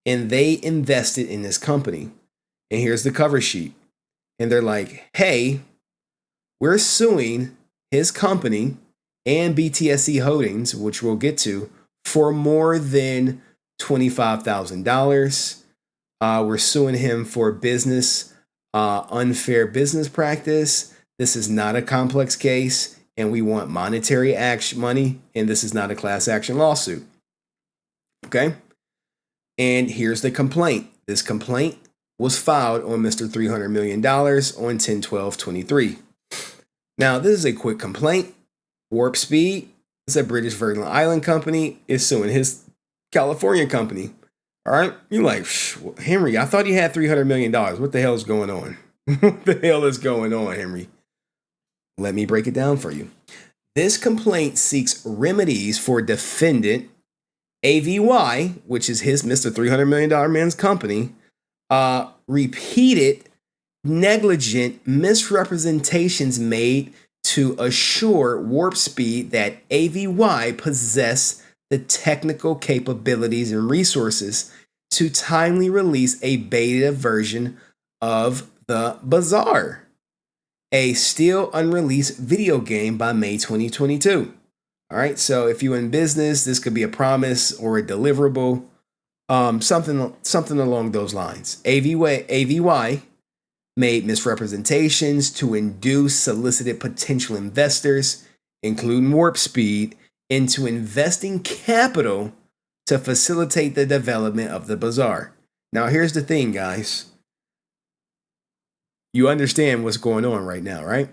[SPEAKER 2] and they invested in this company. And here's the cover sheet. And they're like, hey, we're suing his company and BTSC Holdings, which we'll get to, for more than $25,000. We're suing him for business, unfair business practice. This is not a complex case. And we want monetary action money, and this is not a class action lawsuit. Okay? And here's the complaint. This complaint was filed on Mr. $300 million on 10/12/23. Now, this is a quick complaint. Warp Speed is a British Virgin Island company, is suing his California company. All right? You're like, Henry, I thought you had $300 million. What the hell is going on? What the hell is going on, Henry? Let me break it down for you. This complaint seeks remedies for defendant AVY, which is his Mr. $300 million man's company, repeated negligent misrepresentations made to assure Warp Speed that AVY possessed the technical capabilities and resources to timely release a beta version of the Bazaar, a still unreleased video game by May 2022. All right, so if you're in business, this could be a promise or a deliverable, something along those lines. AVY made misrepresentations to induce solicited potential investors, including Warp Speed, into investing capital to facilitate the development of the Bazaar. Now, here's the thing, guys. You understand what's going on right now, right?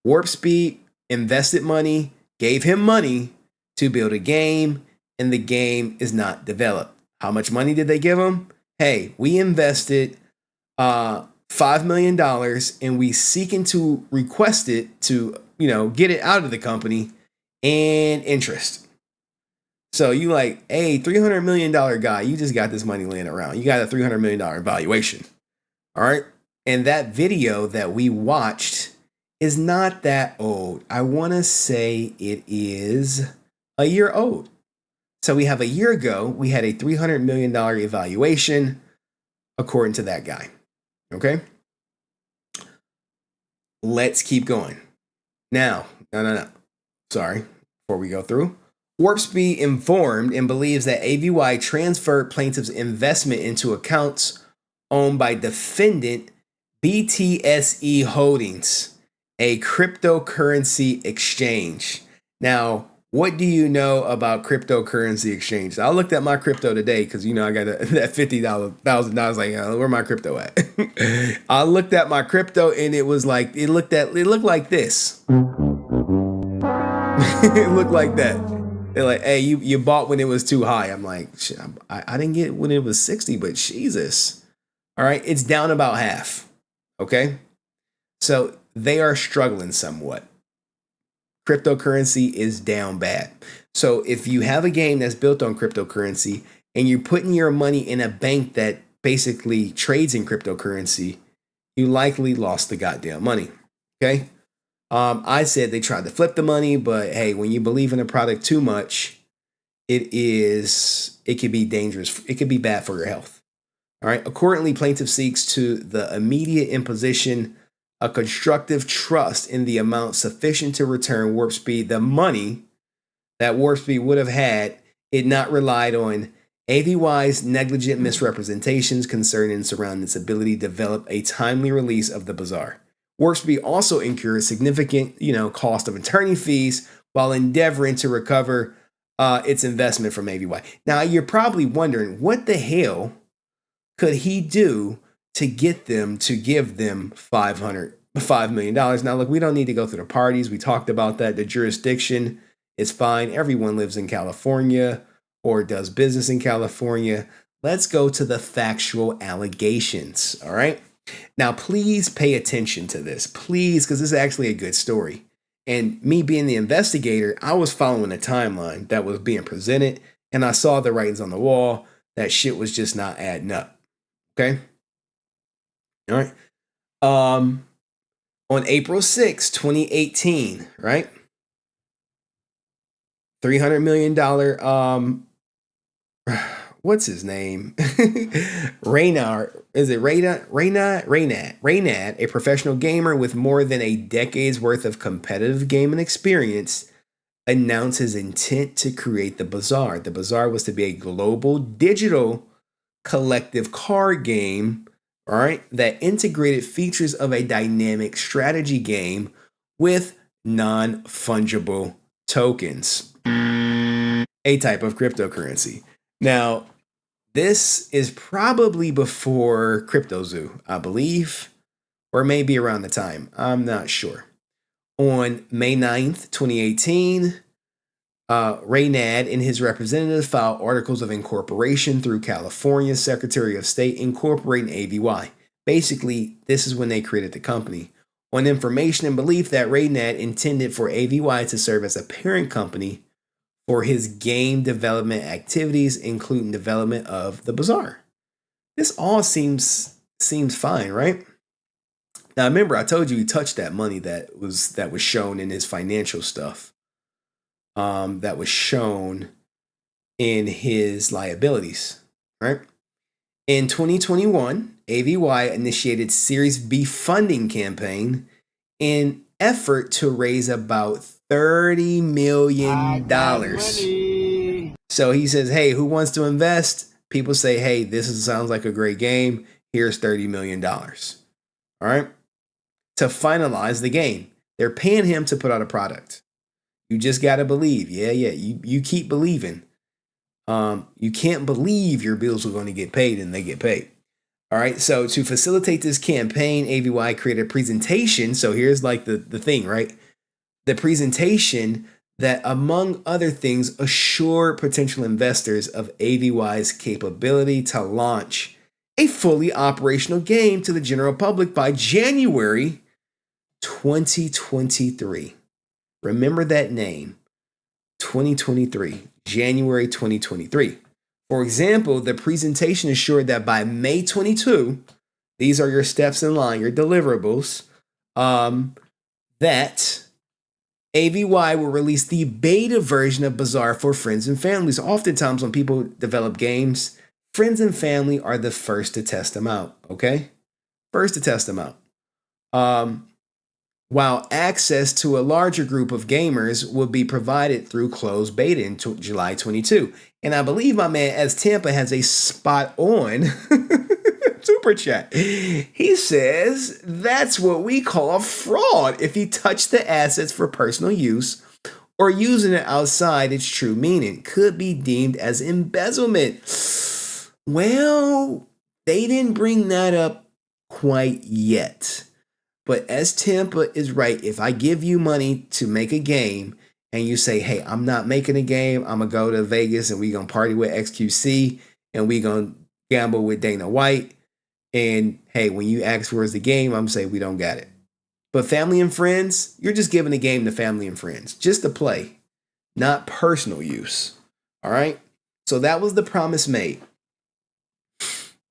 [SPEAKER 2] Warp Speed invested money, gave him money to build a game, and the game is not developed. How much money did they give him? Hey, we invested $5 million and we seeking to request it to, get it out of the company and interest. So you like, hey, $300 million guy, you just got this money laying around. You got a $300 million valuation. All right. And that video that we watched is not that old. I want to say it is a year old. So we have a year ago, we had a $300 million evaluation, according to that guy. Okay. Let's keep going. Now, no. Sorry. Before we go through. Warp Speed informed and believes that AVY transferred plaintiff's investment into accounts owned by defendant BTSE Holdings, a cryptocurrency exchange. Now, what do you know about cryptocurrency exchange? I looked at my crypto today because, I got that $50,000. Like, where my crypto at? I looked at my crypto and it was like, it looked like this. It looked like that. They're like, hey, you bought when it was too high. I'm like, shit, I didn't get it when it was 60, but Jesus. All right, it's down about half. Okay, so they are struggling somewhat. Cryptocurrency is down bad. So if you have a game that's built on cryptocurrency and you're putting your money in a bank that basically trades in cryptocurrency, you likely lost the goddamn money. Okay. I said they tried to flip the money, but hey, when you believe in a product too much, it could be dangerous. It could be bad for your health. All right. Accordingly, plaintiff seeks to the immediate imposition a constructive trust in the amount sufficient to return Warp Speed the money that Warp Speed would have had it not relied on AVY's negligent misrepresentations concerning and surrounding its ability to develop a timely release of the Bazaar. Warp Speed also incurred significant, cost of attorney fees while endeavoring to recover its investment from AVY. Now, you're probably wondering, what the hell could he do to get them to give them $5 million? Now, look, we don't need to go through the parties. We talked about that. The jurisdiction is fine. Everyone lives in California or does business in California. Let's go to the factual allegations. All right. Now, please pay attention to this, please, because this is actually a good story. And me being the investigator, I was following the timeline that was being presented, and I saw the writings on the wall. That shit was just not adding up. Okay. All right. On April 6, 2018, right? $300 million. What's his name? Reynad. Is it Reynad? Reynad, a professional gamer with more than a decade's worth of competitive gaming experience, announced his intent to create the Bazaar. The Bazaar was to be a global digital collective card game, all right, that integrated features of a dynamic strategy game with non-fungible tokens, a type of cryptocurrency. Now, this is probably before CryptoZoo, I believe, or maybe around the time. I'm not sure. On May 9th, 2018, Reynad and his representative filed articles of incorporation through California's Secretary of State incorporating AVY. Basically, this is when they created the company. On information and belief that Reynad intended for AVY to serve as a parent company for his game development activities, including development of the Bazaar. This all seems fine, right? Now remember, I told you he touched that money that was shown in his financial stuff. That was shown in his liabilities, right? In 2021, AVY initiated Series B funding campaign in effort to raise about $30 million. So he says, hey, who wants to invest? People say, hey, sounds like a great game. Here's $30 million. All right. To finalize the game. They're paying him to put out a product. You just got to believe. Yeah. You keep believing. You can't believe your bills are going to get paid, and they get paid. All right. So to facilitate this campaign, AVY created a presentation. So here's like the thing, right? The presentation that, among other things, assured potential investors of AVY's capability to launch a fully operational game to the general public by January 2023. Remember that name, 2023, January 2023. For example, the presentation assured that by May 22, these are your steps in line, your deliverables, that AVY will release the beta version of Bazaar for friends and families. Oftentimes when people develop games, friends and family are the first to test them out, okay? First to test them out. While access to a larger group of gamers will be provided through closed beta in July 22. And I believe my man S Tampa has a spot on super chat. He says that's what we call fraud if you touch the assets for personal use or using it outside its true meaning. Could be deemed as embezzlement. Well, they didn't bring that up quite yet. But S Tampa is right. If I give you money to make a game and you say, hey, I'm not making a game, I'm going to go to Vegas and we're going to party with XQC and we're going to gamble with Dana White. And hey, when you ask for the game, I'm going to say we don't got it. But family and friends, you're just giving the game to family and friends, just to play, not personal use. All right. So that was the promise made.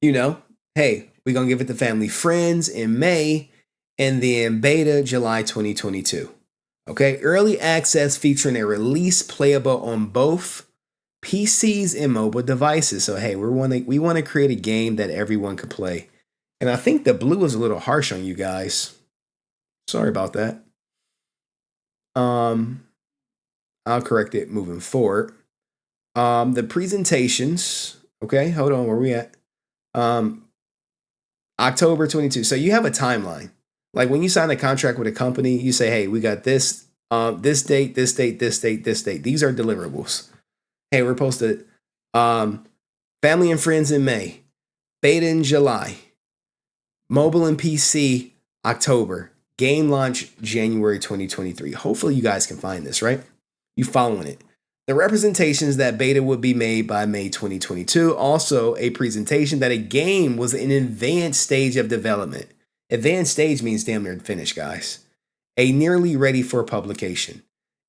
[SPEAKER 2] You know, hey, we're going to give it to family friends in May. And then beta July 2022. Okay, early access featuring a release playable on both PCs and mobile devices. So hey, we want to create a game that everyone could play. And I think the blue is a little harsh on you guys. Sorry about that. I'll correct it moving forward. The presentations. Okay, hold on, where we at? October 22. So you have a timeline. Like when you sign a contract with a company, you say, hey, we got this, this date, this date, this date, this date. These are deliverables. Hey, we're posted family and friends in May, beta in July, mobile and PC October, game launch January 2023. Hopefully you guys can find this, right? You following it. The representations that beta would be made by May 2022. Also a presentation that a game was in advanced stage of development. Advanced stage means damn near finished, guys. A nearly ready for publication.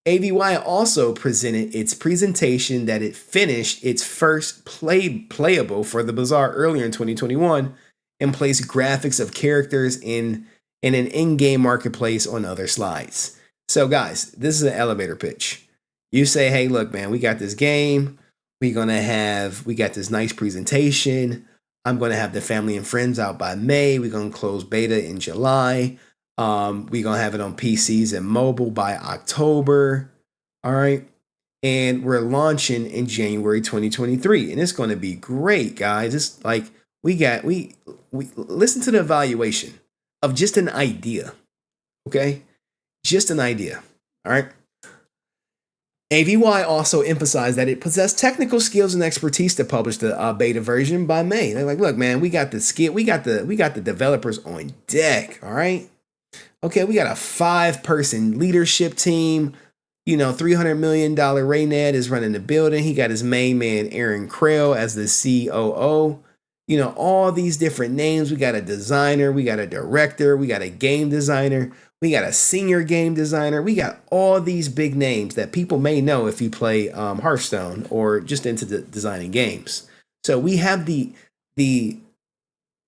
[SPEAKER 2] AVY also presented its presentation that it finished its first playable for the Bazaar earlier in 2021 and placed graphics of characters in an in-game marketplace on other slides. So guys, this is an elevator pitch. You say, hey, look, man, we got this game. We got this nice presentation. I'm going to have the family and friends out by May. We're going to close beta in July. We're going to have it on PCs and mobile by October. All right. And we're launching in January 2023. And it's going to be great, guys. It's like we listen to the evaluation of just an idea. Okay. Just an idea. All right. AVY also emphasized that it possessed technical skills and expertise to publish the beta version by May. They're like, look, man, we got the skill, we got the developers on deck. All right. Okay, we got a 5-person leadership team. You know, $300 million Reynad is running the building. He got his main man, Aaron Krell, as the COO. You know, all these different names. We got a designer, we got a director, we got a game designer, we got a senior game designer. We got all these big names that people may know if you play Hearthstone or just into designing games. So we have the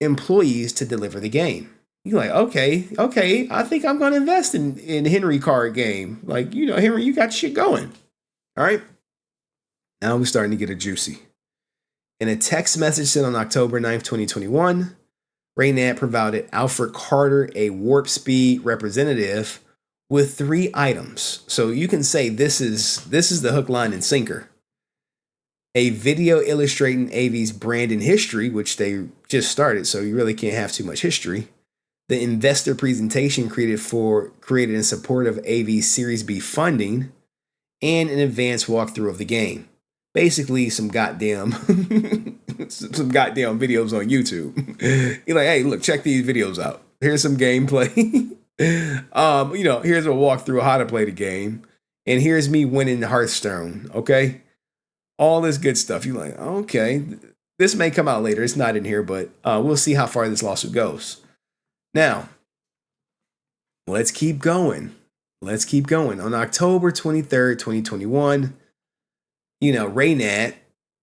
[SPEAKER 2] employees to deliver the game. You're like, okay, I think I'm going to invest in Henry card game. Like, you know, Henry, you got shit going. All right. Now we're starting to get it juicy. In a text message sent on October 9th, 2021, Reynad provided Alfred Carter, a warp speed representative, with 3 items. So you can say this is the hook, line, and sinker. A video illustrating AV's brand and history, which they just started, so you really can't have too much history. The investor presentation created in support of AV's Series B funding, and an advanced walkthrough of the game. Basically, some goddamn videos on YouTube. You're like, hey, look, check these videos out. Here's some gameplay. You know, here's a walkthrough of how to play the game, and here's me winning Hearthstone. Okay, all this good stuff. You're like, okay, this may come out later. It's not in here, but we'll see how far this lawsuit goes. Now, let's keep going. On October 23rd, 2021, you know, Reynad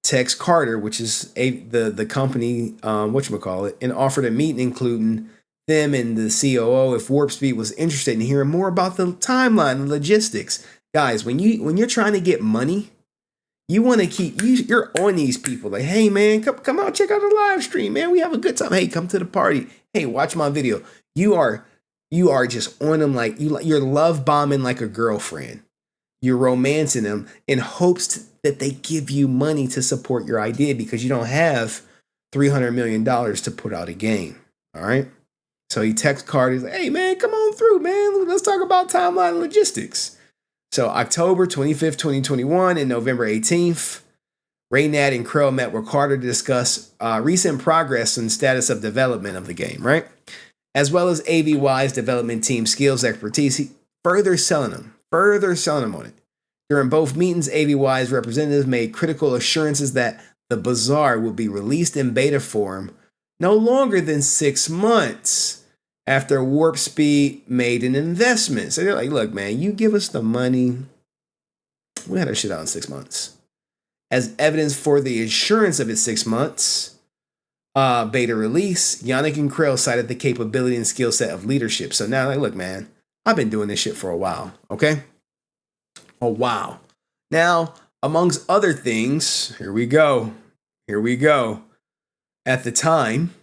[SPEAKER 2] texts Carter, which is the company, whatchamacallit, and offered a meeting including them and the COO if Warp Speed was interested in hearing more about the timeline and logistics. Guys, when you're trying to get money, you want to you're on these people. Like, hey man, come out, check out the live stream, man. We have a good time. Hey, come to the party. Hey, watch my video. You are just on them like you're love bombing like a girlfriend. You're romancing them in hopes that they give you money to support your idea because you don't have $300 million to put out a game. All right. So he texts Carter. He's like, hey man, come on through, man. Let's talk about timeline and logistics. So October 25th, 2021 and November 18th, Reynad and Krell met with Carter to discuss recent progress and status of development of the game, right? As well as AVY's development team skills, expertise, further selling them on it. During both meetings, AVY's representatives made critical assurances that the Bazaar will be released in beta form no longer than 6 months after Warp Speed made an investment. So they're like, look, man, you give us the money, we had our shit out in 6 months. As evidence for the assurance of its 6 months beta release, Yanyuk and Krell cited the capability and skill set of leadership. So now, like, look, man, I've been doing this shit for a while, okay? A while. Now, amongst other things, here we go. At the time,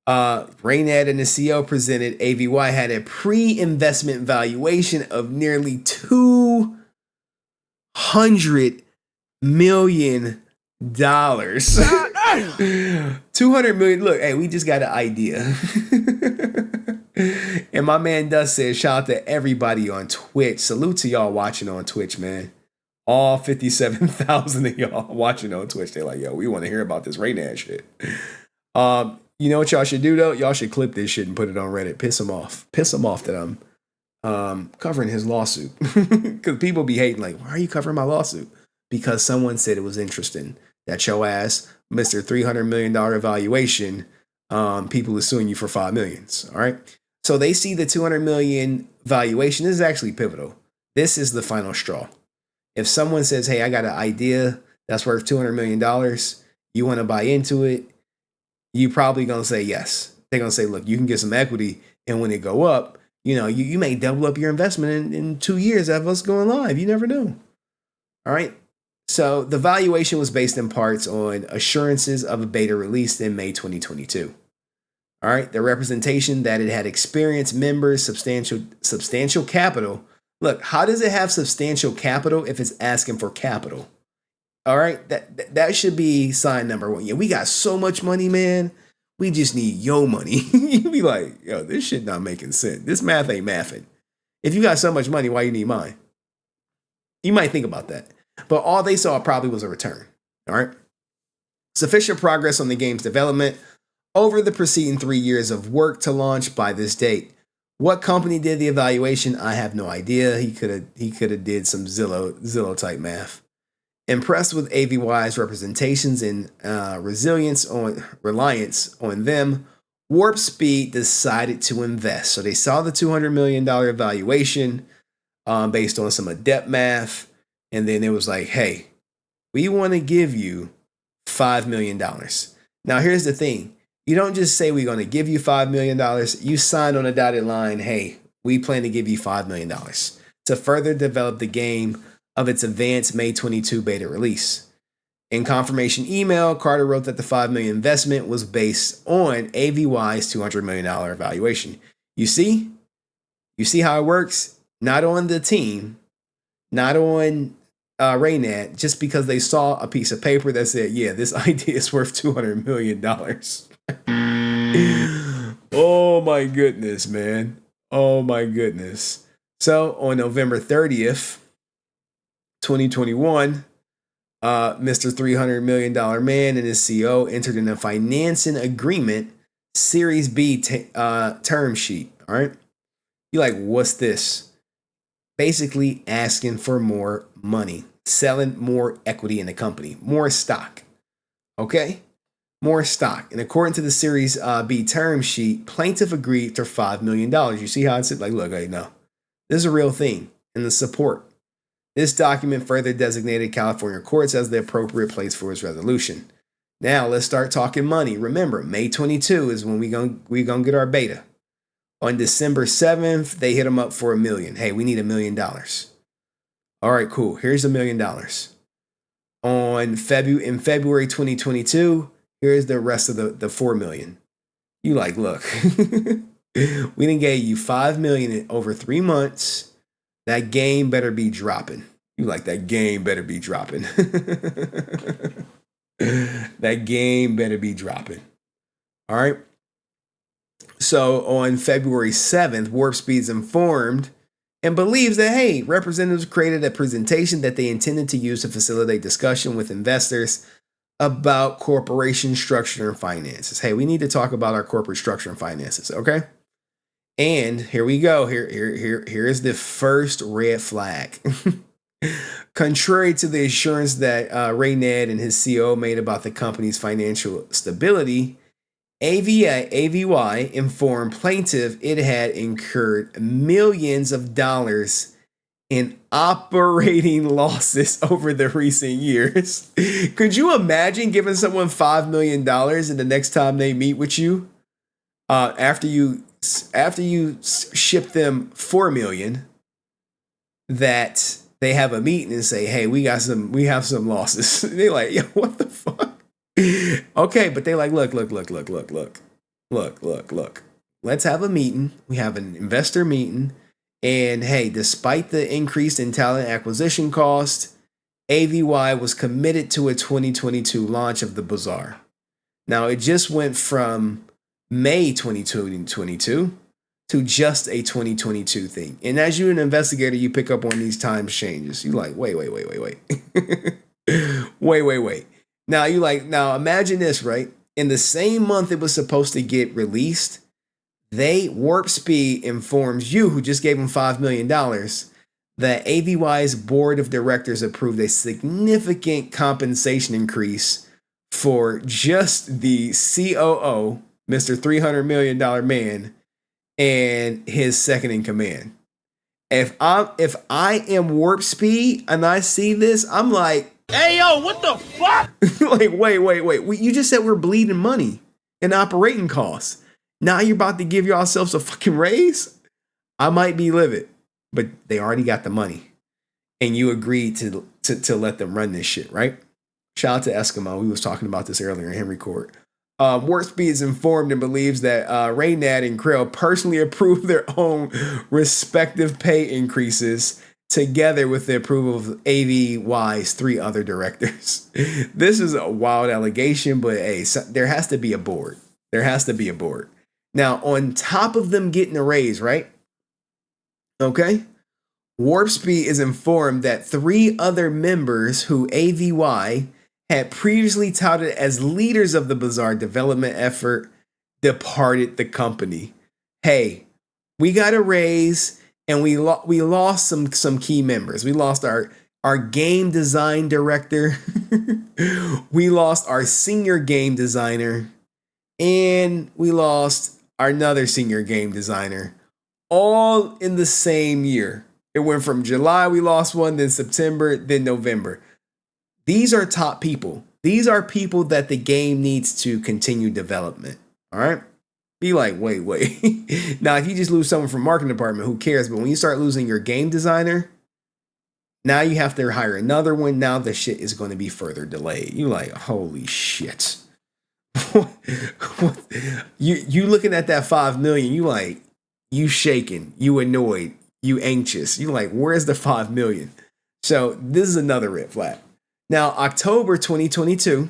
[SPEAKER 2] Reynad and the CEO presented, AVY had a pre-investment valuation of nearly $200 million. 200 million. Look, hey, we just got an idea. And my man Dust says, shout out to everybody on Twitch. Salute to y'all watching on Twitch, man. All 57,000 of y'all watching on Twitch. They're like, yo, we want to hear about this Reynad shit. You know what y'all should do though? Y'all should clip this shit and put it on Reddit. Piss him off that I'm covering his lawsuit. Because people be hating, like, why are you covering my lawsuit? Because someone said it was interesting that your ass, Mr. $300 million valuation, people are suing you for $5 million. All right. So they see the 200 million valuation. This is actually pivotal. This is the final straw. If someone says, hey, I got an idea that's worth $200 million, you want to buy into it, you probably going to say yes. They're going to say, look, you can get some equity. And when it go up, you know, you may double up your investment in 2 years of us going live. You never know. All right. So the valuation was based in parts on assurances of a beta released in May 2022. All right, the representation that it had experienced members, substantial capital. Look, how does it have substantial capital if it's asking for capital? All right, that should be sign number one. Yeah, we got so much money, man. We just need your money. You be like, yo, this shit not making sense. This math ain't mathing. If you got so much money, why you need mine? You might think about that. But all they saw probably was a return. All right. Sufficient progress on the game's development over the preceding 3 years of work to launch by this date. What company did the evaluation? I have no idea. He could have did some Zillow type math. Impressed with AVY's representations and reliance on them, Warp Speed decided to invest. So they saw the $200 million valuation based on some adept math. And then it was like, hey, we want to give you $5 million. Now, here's the thing. You don't just say we're going to give you $5 million. You sign on a dotted line, hey, we plan to give you $5 million to further develop the game of its advanced May 22 beta release. In confirmation email, Carter wrote that the $5 million investment was based on AVY's $200 million valuation. You see how it works? Not on the team, not on Reynad, just because they saw a piece of paper that said, yeah, this idea is worth $200 million. Oh my goodness, man. Oh my goodness. So on November 30th, 2021, Mr. $300 million man and his CEO entered in a financing agreement, Series B term sheet. All right. You're like, what's this? Basically asking for more money, selling more equity in the company, more stock. Okay. More stock. And according to the Series B term sheet, plaintiff agreed to $5 million. You see how it's like, look, hey, no, this is a real thing. And the support. This document further designated California courts as the appropriate place for its resolution. Now let's start talking money. Remember, May 22 is when we gonna get our beta. On December 7th, they hit them up for $1 million. Hey, we need $1 million. All right, cool. Here's $1 million. In February 2022, here's the rest of the $4 million. You like, look, we done gave you $5 million in over 3 months. That game better be dropping. You like, that game better be dropping. That game better be dropping. All right. So on February 7th, Warp Speed's informed and believes that, hey, representatives created a presentation that they intended to use to facilitate discussion with investors about corporation structure and finances. Hey, we need to talk about our corporate structure and finances, okay? And here we go. Here's the first red flag. Contrary to the assurance that Reynad and his CEO made about the company's financial stability, AVY informed plaintiff it had incurred millions of dollars in operating losses over the recent years. Could you imagine giving someone $5 million and the next time they meet with you, after you ship them $4 million, that they have a meeting and say, hey, we have some losses. They're like, yo, what the fuck? Okay, but they like, look. Let's have a meeting. We have an investor meeting. And hey, despite the increase in talent acquisition cost, AVY was committed to a 2022 launch of the Bazaar. Now, it just went from May 2022 to just a 2022 thing. And as you're an investigator, you pick up on these time changes. You're like, wait. wait. Now imagine this, right? In the same month it was supposed to get released, Warp Speed informs you, who just gave him $5 million, that AVY's board of directors approved a significant compensation increase for just the COO, Mr. $300 million man, and his second in command. If I am Warp Speed and I see this, I'm like, hey, yo, what the fuck? Like, wait. You just said we're bleeding money and operating costs. Now you're about to give yourselves a fucking raise? I might be livid, but they already got the money. And you agreed to let them run this shit, right? Shout out to Eskimo. We was talking about this earlier in Henry Court. Warp Speed is informed and believes that Reynad and Krill personally approved their own respective pay increases together with the approval of AVY's 3 other directors. This is a wild allegation, but hey, there has to be a board. Now, on top of them getting a raise, right? Okay. Warp Speed is informed that 3 other members who AVY had previously touted as leaders of the Bazaar development effort departed the company. Hey, we got a raise and we lost some key members. We lost our our game design director. We lost our senior game designer. And we lost another senior game designer. All in the same year. It went from July, we lost one, then September, then November. These are top people. These are people that the game needs to continue development. All right? Be like, wait. Now, if you just lose someone from marketing department, who cares? But when you start losing your game designer, now you have to hire another one. Now the shit is going to be further delayed. You like, holy shit. You looking at that 5 million, you like, you shaking, you annoyed, you anxious. You like, where's the 5 million? So this is another red flag. Now, October 2022,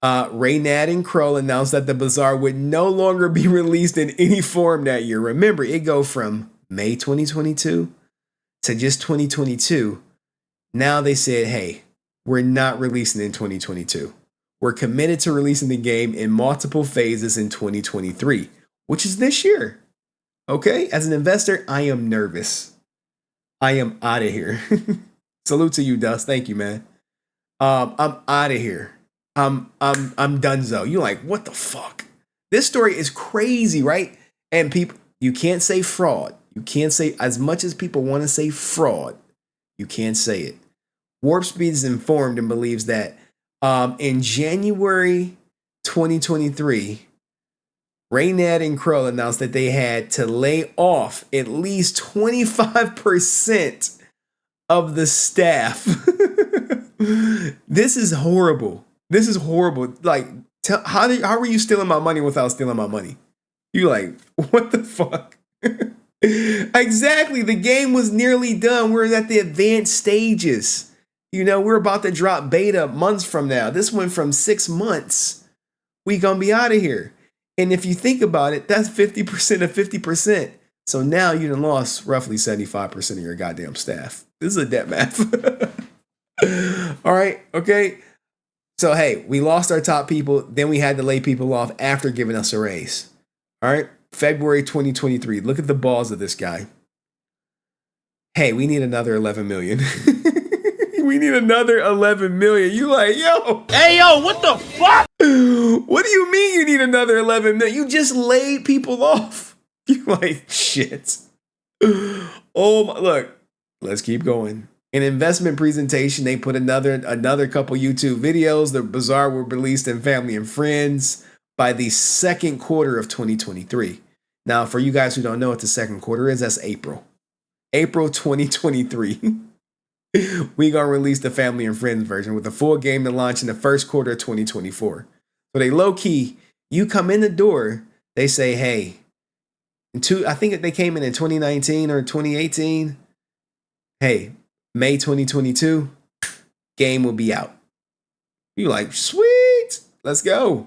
[SPEAKER 2] Reynad and Kroll announced that the Bazaar would no longer be released in any form that year. Remember, it go from May 2022 to just 2022. Now they said, hey, we're not releasing in 2022. We're committed to releasing the game in multiple phases in 2023, which is this year. Okay? As an investor, I am nervous. I am out of here. Salute to you, Dust. Thank you, man. I'm out of here. I'm donezo. You're like, what the fuck? This story is crazy, right? And people, you can't say fraud. You can't say, as much as people want to say fraud, you can't say it. Warp Speed is informed and believes that in January 2023, Reynad and Kroll announced that they had to lay off at least 25% of the staff. This is horrible. This is horrible. Like, how were you stealing my money without stealing my money? You like, what the fuck? Exactly. The game was nearly done. We're at the advanced stages. You know, we're about to drop beta months from now. This went from 6 months. We gonna be out of here. And if you think about it, that's 50% of 50%. So now you done lost roughly 75% of your goddamn staff. This is a debt math. All right, okay. So hey, we lost our top people. Then we had to lay people off after giving us a raise. All right, February 2023. Look at the balls of this guy. Hey, we need another 11 million. We need another 11 million. You like, yo. Hey, yo, what the fuck? What do you mean you need another 11 million? You just laid people off. You like, shit. Oh, my, look, let's keep going. In investment presentation, they put another couple YouTube videos. The Bazaar were released in family and friends by the second quarter of 2023. Now, for you guys who don't know what the second quarter is, that's April. April 2023. We gonna release the family and friends version with a full game to launch in the first quarter of 2024. So they low key, you come in the door, they say, hey, I think they came in 2019 or 2018. Hey, May 2022, game will be out. You like, sweet, let's go.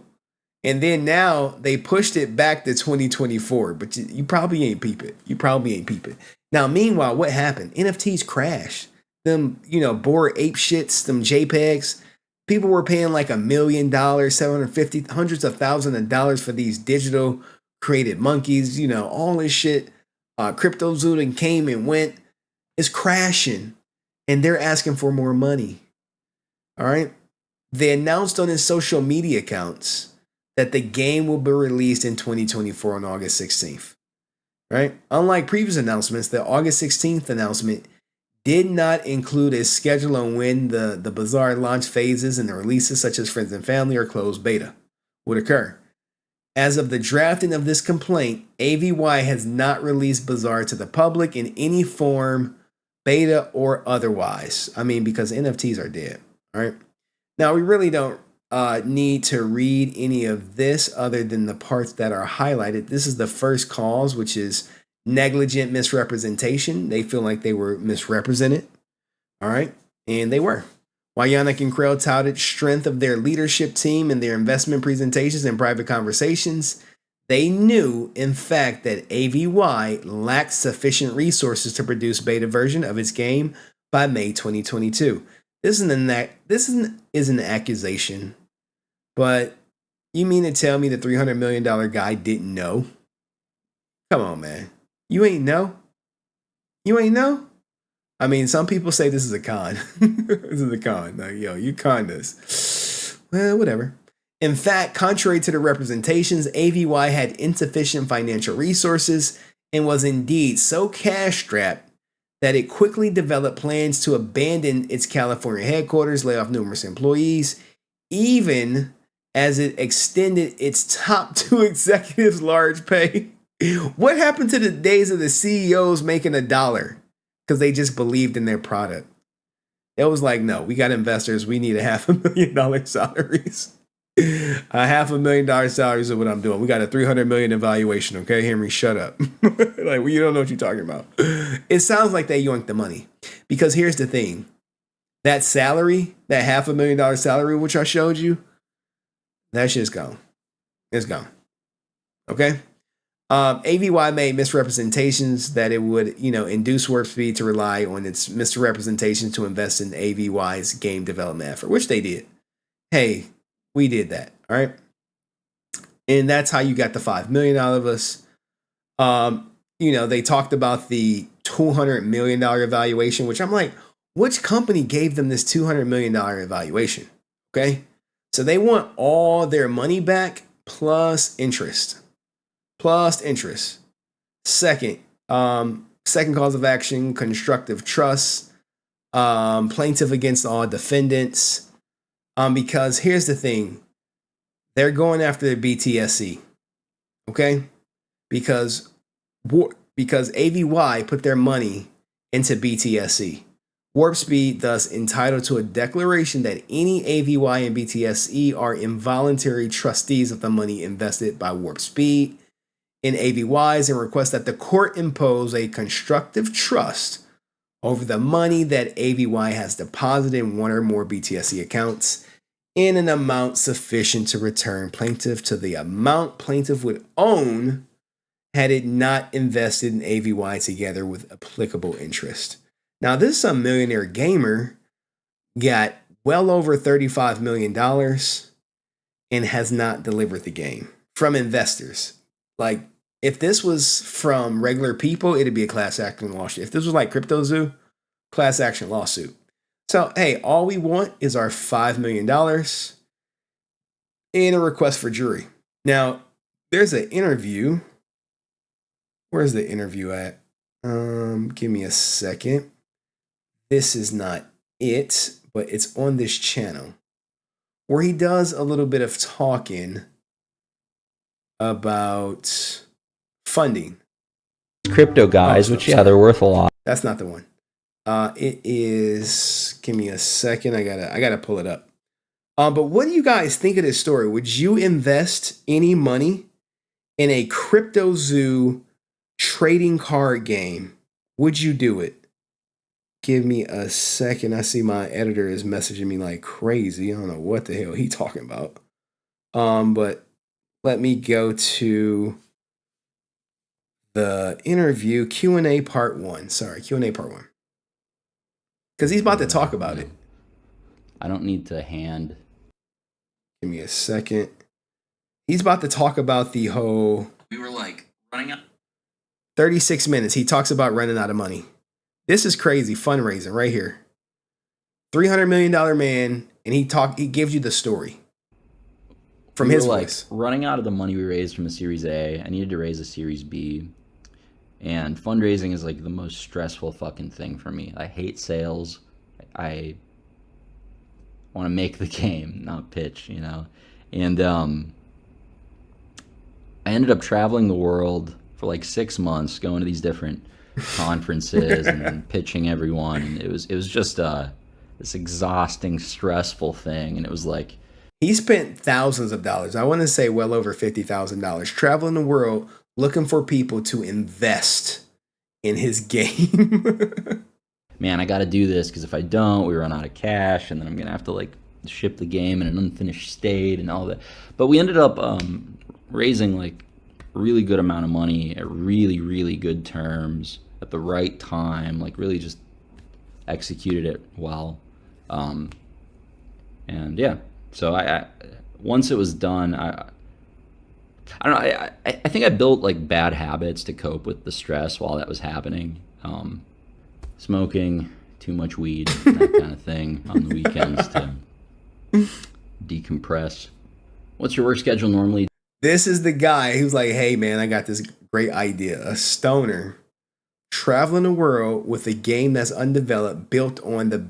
[SPEAKER 2] And then now they pushed it back to 2024, but you probably ain't peep it. You probably ain't peep it. Now, meanwhile, what happened? NFTs crashed. Them, Bored Ape shits, them JPEGs. People were paying like $1 million, 750, hundreds of thousands of dollars for these digital created monkeys, all this shit. CryptoZoo came and went. It's crashing. And they're asking for more money. All right. They announced on his social media accounts that the game will be released in 2024 on August 16th. Right? Unlike previous announcements, the August 16th announcement did not include a schedule on when the Bazaar launch phases and the releases such as Friends and Family or closed beta would occur. As of the drafting of this complaint, AVY has not released Bazaar to the public in any form, beta or otherwise. I mean, because NFTs are dead. All right. Now, we really don't need to read any of this other than the parts that are highlighted. This is the first cause, which is negligent misrepresentation. They feel like they were misrepresented. All right. And they were. While Yanyuk and Kroll touted strength of their leadership team and their investment presentations and private conversations, they knew, in fact, that AVY lacked sufficient resources to produce beta version of its game by May 2022. This is an accusation, but you mean to tell me the $300 million guy didn't know? Come on, man. You ain't know? You ain't know? I mean, some people say this is a con. This is a con. Like, yo, you conned us. Well, whatever. In fact, contrary to the representations, AVY had insufficient financial resources and was indeed so cash-strapped that it quickly developed plans to abandon its California headquarters, lay off numerous employees, even as it extended its top 2 executives' large pay. What happened to the days of the CEOs making $1 because they just believed in their product? It was like, no, we got investors. We need $500,000 salaries. $500,000 salaries is what I'm doing. We got a $300 million evaluation. Okay, Henry, shut up. Like, well, you don't know what you're talking about. It sounds like they yoinked the money, because here's the thing: that salary, that $500,000 salary, which I showed you, that shit's gone. It's gone. Okay. AVY made misrepresentations that it would, induce Warp Speed to rely on its misrepresentations to invest in AVY's game development effort, which they did. Hey, we did that, all right? And that's how you got the $5 million out of us. They talked about the $200 million evaluation, which I'm like, which company gave them this $200 million evaluation? Okay, so they want all their money back plus interest. Second cause of action, constructive trust, plaintiff against all defendants. Because here's the thing, they're going after the BTSC, okay? Because AVY put their money into BTSC. Warp Speed thus entitled to a declaration that any AVY and BTSC are involuntary trustees of the money invested by Warp Speed in AVYs, and request that the court impose a constructive trust over the money that AVY has deposited in one or more BTSC accounts in an amount sufficient to return plaintiff to the amount plaintiff would own had it not invested in AVY together with applicable interest. Now, this is a millionaire gamer, got well over $35 million and has not delivered the game from investors. Like, if this was from regular people, it'd be a class action lawsuit. If this was like CryptoZoo, class action lawsuit. So, hey, all we want is our $5 million and a request for jury. Now, there's an interview. Where's the interview at? Give me a second. This is not it, but it's on this channel where he does a little bit of talking about funding.
[SPEAKER 3] Crypto guys, which, yeah, they're worth a lot.
[SPEAKER 2] That's not the one. It is, give me a second. I gotta pull it up. But what do you guys think of this story? Would you invest any money in a CryptoZoo trading card game? Would you do it? Give me a second. I see my editor is messaging me like crazy. I don't know what the hell he's talking about. But let me go to the interview Q&A part 1. Sorry, Q&A part 1. Because he's about to talk about it.
[SPEAKER 5] I don't need to hand.
[SPEAKER 2] Give me a second. He's about to talk about the whole...
[SPEAKER 5] We were like running up.
[SPEAKER 2] 36 minutes. He talks about running out of money. This is crazy fundraising right here. $300 million man, and he gives you the story from his voice.
[SPEAKER 5] Running out of the money we raised from a Series A. I needed to raise a Series B. And fundraising is like the most stressful fucking thing for me. I hate sales. I want to make the game, not pitch, And I ended up traveling the world for like 6 months, going to these different conferences and then pitching everyone. And it was just this exhausting, stressful thing. And it was like,
[SPEAKER 2] he spent thousands of dollars. I want to say well over $50,000 traveling the world looking for people to invest in his game.
[SPEAKER 5] Man, I got to do this because if I don't, we run out of cash, and then I'm gonna have to like ship the game in an unfinished state and all that. But we ended up raising like a really good amount of money at really, really good terms at the right time. Like really just executed it well. And yeah, so I once it was done, I don't know. I think I built like bad habits to cope with the stress while that was happening. smoking too much weed, that kind of thing on the weekends to decompress. What's your work schedule normally?
[SPEAKER 2] This is the guy who's like, hey man, I got this great idea. A stoner traveling the world with a game that's undeveloped, built on the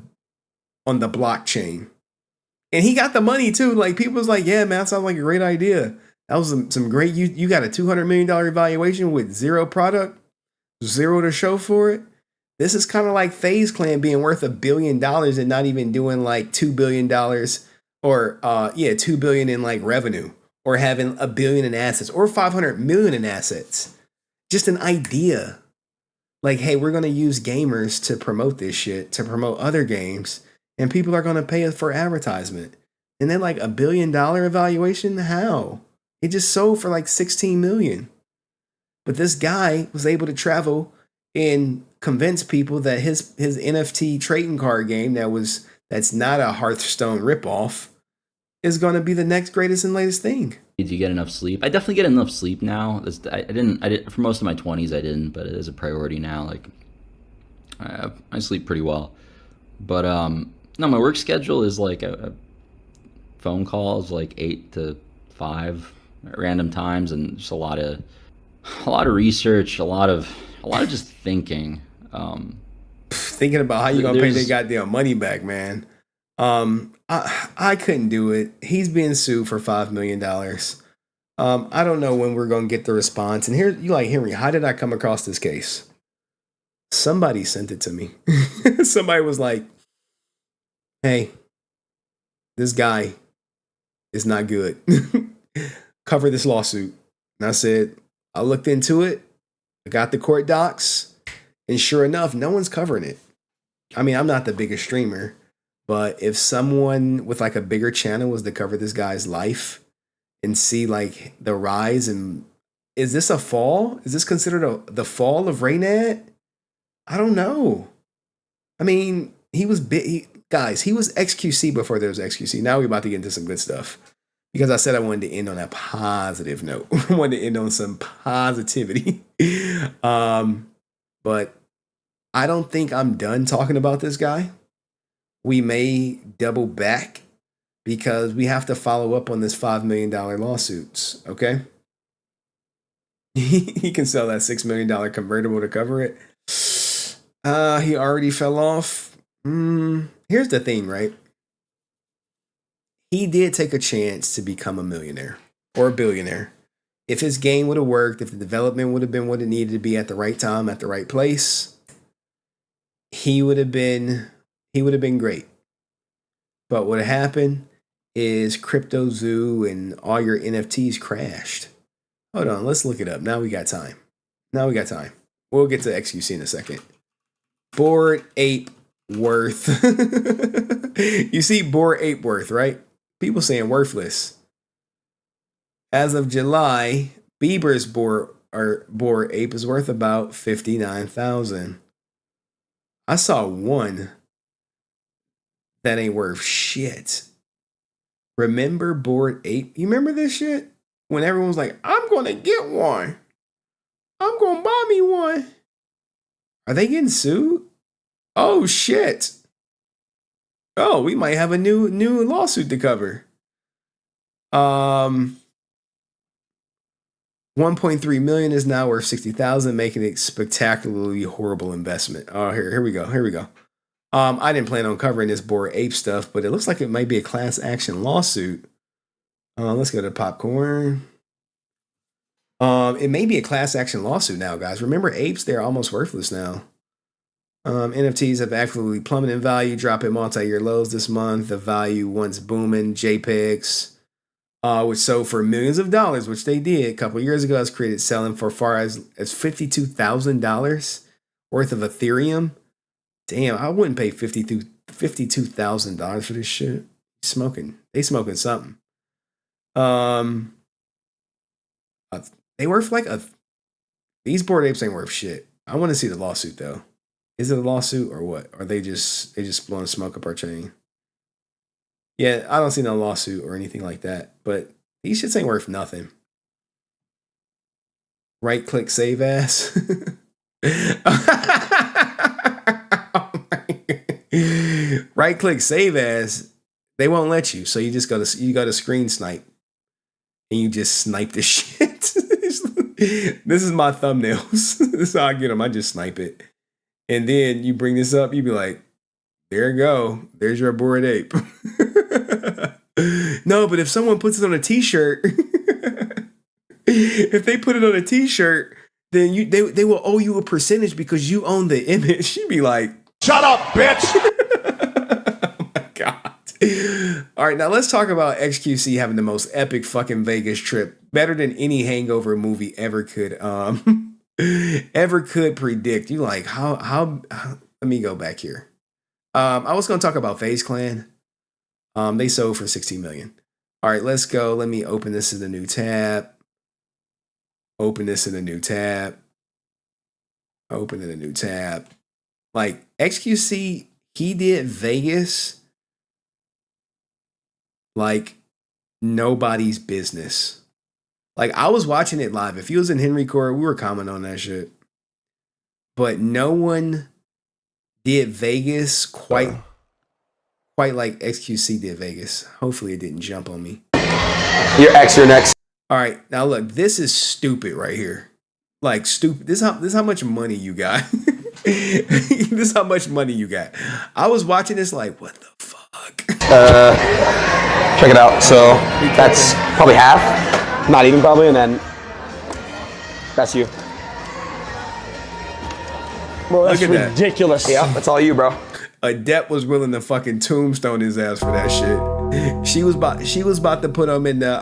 [SPEAKER 2] blockchain. And he got the money too. Like people was like, yeah, man, that sounds like a great idea. That was some great, you got a $200 million evaluation with zero product, zero to show for it. This is kind of like FaZe Clan being worth $1 billion and not even doing like $2 billion or $2 billion in like revenue, or having $1 billion in assets or 500 million in assets. Just an idea. Like, hey, we're going to use gamers to promote this shit, to promote other games, and people are going to pay us for advertisement. And then like $1 billion evaluation? How? It just sold for like 16 million. But this guy was able to travel and convince people that his NFT trading card game that's not a Hearthstone ripoff is going to be the next greatest and latest thing.
[SPEAKER 5] Did you get enough sleep? I definitely get enough sleep now. I didn't for most of my 20s. I didn't, but it is a priority now. Like I sleep pretty well. But no, my work schedule is like a phone calls like 8 to 5 at random times, and just a lot of research, a lot of just thinking.
[SPEAKER 2] Thinking about how you gonna pay their goddamn money back, man. I couldn't do it. He's being sued for $5 million. I don't know when we're gonna get the response. And here, you like, Henry, how did I come across this case? Somebody sent it to me. Somebody was like, hey, this guy is not good. Cover this lawsuit. And I said, I looked into it. I got the court docs. And sure enough, no one's covering it. I mean, I'm not the biggest streamer, but if someone with like a bigger channel was to cover this guy's life and see like the rise, and is this a fall? Is this considered the fall of Reynad? I don't know. I mean, he was big. Guys, he was XQC before there was XQC. Now we're about to get into some good stuff. Because I said I wanted to end on a positive note. I wanted to end on some positivity. But I don't think I'm done talking about this guy. We may double back because we have to follow up on this $5 million lawsuits. Okay. He can sell that $6 million convertible to cover it. He already fell off. Here's the thing, right? He did take a chance to become a millionaire or a billionaire. If his game would have worked, if the development would have been what it needed to be at the right time, at the right place, he would have been great. But what happened is Crypto Zoo and all your NFTs crashed. Hold on, let's look it up. Now we got time. We'll get to XQC in a second. Bored Ape Worth. You see Bored Ape Worth, right? People saying worthless. As of July, Bieber's Bored Ape is worth about $59,000. I saw one that ain't worth shit. Remember Bored Ape? You remember this shit? When everyone was like, I'm gonna get one. I'm gonna buy me one. Are they getting sued? Oh shit. Oh, we might have a new lawsuit to cover. 1.3 million is now worth 60,000, making it spectacularly horrible investment. Oh, here we go. I didn't plan on covering this Bored Ape stuff, but it looks like it might be a class action lawsuit. Let's go to popcorn. It may be a class action lawsuit now, guys. Remember, apes, they're almost worthless now. NFTs have absolutely plummeted in value, dropping multi-year lows this month. The value once booming. JPEGs, which sold for millions of dollars, which they did a couple years ago, has created selling for far as $52,000 worth of Ethereum. Damn, I wouldn't pay $52,000 for this shit. They smoking something. They worth like these Bored Apes ain't worth shit. I want to see the lawsuit though. Is it a lawsuit or what? Or they just blowing smoke up our chain? Yeah, I don't see no lawsuit or anything like that. But these shits ain't worth nothing. Right click save as. Right click save as, they won't let you. So you just go to screen snipe. And you just snipe the shit. This is my thumbnails. This is how I get them. I just snipe it. And then you bring this up, you be like, there you go. There's your Bored Ape. No, but if someone puts it on a t-shirt, if they put it on a t-shirt, then they will owe you a percentage because you own the image. You'd be like, shut up, bitch. Oh my God. All right, now let's talk about XQC having the most epic fucking Vegas trip. Better than any hangover movie ever could predict. You like, how let me go back here. I was going to talk about FaZe Clan. They sold for 16 million. All right, let's go. Let me open this in a new tab. Open this in a new tab. Open in a new tab. Like XQC, he did Vegas like nobody's business. Like I was watching it live. If he was in Henry Court, we were commenting on that shit. But no one did Vegas quite like XQC did Vegas. Hopefully it didn't jump on me.
[SPEAKER 10] Your ex, you're next.
[SPEAKER 2] All right, now look, this is stupid right here. Like stupid. This how much money you got. This is how much money you got. I was watching this like, what the fuck?
[SPEAKER 10] Check it out. So that's probably half, not even probably, and then that's you. Bro, that's ridiculous. Yeah, that's all you, bro.
[SPEAKER 2] Adept was willing to fucking tombstone his ass for that shit. She was about to put him in the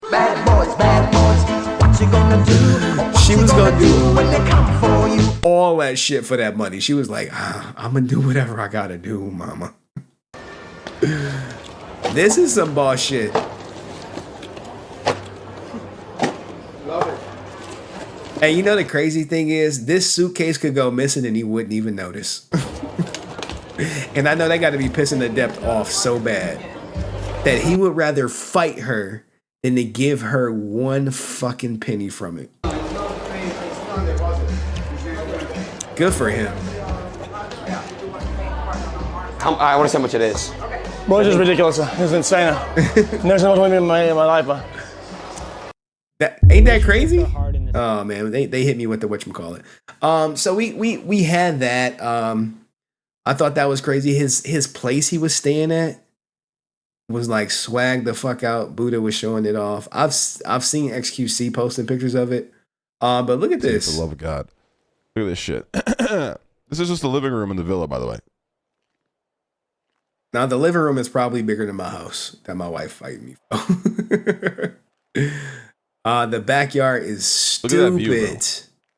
[SPEAKER 2] bad boys, what you gonna do? She was gonna do when they come for you. All that shit for that money. She was like, I'm gonna do whatever I gotta do, mama. This is some boss shit. Love it. Hey, you know the crazy thing is, this suitcase could go missing and he wouldn't even notice. And I know they got to be pissing Adept off so bad that he would rather fight her than to give her one fucking penny from it. Good for him.
[SPEAKER 10] I want to see how much it is.
[SPEAKER 13] Bro, it's just ridiculous. It's insane. Never seen much money in my life.
[SPEAKER 2] Ain't that crazy? Oh man, they hit me with the whatchamacallit. So we had that. I thought that was crazy. His place he was staying at was like swag the fuck out. Buddha was showing it off. I've seen XQC posting pictures of it. But look at this.
[SPEAKER 23] For the love of God. Look at this shit. This is just the living room in the villa, by the way.
[SPEAKER 2] Now the living room is probably bigger than my house that my wife fighting me for. The backyard is stupid. Look at that view, bro.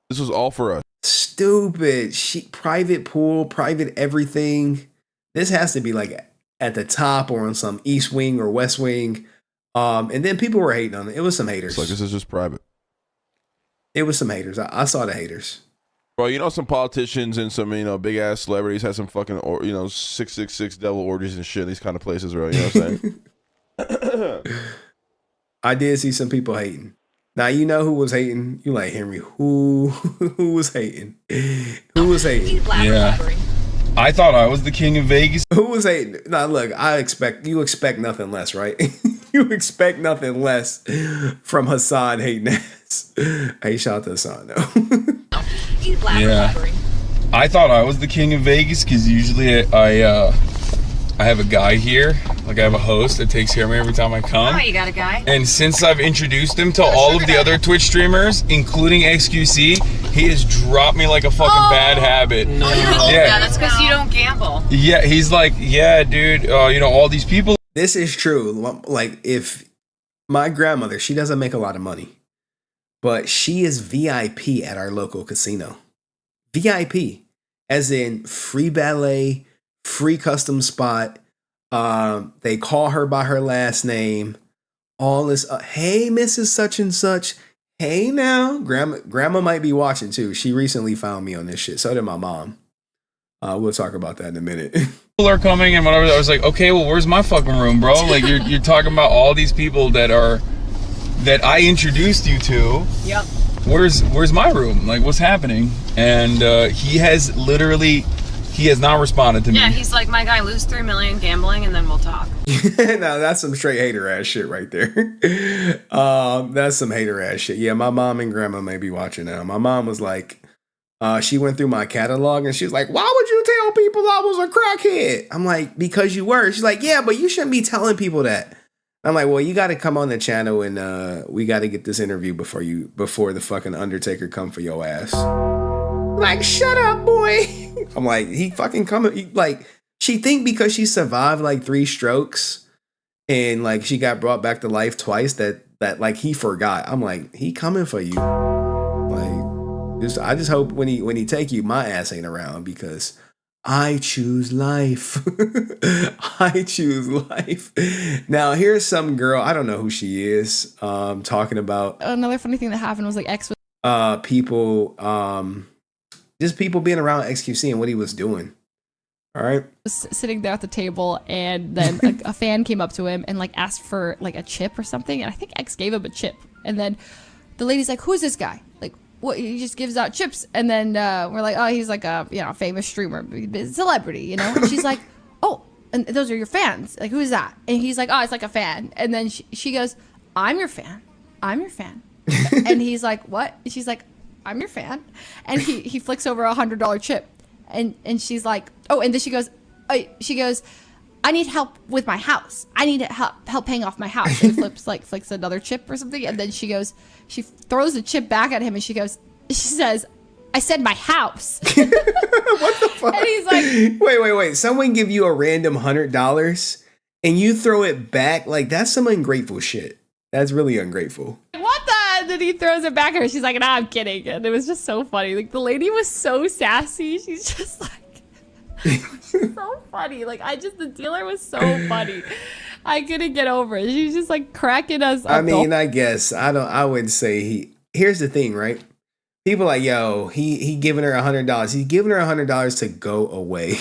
[SPEAKER 23] This was all for us.
[SPEAKER 2] Stupid. Private pool, private everything. This has to be like at the top or on some east wing or west wing. And then people were hating on it. It was some haters.
[SPEAKER 23] It's like this is just private.
[SPEAKER 2] It was some haters. I saw the haters.
[SPEAKER 23] Bro, you know some politicians and some, big ass celebrities had some fucking, 666 devil orgies and shit. These kind of places, bro. You know what I'm saying?
[SPEAKER 2] I did see some people hating. Now you know who was hating. You like Henry? Who was hating? Who was hating?
[SPEAKER 24] Yeah, I thought I was the king of Vegas.
[SPEAKER 2] Who was hating? Now look, you expect nothing less, right? You expect nothing less from Hassan hating ass. Hey, shout out to Hassan though.
[SPEAKER 24] Yeah, I thought I was the king of Vegas because usually I have a guy here, like I have a host that takes care of me every time I come.
[SPEAKER 21] Oh, you got a guy?
[SPEAKER 24] And since I've introduced him to all of the other Twitch streamers, including XQC, he has dropped me like a fucking bad habit.
[SPEAKER 21] No. Yeah, that's because you don't gamble.
[SPEAKER 24] Yeah, he's like, yeah, dude, all these people.
[SPEAKER 2] This is true. Like, if my grandmother, she doesn't make a lot of money, but she is VIP at our local casino. VIP, as in free ballet, free custom spot. They call her by her last name. All this. Hey, Mrs. Such and Such. Hey, now, grandma might be watching too. She recently found me on this shit. So did my mom. We'll talk about that in a minute.
[SPEAKER 24] People are coming and whatever. I was like, okay, well, where's my fucking room, bro? Like, you're talking about all these people that I introduced you to.
[SPEAKER 21] Yep.
[SPEAKER 24] Where's my room? Like, what's happening? And he has literally. He has not responded to me.
[SPEAKER 14] Yeah, he's like, my guy, lose 3 million gambling and then we'll talk.
[SPEAKER 2] Now that's some straight hater ass shit right there. That's some hater ass shit. Yeah, my mom and grandma may be watching now. My mom was like, she went through my catalog and she was like, why would you tell people I was a crackhead? I'm like, because you were. She's like, yeah, but you shouldn't be telling people that. I'm like, well, you got to come on the channel and we got to get this interview before the fucking Undertaker come for your ass. Like, shut up, boy. I'm like, he fucking coming. Like, she think because she survived like 3 strokes and like she got brought back to life twice that like he forgot. I'm like, he coming for you. Like, I just hope when he take you, my ass ain't around because I choose life. I choose life. Now here's some girl, I don't know who she is, talking about
[SPEAKER 15] another funny thing that happened was like X was
[SPEAKER 2] people just people being around XQC and what he was doing. All right.
[SPEAKER 15] Sitting there at the table, and then a fan came up to him and like asked for like a chip or something, and I think X gave him a chip, and then the lady's like, who's this guy? Like, what, he just gives out chips. And then we're like, oh, he's like a famous streamer, celebrity, And she's like, oh, and those are your fans. Like, who is that? And he's like, oh, it's like a fan. And then she goes, I'm your fan. I'm your fan. And he's like, what? And she's like, I'm your fan. And he flicks over $100 chip. And she's like, oh, and then she goes, I need help with my house. I need help paying off my house. And flicks another chip or something. And then she throws the chip back at him and she says, I said my house.
[SPEAKER 2] What the fuck?
[SPEAKER 15] And he's like,
[SPEAKER 2] wait. Someone give you a random $100 and you throw it back? Like, that's some ungrateful shit. That's really ungrateful.
[SPEAKER 15] What the? And then he throws it back at her. She's like, nah, I'm kidding. And it was just so funny. Like, the lady was so sassy. She's just like, so funny. Like, the dealer was so funny. I couldn't get over it. She was just like cracking us up.
[SPEAKER 2] I mean, I guess I would say here's the thing, right? People like, yo, he giving her $100. He's giving her $100 to go away.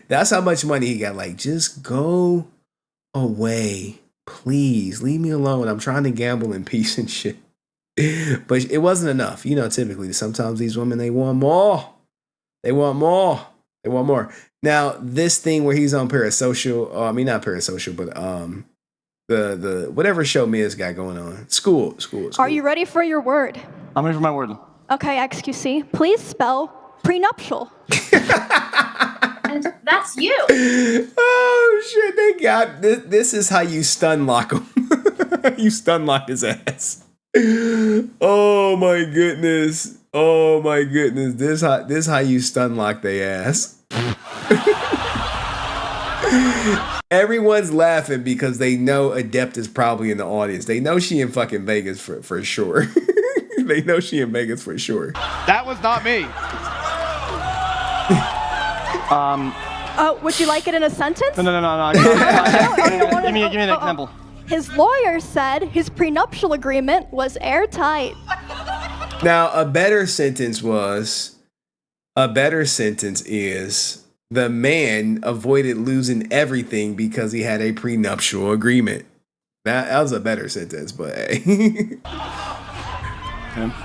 [SPEAKER 2] That's how much money he got. Like, just go away. Please leave me alone. I'm trying to gamble in peace and shit. But it wasn't enough. Typically sometimes these women, they want more. They want more. They want more. Now, this thing where he's on Parasocial, not Parasocial, but the whatever show Mia's got going on. School.
[SPEAKER 17] Are you ready for your word?
[SPEAKER 10] I'm ready for my word.
[SPEAKER 17] Okay, XQC, please spell prenuptial.
[SPEAKER 20] And that's you.
[SPEAKER 2] Oh shit, they got this. This is how you stun lock him. You stun lock his ass. Oh my goodness. This how you stun lock their ass. Everyone's laughing because they know Adept is probably in the audience. They know she in fucking Vegas for sure. They know she in Vegas for sure.
[SPEAKER 25] That was not me.
[SPEAKER 17] Would you like it in a sentence?
[SPEAKER 10] No. Give me an example.
[SPEAKER 17] His lawyer said his prenuptial agreement was airtight.
[SPEAKER 2] Now, a better sentence is the man avoided losing everything because he had a prenuptial agreement. That was a better sentence, but hey.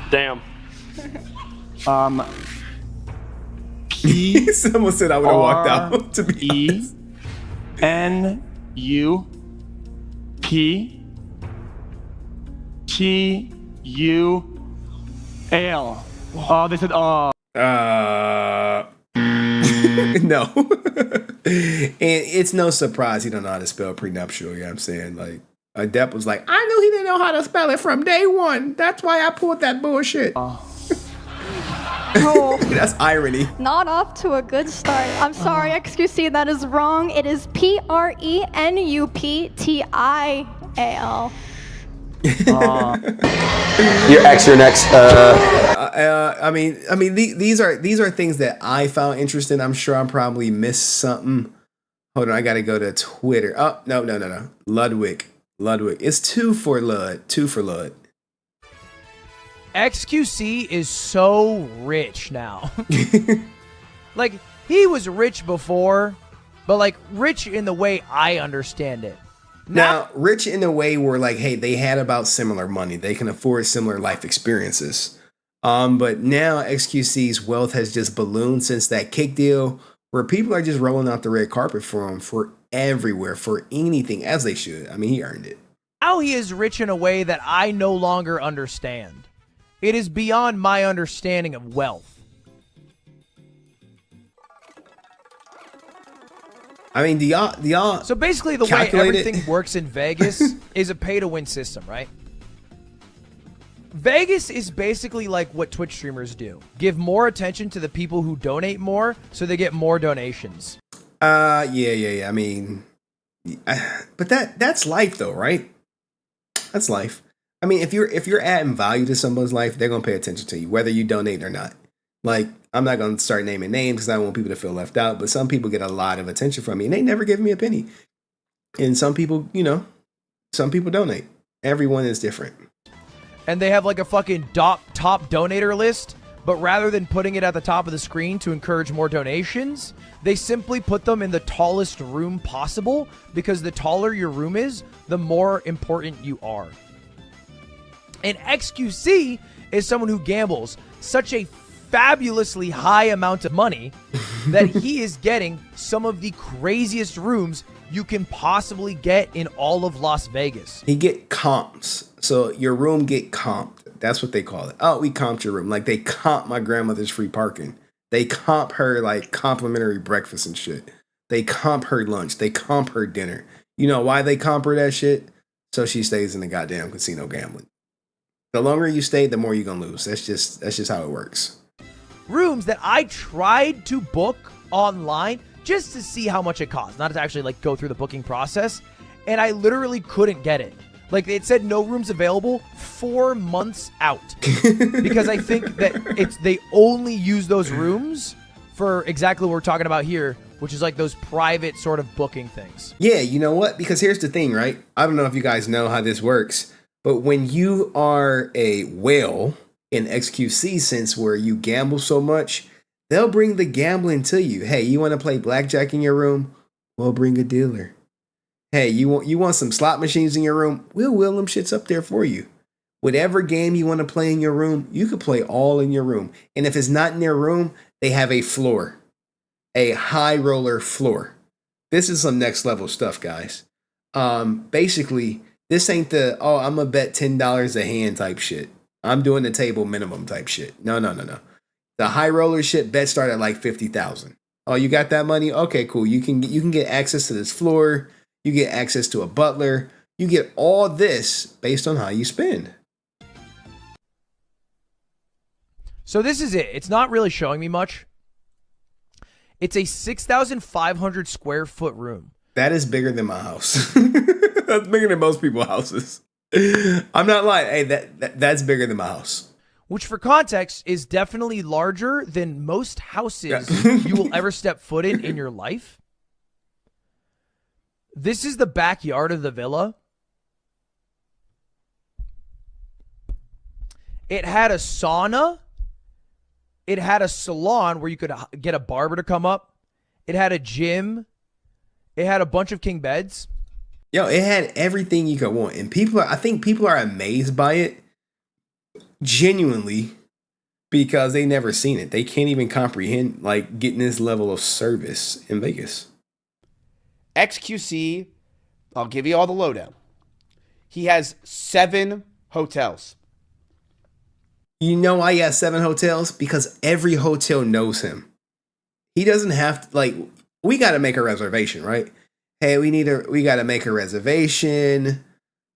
[SPEAKER 25] Damn.
[SPEAKER 2] Someone said I would have walked out, to be honest.
[SPEAKER 10] N-U-P-T-U-A-L. Oh, they said,
[SPEAKER 2] no. And it's no surprise he don't know how to spell prenuptial, you know what I'm saying? Like, Adept was like, I knew he didn't know how to spell it from day one. That's why I pulled that bullshit.
[SPEAKER 17] Oh,
[SPEAKER 2] that's irony.
[SPEAKER 17] Not off to a good start. I'm sorry, XQC, that is wrong. It is Prenuptial.
[SPEAKER 10] Your ex, your next.
[SPEAKER 2] These are things that I found interesting. I'm sure I probably missed something. Hold on, I gotta go to Twitter. Oh, no. Ludwig. It's 2 for Lud.
[SPEAKER 26] XQC is so rich now. Like, he was rich before, but like rich in the way I understand it.
[SPEAKER 2] Now, rich in a way where like, hey, they had about similar money. They can afford similar life experiences. But now XQC's wealth has just ballooned since that kick deal, where people are just rolling out the red carpet for him for everywhere, for anything, as they should. I mean, he earned it.
[SPEAKER 26] Now he is rich in a way that I no longer understand. It is beyond my understanding of wealth.
[SPEAKER 2] I mean, do y'all
[SPEAKER 26] So basically the way
[SPEAKER 2] calculate it?
[SPEAKER 26] everything works in Vegas is a pay-to-win system, right? Vegas is basically like what Twitch streamers do. Give more attention to the people who donate more so they get more donations.
[SPEAKER 2] Yeah. I mean, but that's life though, right? That's life. I mean, if you're adding value to someone's life, they're gonna pay attention to you, whether you donate or not. Like, I'm not gonna start naming names because I don't want people to feel left out. But some people get a lot of attention from me, and they never give me a penny. And some people, some people donate. Everyone is different.
[SPEAKER 26] And they have like a fucking top donator list, but rather than putting it at the top of the screen to encourage more donations, they simply put them in the tallest room possible, because the taller your room is, the more important you are. And XQC is someone who gambles such a fabulously high amount of money that he is getting some of the craziest rooms you can possibly get in all of Las Vegas.
[SPEAKER 2] He get comps. So your room get comped. That's what they call it. Oh, we comped your room. Like, they comp my grandmother's free parking. They comp her like complimentary breakfast and shit. They comp her lunch. They comp her dinner. You know why they comp her that shit? So she stays in the goddamn casino gambling. The longer you stay, the more you're gonna lose. That's just how it works.
[SPEAKER 26] Rooms that I tried to book online just to see how much it costs, not to actually like go through the booking process, and I literally couldn't get it. Like, it said no rooms available 4 months out, because I think that they only use those rooms for exactly what we're talking about here, which is like those private sort of booking things.
[SPEAKER 2] Yeah, you know what? Because here's the thing, right? I don't know if you guys know how this works, but when you are a whale in XQC sense, where you gamble so much, they'll bring the gambling to you. Hey, you want to play blackjack in your room? We'll bring a dealer. Hey, you want some slot machines in your room? We'll wheel them shits up there for you. Whatever game you want to play in your room, you could play all in your room. And if it's not in their room, they have a floor, a high roller floor. This is some next level stuff, guys. Basically, this ain't the, I'm gonna bet $10 a hand type shit. I'm doing the table minimum type shit. No. The high roller shit, bets start at like 50,000. Oh, you got that money? Okay, cool. You can get access to this floor. You get access to a butler. You get all this based on how you spend.
[SPEAKER 26] So this is it. It's not really showing me much. It's a 6,500 square foot room.
[SPEAKER 2] That is bigger than my house. That's bigger than most people's houses. I'm not lying. Hey, that's bigger than my house.
[SPEAKER 26] Which, for context, is definitely larger than most houses you will ever step foot in your life. This is the backyard of the villa. It had a sauna. It had a salon where you could get a barber to come up. It had a gym. It had a bunch of king beds.
[SPEAKER 2] Yo, it had everything you could want. And I think people are amazed by it. Genuinely. Because they never seen it. They can't even comprehend like getting this level of service in Vegas.
[SPEAKER 7] XQC, I'll give you all the lowdown. He has 7 hotels.
[SPEAKER 2] You know why he has 7 hotels? Because every hotel knows him. He doesn't have to, like, we got to make a reservation, right? Hey, we got to make a reservation.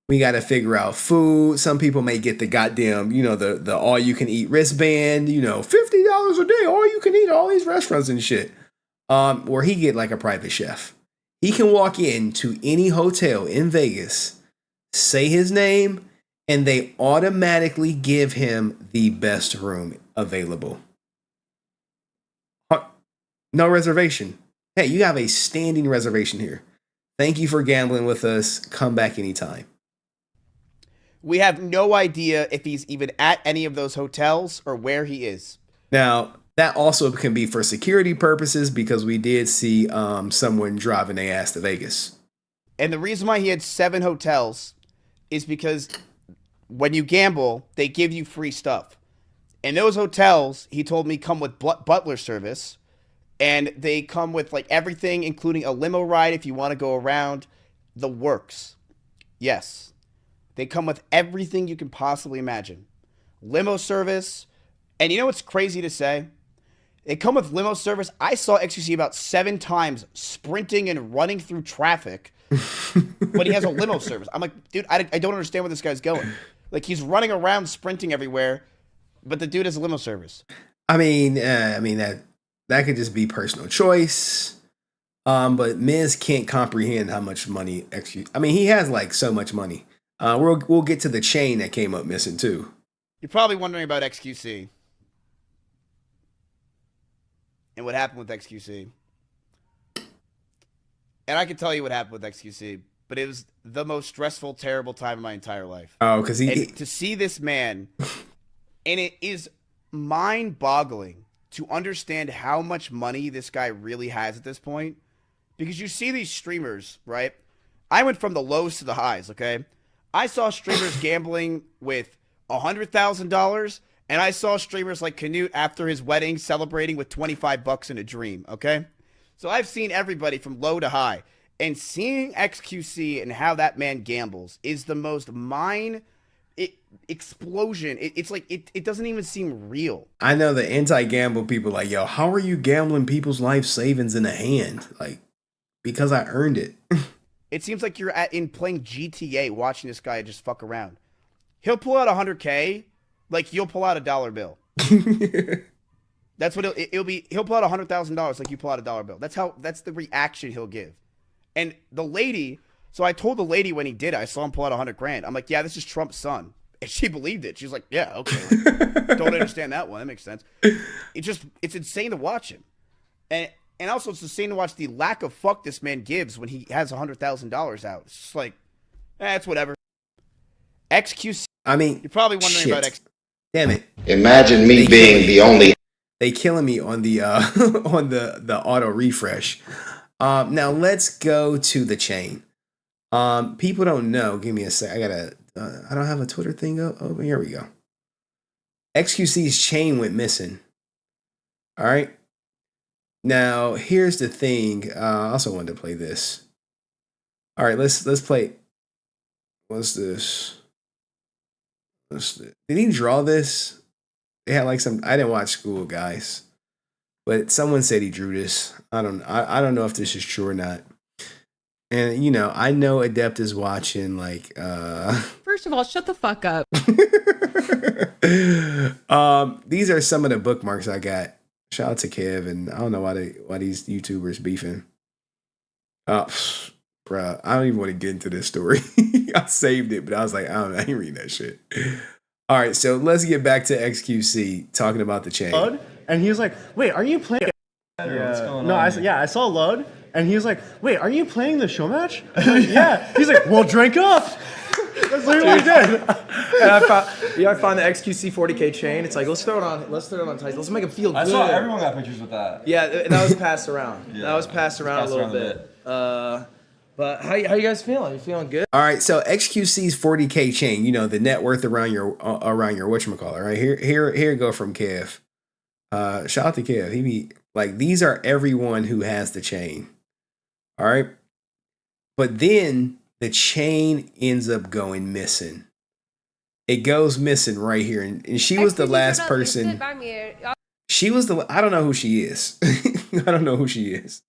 [SPEAKER 2] We got to figure out food. Some people may get the goddamn, the all you can eat wristband, $50 a day, all you can eat, all these restaurants and shit. Or he get like a private chef. He can walk into any hotel in Vegas, say his name, and they automatically give him the best room available. No reservation. Hey, you have a standing reservation here. Thank you for gambling with us. Come back anytime.
[SPEAKER 7] We have no idea if he's even at any of those hotels or where he is.
[SPEAKER 2] Now, that also can be for security purposes because we did see someone driving their ass to Vegas.
[SPEAKER 7] And the reason why he had 7 hotels is because when you gamble, they give you free stuff. And those hotels, he told me, come with butler service. And they come with like everything, including a limo ride if you want to go around the works. Yes. They come with everything you can possibly imagine. Limo service. And you know what's crazy to say? They come with limo service. I saw XQC about 7 times sprinting and running through traffic. But he has a limo service. I'm like, dude, I don't understand where this guy's going. Like, he's running around sprinting everywhere, but the dude has a limo service.
[SPEAKER 2] I mean that could just be personal choice. But Miz can't comprehend how much money XQC. I mean, he has like so much money. We'll get to the chain that came up missing too.
[SPEAKER 7] You're probably wondering about XQC and what happened with XQC. And I can tell you what happened with XQC, but it was the most stressful, terrible time of my entire life.
[SPEAKER 2] Oh, because
[SPEAKER 7] to see this man, and it is mind-boggling to understand how much money this guy really has at this point. Because you see these streamers, right? I went from the lows to the highs, okay? I saw streamers gambling with $100,000, and I saw streamers like Canute after his wedding celebrating with $25 in a dream, okay? So I've seen everybody from low to high. And seeing XQC and how that man gambles is the most explosion. It's like, it doesn't even seem real.
[SPEAKER 2] I know the anti-gamble people like, yo, how are you gambling people's life savings in a hand? Like, because I earned it.
[SPEAKER 7] It seems like you're in playing GTA watching this guy just fuck around. He'll pull out $100K like you'll pull out a dollar bill. That's what it'll be. He'll pull out $100,000 like you pull out a dollar bill. That's the reaction he'll give. And the lady, so I told the lady when he did it, I saw him pull out $100,000. I'm like, yeah, this is Trump's son. And she believed it. She's like, yeah, okay. Don't understand that one. That makes sense. It's insane to watch him. And also it's insane to watch the lack of fuck this man gives when he has $100,000 out. It's just like, it's whatever. XQC.
[SPEAKER 2] I mean,
[SPEAKER 7] you're probably wondering about XQC.
[SPEAKER 2] Damn it.
[SPEAKER 8] Imagine me being the only.
[SPEAKER 2] They killing me on the on the auto refresh. Now let's go to the chain. People don't know. Give me a sec. I don't have a Twitter thing up. Oh, here we go. XQC's chain went missing. All right. Now here's the thing. I also wanted to play this. All right, let's play. What's this? Did he draw this? They had like some. I didn't watch School, guys, but someone said he drew this. I don't know if this is true or not. And you know, I know Adept is watching. Like,
[SPEAKER 4] First of all, shut the fuck up.
[SPEAKER 2] These are some of the bookmarks I got. Shout out to Kev, and I don't know why these YouTubers beefing. Bruh, I don't even want to get into this story. I saved it, but I was like, I ain't reading that shit. All right, so let's get back to XQC talking about the chain.
[SPEAKER 9] And he was like, wait, are you playing? Yeah. I saw Load, and he was like, wait, are you playing the show match? Like, yeah. He's like, well, drink up. That's literally what he did.
[SPEAKER 26] And I found the XQC 40K chain. It's like, let's throw it on Tyson. Let's make him feel good.
[SPEAKER 12] I saw everyone got pictures with that.
[SPEAKER 26] Yeah, that was passed around. That was passed around a little bit. But how you guys feeling? You feeling good?
[SPEAKER 2] All right, so XQC's 40K chain, you know, the net worth around your whatchamacallit, right? Here go from Kev. Shout out to Kev. He be like, these are everyone who has the chain. All right. But then the chain ends up going missing. It goes missing right here. And she was the last person. She was I don't know who she is. I don't know who she is.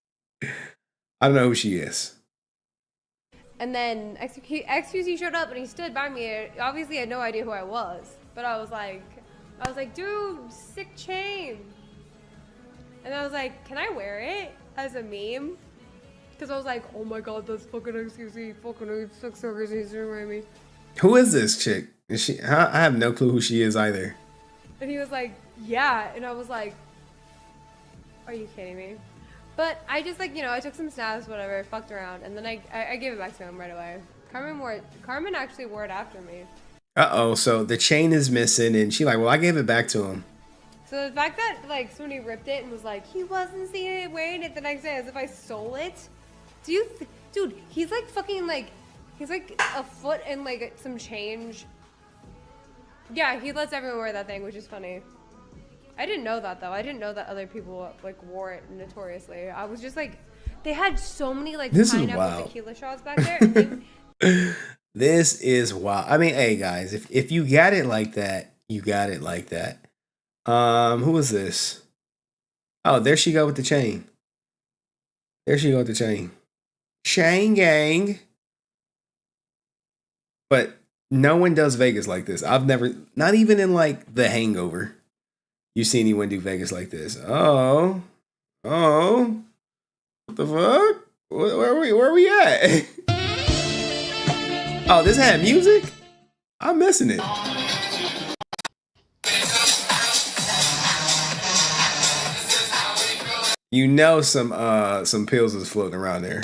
[SPEAKER 18] And then XQC showed up and he stood by me. Obviously, I had no idea who I was, but I was like, dude, sick chain. And I was like, can I wear it as a meme? Because I was like, oh my god, that's fucking XQC, fucking he's doing me.
[SPEAKER 2] Who is this chick? Is she? I have no clue who she is either.
[SPEAKER 18] And he was like, yeah, and I was like, are you kidding me? But I just like, I took some snaps, whatever, fucked around, and then I gave it back to him right away. Carmen actually wore it after me.
[SPEAKER 2] So the chain is missing, and she like, well, I gave it back to him.
[SPEAKER 18] So the fact that like somebody ripped it and was like, he wasn't seeing it wearing it the next day as if I stole it. Dude, he's like fucking like, he's like a foot and like some change. Yeah, he lets everyone wear that thing, which is funny. I didn't know that though. I didn't know that other people like wore it notoriously. I was just like, they had so many like
[SPEAKER 2] This is
[SPEAKER 18] pineapple
[SPEAKER 2] wild.
[SPEAKER 18] tequila shots back there. And they,
[SPEAKER 2] This is wild. I mean, hey guys, if you got it like that, you got it like that. Who is this? Oh, there she go with the chain. There she go with the chain. Chain gang. But no one does Vegas like this. I've never, not even in like The Hangover, you see anyone do Vegas like this. Oh, what the fuck? Where we at? Oh, this had music? I'm missing it. You know some pills is floating around there.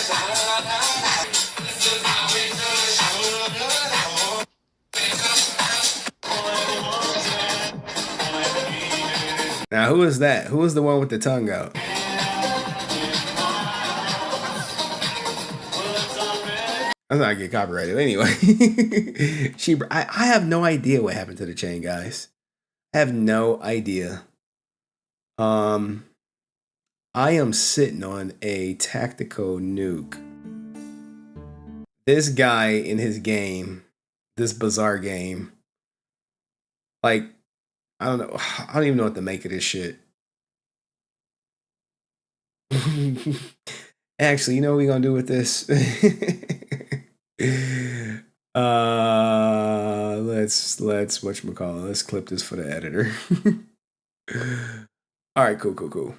[SPEAKER 2] Now, who is that? Who is the one with the tongue out? I'm not gonna get copyrighted anyway. I have no idea what happened to the chain, guys. I have no idea. I am sitting on a tactical nuke. This guy in his game, this bizarre game, like, I don't know. I don't even know what to make of this shit. Actually, you know what we're gonna do with this? Let's whatchamacallit, let's clip this for the editor. All right, cool.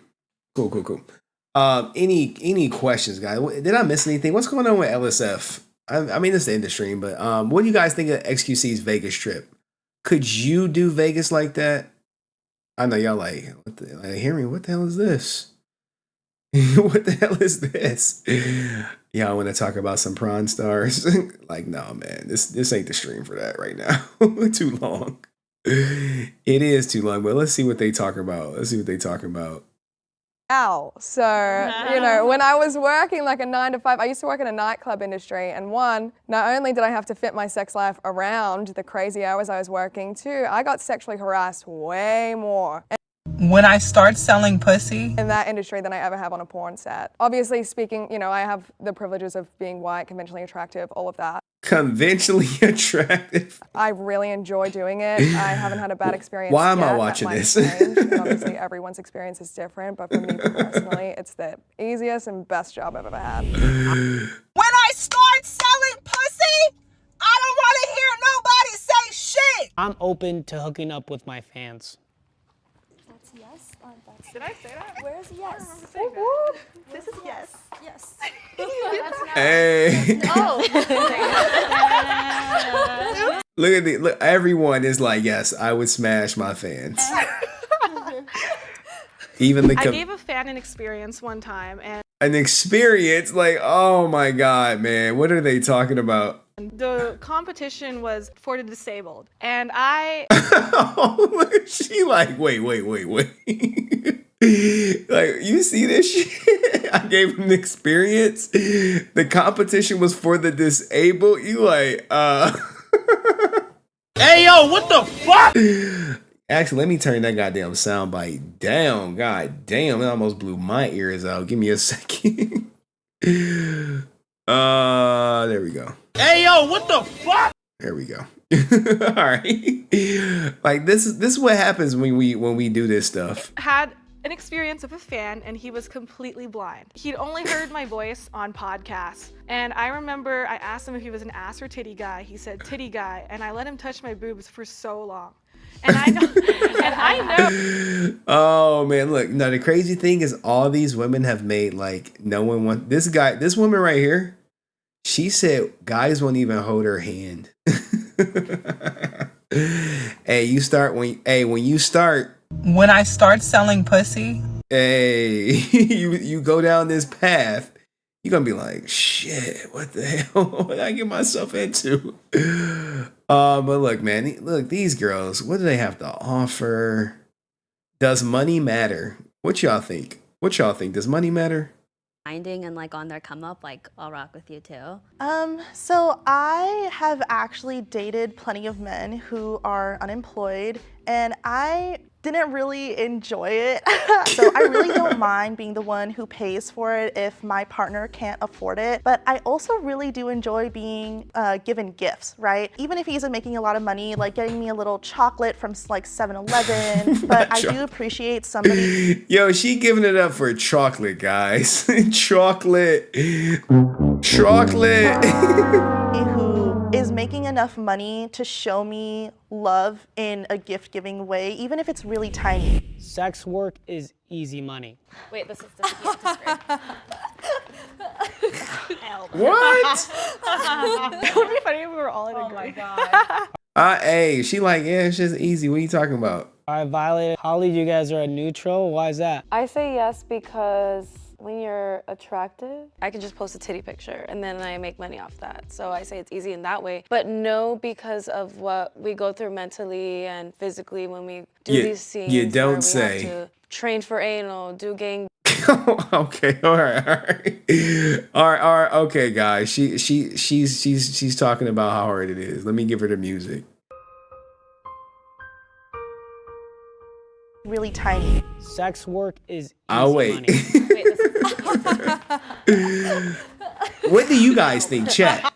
[SPEAKER 2] Any questions, guys? Did I miss anything? What's going on with LSF? I mean, it's the industry, but what do you guys think of XQC's Vegas trip? Could you do Vegas like that? I know y'all like, Henry, what the hell is this? What the hell is this? Y'all want to talk about some prawn stars? Like, no, man, this ain't the stream for that right now. Too long. It is too long, but let's see what they talk about.
[SPEAKER 1] Ow. So, you know, when I was working like a 9 to 5, I used to work in a nightclub industry, and not only did I have to fit my sex life around the crazy hours I was working, too, I got sexually harassed way more.
[SPEAKER 11] When I start selling pussy
[SPEAKER 1] In that industry than I ever have on a porn set. Obviously speaking, you know, I have the privileges of being white, conventionally attractive, all of that.
[SPEAKER 2] Conventionally attractive.
[SPEAKER 1] I really enjoy doing it. I haven't had a bad experience.
[SPEAKER 2] Why am I
[SPEAKER 1] yet.
[SPEAKER 2] watching
[SPEAKER 1] That might
[SPEAKER 2] this?
[SPEAKER 1] change, and obviously, everyone's experience is different, but for me personally, it's the easiest and best job I've ever had.
[SPEAKER 11] When I start selling pussy, I don't want to hear nobody say shit.
[SPEAKER 16] I'm open to hooking up with my fans.
[SPEAKER 17] That's yes.
[SPEAKER 18] did I say that?
[SPEAKER 17] Where's yes?
[SPEAKER 18] This is yes.
[SPEAKER 17] Yes.
[SPEAKER 2] Hey.
[SPEAKER 18] Oh.
[SPEAKER 2] Look, everyone is like, yes, I would smash my fans. Even the
[SPEAKER 19] I gave a fan an experience one time, and
[SPEAKER 2] an experience, like, oh my god, man, what are they talking about?
[SPEAKER 19] the competition was for the disabled, and I
[SPEAKER 2] She like, wait. Like, you see this shit? I gave him the experience. The competition was for the disabled. You like,
[SPEAKER 16] Hey, yo, what the fuck?
[SPEAKER 2] Actually, let me turn that goddamn soundbite down. God damn, it almost blew my ears out. Give me a second. There we go.
[SPEAKER 16] Hey, yo, what the fuck?
[SPEAKER 2] There we go. All right. Like, this is what happens when we do this stuff.
[SPEAKER 19] had an experience with a fan, and he was completely blind. He'd only heard my voice on podcasts, and I remember I asked him if he was an ass or titty guy. He said titty guy, and I let him touch my boobs for so long. And I know.
[SPEAKER 2] Oh man, look. No, the crazy thing is, all these women have made like no one want this guy. This woman right here, she said guys won't even hold her hand. Hey, when you start.
[SPEAKER 11] When I start selling pussy,
[SPEAKER 2] hey, you go down this path, you're gonna be like, shit, what the hell? What did I get myself into? But look, man, these girls, what do they have to offer? Does money matter? What y'all think? Does money matter?
[SPEAKER 22] Finding and like on their come up, like I'll rock with you too.
[SPEAKER 25] So I have actually dated plenty of men who are unemployed
[SPEAKER 3] and I didn't really enjoy it. So I really don't mind being the one who pays for it if my partner can't afford it. But I also really do enjoy being given gifts, right? Even if he isn't making a lot of money, like getting me a little chocolate from like 7-Eleven. But I do appreciate somebody.
[SPEAKER 2] Yo, she giving it up for chocolate, guys. Chocolate. Chocolate.
[SPEAKER 3] Who is making enough money to show me love in a gift-giving way, even if it's really tiny.
[SPEAKER 16] Sex work is easy money.
[SPEAKER 18] Wait, this is the
[SPEAKER 2] What?
[SPEAKER 19] It would be funny if we were all in agreement. Oh my god.
[SPEAKER 2] Hey, she like, yeah, it's just easy. What are you talking about?
[SPEAKER 16] All right, Violet, Holly, you guys are a neutral. Why is that?
[SPEAKER 5] I say yes because when you're attractive, I can just post a titty picture and then I make money off that. So I say it's easy in that way. But no, because of what we go through mentally and physically when we do these scenes.
[SPEAKER 2] You don't
[SPEAKER 5] where we
[SPEAKER 2] say.
[SPEAKER 5] have to train for anal, do gang.
[SPEAKER 2] Okay, all right, okay, guys. She's talking about how hard it is. Let me give her the music.
[SPEAKER 3] Really tiny.
[SPEAKER 16] Sex work is easy
[SPEAKER 2] I'll wait.
[SPEAKER 16] money.
[SPEAKER 2] What do you guys think? Chat,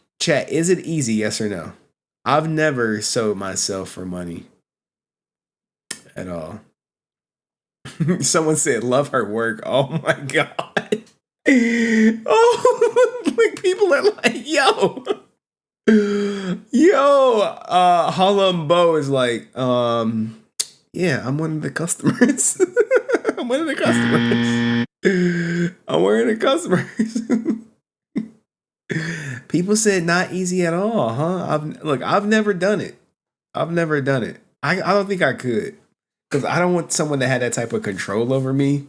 [SPEAKER 2] is it easy, yes or no? I've never sold myself for money at all. Someone said, love her work. Oh my God. Oh, like people are like, yo, Holumbo is like, yeah, I'm one of the customers. I'm one of the customers. People said not easy at all, huh? I've never done it. I don't think I could. Because I don't want someone to have that type of control over me.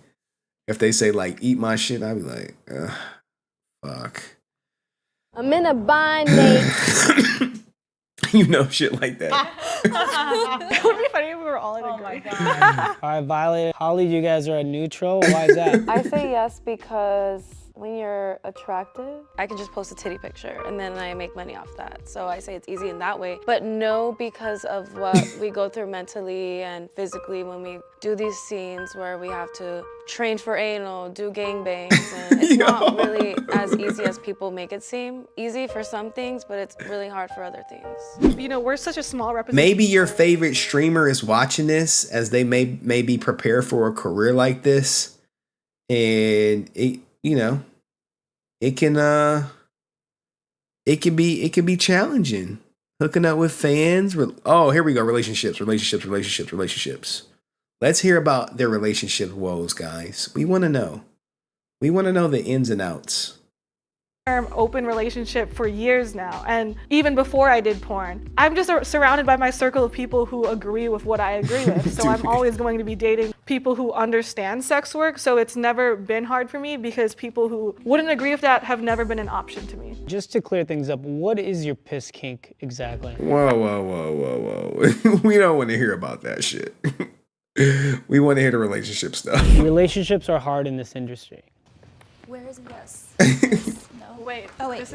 [SPEAKER 2] If they say, like, eat my shit, I'd be like, fuck.
[SPEAKER 5] I'm in a bind, Nate.
[SPEAKER 2] You know, shit like that.
[SPEAKER 19] It would be funny if we were all in agreement.
[SPEAKER 16] All right, Violet, Holly, you guys are a neutral. Why is that?
[SPEAKER 5] I say yes because when you're attractive, I can just post a titty picture and then I make money off that. So I say it's easy in that way. But no, because of what we go through mentally and physically when we do these scenes where we have to train for anal, do gangbangs, and it's not really as easy as people make it seem. Easy for some things, but it's really hard for other things.
[SPEAKER 19] You know, we're such a small representation.
[SPEAKER 2] Maybe your favorite streamer is watching this as they maybe prepare for a career like this. And it, you know, it can be challenging. Hooking up with fans. Oh, here we go. Relationships. Let's hear about their relationship woes, guys. We want to know. We want to know the ins and outs.
[SPEAKER 19] Open relationship for years now, and even before I did porn, I'm just surrounded by my circle of people who agree with what I agree with. So I'm always going to be dating people who understand sex work. So it's never been hard for me because people who wouldn't agree with that have never been an option to me.
[SPEAKER 16] Just to clear things up, what is your piss kink exactly?
[SPEAKER 2] Whoa. We don't want to hear about that shit. We want to hear the relationship stuff.
[SPEAKER 16] Relationships are hard in this industry.
[SPEAKER 17] Where is yes?
[SPEAKER 19] Wait.
[SPEAKER 17] Oh wait,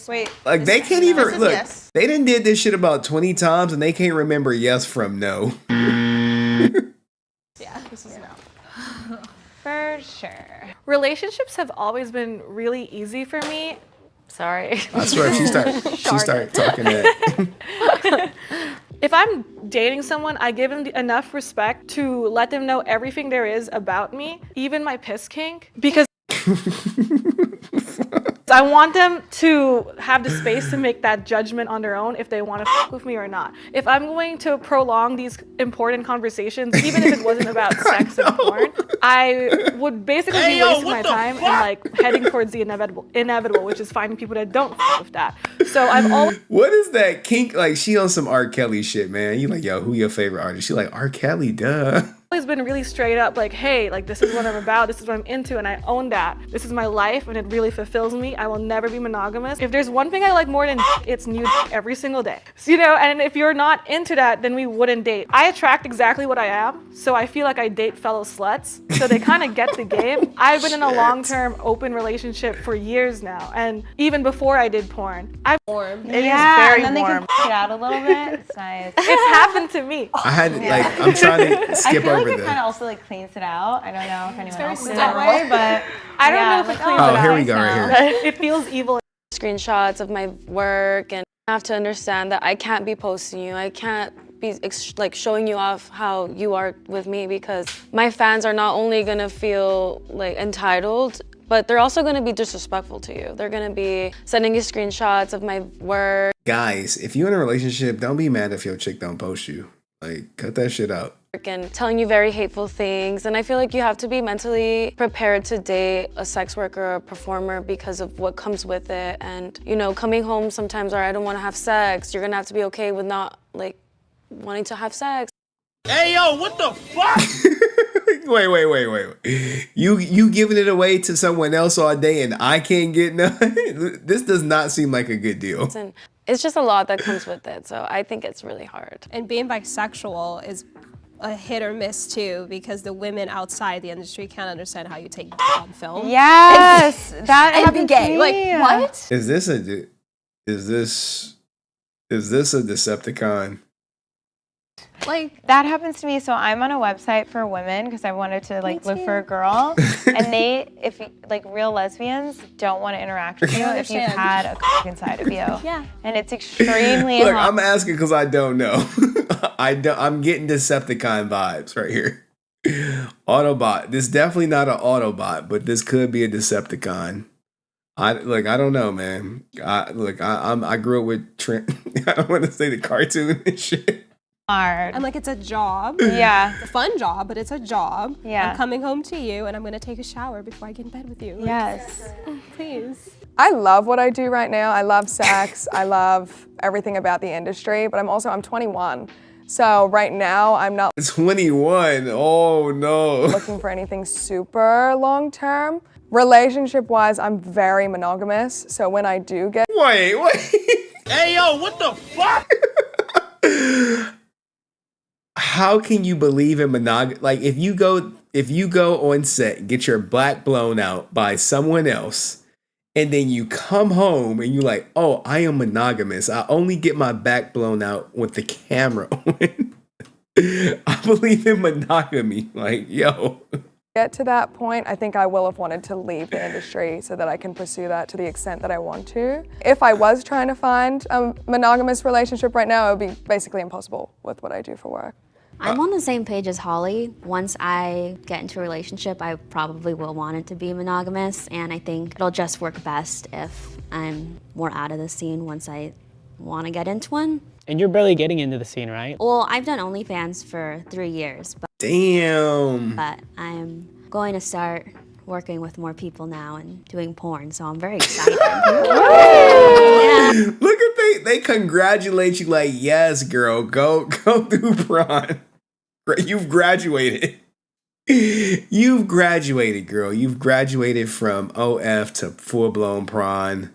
[SPEAKER 17] wait.
[SPEAKER 2] Like they can't even look. Yes. They done did this shit about 20 times and they can't remember yes from no.
[SPEAKER 19] Yeah, this is no. For sure. Relationships have always been really easy for me. Sorry.
[SPEAKER 2] I swear, she started talking that.
[SPEAKER 19] If I'm dating someone, I give them enough respect to let them know everything there is about me, even my piss kink, because I want them to have the space to make that judgment on their own if they want to fuck with me or not. If I'm going to prolong these important conversations, even if it wasn't about sex and porn, I would basically be wasting my time and like heading towards the inevitable, which is finding people that don't fuck with that. So I've always.
[SPEAKER 2] What is that kink? Like she on some R. Kelly shit, man. You like, yo, who your favorite artist? She like R. Kelly, duh.
[SPEAKER 19] just been really straight up like, hey, like this is what I'm about, this is what I'm into, and I own that. This is my life and it really fulfills me. I will never be monogamous. If there's one thing I like more than it's new every single day. So, you know, and if you're not into that, then we wouldn't date. I attract exactly what I am, so I feel like I date fellow sluts, so they kind of get the game. I've been in a long-term open relationship for years now, and even before I did porn. It is very
[SPEAKER 6] and then
[SPEAKER 19] warm.
[SPEAKER 6] they can it out a little bit. It's nice.
[SPEAKER 19] It's happened to me.
[SPEAKER 2] I had like I'm trying to skip
[SPEAKER 6] I feel
[SPEAKER 2] over
[SPEAKER 6] like it
[SPEAKER 2] that.
[SPEAKER 6] kind of also like cleans it out. I don't know if anyone else is
[SPEAKER 19] very
[SPEAKER 6] that way, but
[SPEAKER 19] I don't
[SPEAKER 6] yeah,
[SPEAKER 19] know if it
[SPEAKER 6] like,
[SPEAKER 19] cleans it out.
[SPEAKER 2] here we go, right here.
[SPEAKER 19] It feels evil.
[SPEAKER 5] Screenshots of my work, and I have to understand that I can't be posting you. I can't be like showing you off how you are with me, because my fans are not only gonna feel like entitled, but they're also gonna be disrespectful to you. They're gonna be sending you screenshots of my work.
[SPEAKER 2] Guys, if you're in a relationship, don't be mad if your chick don't post you. Like, cut that shit out.
[SPEAKER 5] And telling you very hateful things. And I feel like you have to be mentally prepared to date a sex worker or a performer because of what comes with it. And, you know, coming home sometimes, or I don't want to have sex. You're gonna have to be okay with not like wanting to have sex.
[SPEAKER 11] Hey, yo, what the fuck?
[SPEAKER 2] Wait. You giving it away to someone else all day and I can't get none? This does not seem like a good deal.
[SPEAKER 5] And it's just a lot that comes with it. So I think it's really hard.
[SPEAKER 18] And being bisexual is a hit or miss too, because the women outside the industry can't understand how you take on film.
[SPEAKER 6] Yes, that
[SPEAKER 18] and be
[SPEAKER 6] happened
[SPEAKER 18] gay.
[SPEAKER 6] to me.
[SPEAKER 18] Like what?
[SPEAKER 2] Is this a Decepticon?
[SPEAKER 6] Like that happens to me. So I'm on a website for women because I wanted to like look for a girl, and they, if like real lesbians, don't want to interact with you if you've had a cock inside of you.
[SPEAKER 18] Yeah.
[SPEAKER 6] And it's extremely
[SPEAKER 2] Look,
[SPEAKER 6] hard.
[SPEAKER 2] I'm asking because I don't know. I'm getting Decepticon vibes right here. Autobot. This is definitely not an Autobot, but this could be a Decepticon. I don't know, man. I grew up with Trent. I don't want to say the cartoon and shit.
[SPEAKER 18] Hard. And like it's a job.
[SPEAKER 6] Yeah.
[SPEAKER 18] It's a fun job, but it's a job.
[SPEAKER 6] Yeah.
[SPEAKER 18] I'm coming home to you and I'm gonna take a shower before I get in bed with you. Like,
[SPEAKER 6] Yes.
[SPEAKER 18] please.
[SPEAKER 1] I love what I do right now. I love sex. I love everything about the industry, but I'm 21. So right now I'm not
[SPEAKER 2] 21. Oh no.
[SPEAKER 1] looking for anything super long term. Relationship wise, I'm very monogamous. So when I do get
[SPEAKER 2] Wait.
[SPEAKER 11] Hey, yo, what the fuck?
[SPEAKER 2] How can you believe in monogamy? Like if you go on set, get your back blown out by someone else, and then you come home and you're like, oh, I am monogamous. I only get my back blown out with the camera on. I believe in monogamy. Like, yo.
[SPEAKER 1] get to that point, I think I will have wanted to leave the industry so that I can pursue that to the extent that I want to. If I was trying to find a monogamous relationship right now, it would be basically impossible with what I do for work.
[SPEAKER 22] I'm on the same page as Holly. Once I get into a relationship, I probably will want it to be monogamous, and I think it'll just work best if I'm more out of the scene once I want to get into one.
[SPEAKER 16] And you're barely getting into the scene, right?
[SPEAKER 22] Well, I've done OnlyFans for 3 years,
[SPEAKER 2] Damn.
[SPEAKER 22] but I'm going to start working with more people now and doing porn, so I'm very excited.
[SPEAKER 2] Yeah. Look at they congratulate you like, yes, girl, go do prawn. You've graduated. You've graduated, girl. You've graduated from OF to full-blown prawn.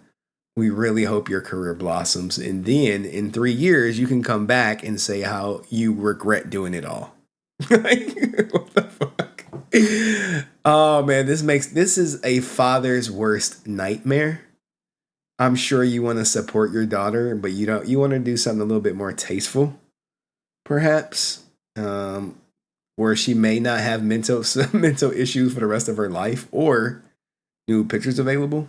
[SPEAKER 2] We really hope your career blossoms. And then in 3 years, you can come back and say how you regret doing it all. Like, what the fuck? Oh man, this is a father's worst nightmare. I'm sure you want to support your daughter, but you want to do something a little bit more tasteful, perhaps, where she may not have mental issues for the rest of her life, or new pictures available.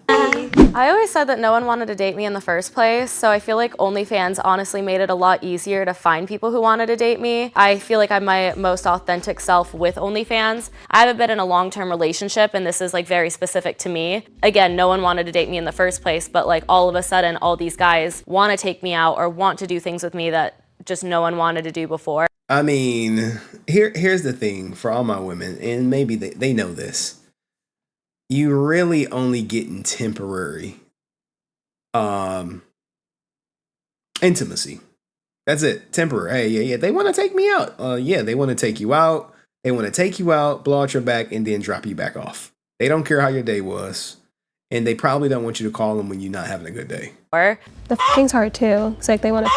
[SPEAKER 13] I always said that no one wanted to date me in the first place, so I feel like OnlyFans honestly made it a lot easier to find people who wanted to date me. I feel like I'm my most authentic self with OnlyFans. I haven't been in a long-term relationship, and this is like very specific to me. Again, no one wanted to date me in the first place, but like all of a sudden, all these guys want to take me out or want to do things with me that just no one wanted to do before.
[SPEAKER 2] I mean, here's the thing for all my women, and maybe they know this. You really only getting temporary intimacy. That's it. Temporary. Hey, yeah. They want to take me out. Yeah, they want to take you out. They want to take you out, blow out your back, and then drop you back off. They don't care how your day was. And they probably don't want you to call them when you're not having a good day.
[SPEAKER 18] The f***ing's hard too. It's like they want to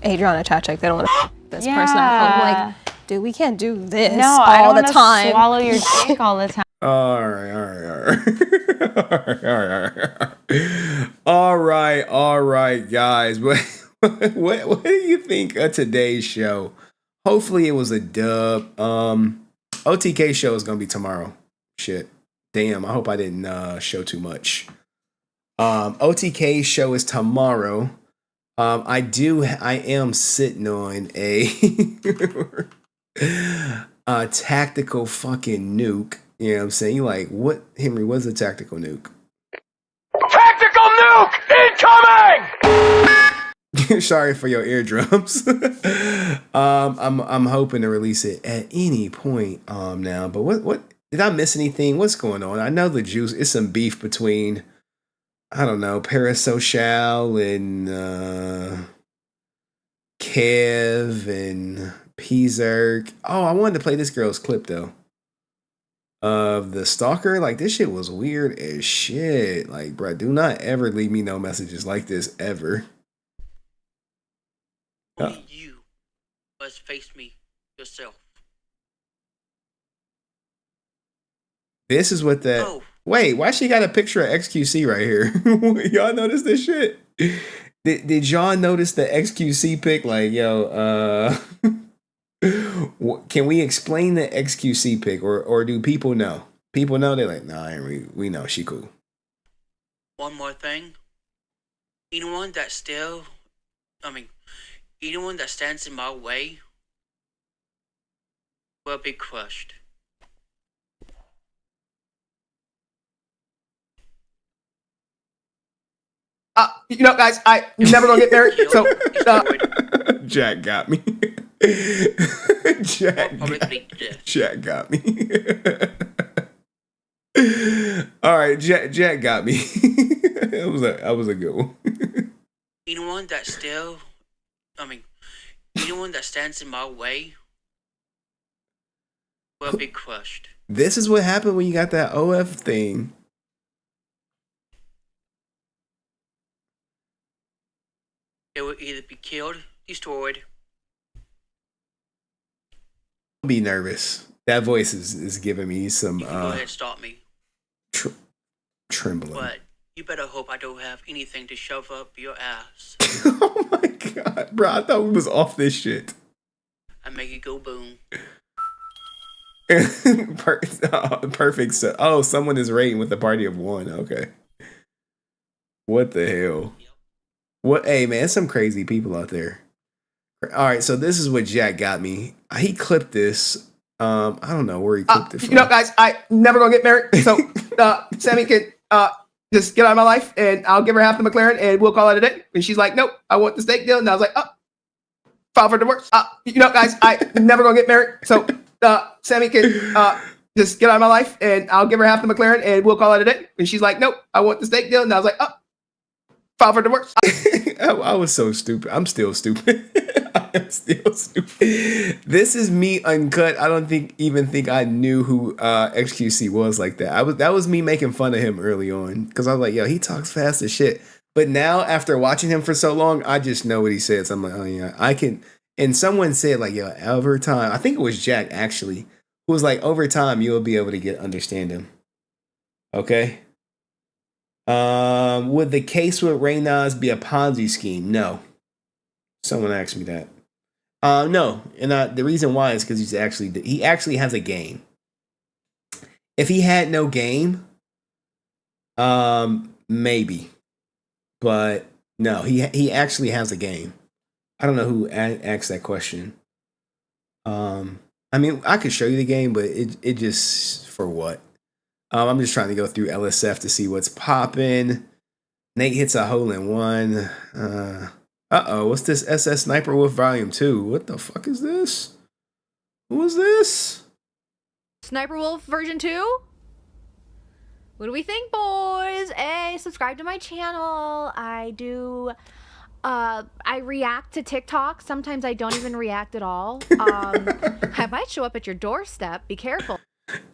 [SPEAKER 18] Adriana Chachek. They don't want to this person at home. Like, dude, we can't do this all the time.
[SPEAKER 6] Swallow your dick all the time.
[SPEAKER 2] All right, guys. What do you think of today's show? Hopefully it was a dub. OTK show is gonna be tomorrow. Shit. Damn, I hope I didn't show too much. OTK show is tomorrow. I am sitting on a tactical fucking nuke. You know what I'm saying? You like, what, Henry, what's a tactical nuke?
[SPEAKER 14] Tactical nuke incoming!
[SPEAKER 2] Sorry for your eardrums. I'm hoping to release it at any point now. But what did I miss anything? What's going on? I know the juice. It's some beef between, I don't know, Parasocial and Kev and P-Zerk. Oh, I wanted to play this girl's clip though. Of the stalker. Like, this shit was weird as shit. Like, bro, do not ever leave me no messages like this ever.
[SPEAKER 15] Only you must face me yourself.
[SPEAKER 2] This is what that. Oh. Wait, why she got a picture of XQC right here? Y'all notice this shit? Did y'all notice the XQC pic? Like, yo, can we explain the XQC pic, or do people know? People know. They're like, nah, we know she cool.
[SPEAKER 15] One more thing. Anyone that stands in my way will be crushed.
[SPEAKER 10] Guys, I never gonna get married. So,
[SPEAKER 2] Jack got me. Jack got me. All right, Jack got me. That was a good one.
[SPEAKER 15] Anyone that stands in my way will be crushed.
[SPEAKER 2] This is what happened when you got that OF thing.
[SPEAKER 15] They will either be killed, destroyed.
[SPEAKER 2] Be nervous. That voice is giving me some.
[SPEAKER 15] You can go ahead and stop me.
[SPEAKER 2] Trembling.
[SPEAKER 15] But you better hope I don't have anything to shove up your ass.
[SPEAKER 2] Oh my god, bro! I thought we was off this shit.
[SPEAKER 15] I make it go boom.
[SPEAKER 2] Perfect. So, oh, someone is rating with a party of one. Okay. What the hell? What? Hey, man, some crazy people out there. All right, so this is what Jack got me. He clipped this. I don't know where he clipped it from.
[SPEAKER 10] Guys, I never gonna get married. So, Sammy can just get out of my life, and I'll give her half the McLaren, and we'll call it a day. And she's like, nope, I want the steak deal. And I was like, file for divorce. Guys, I never gonna get married. So, Sammy can just get out of my life, and I'll give her half the McLaren, and we'll call it a day. And she's like, nope, I want the steak deal. And I was like, file for divorce.
[SPEAKER 2] I was so stupid. I'm still stupid. I am still stupid. This is me uncut. I don't even think I knew who XQC was like that. That was me making fun of him early on because I was like, yo, he talks fast as shit. But now after watching him for so long, I just know what he says. So I'm like, oh yeah, I can. And someone said like, yo, over time, I think it was Jack actually, who was like, over time you'll be able to understand him. Okay. Would the case with Reynad be a Ponzi scheme? No. Someone asked me that. No, and the reason why is because he actually has a game. If he had no game, maybe, but no, he actually has a game. I don't know who asked that question. I mean, I could show you the game, but it just for what? I'm just trying to go through LSF to see what's popping. Nate hits a hole in one. What's this SS Sniper Wolf Volume 2? What the fuck is this? Who is this?
[SPEAKER 21] Sniper Wolf version 2? What do we think, boys? Hey, subscribe to my channel. I do I react to TikTok. Sometimes I don't even react at all. I might show up at your doorstep. Be careful.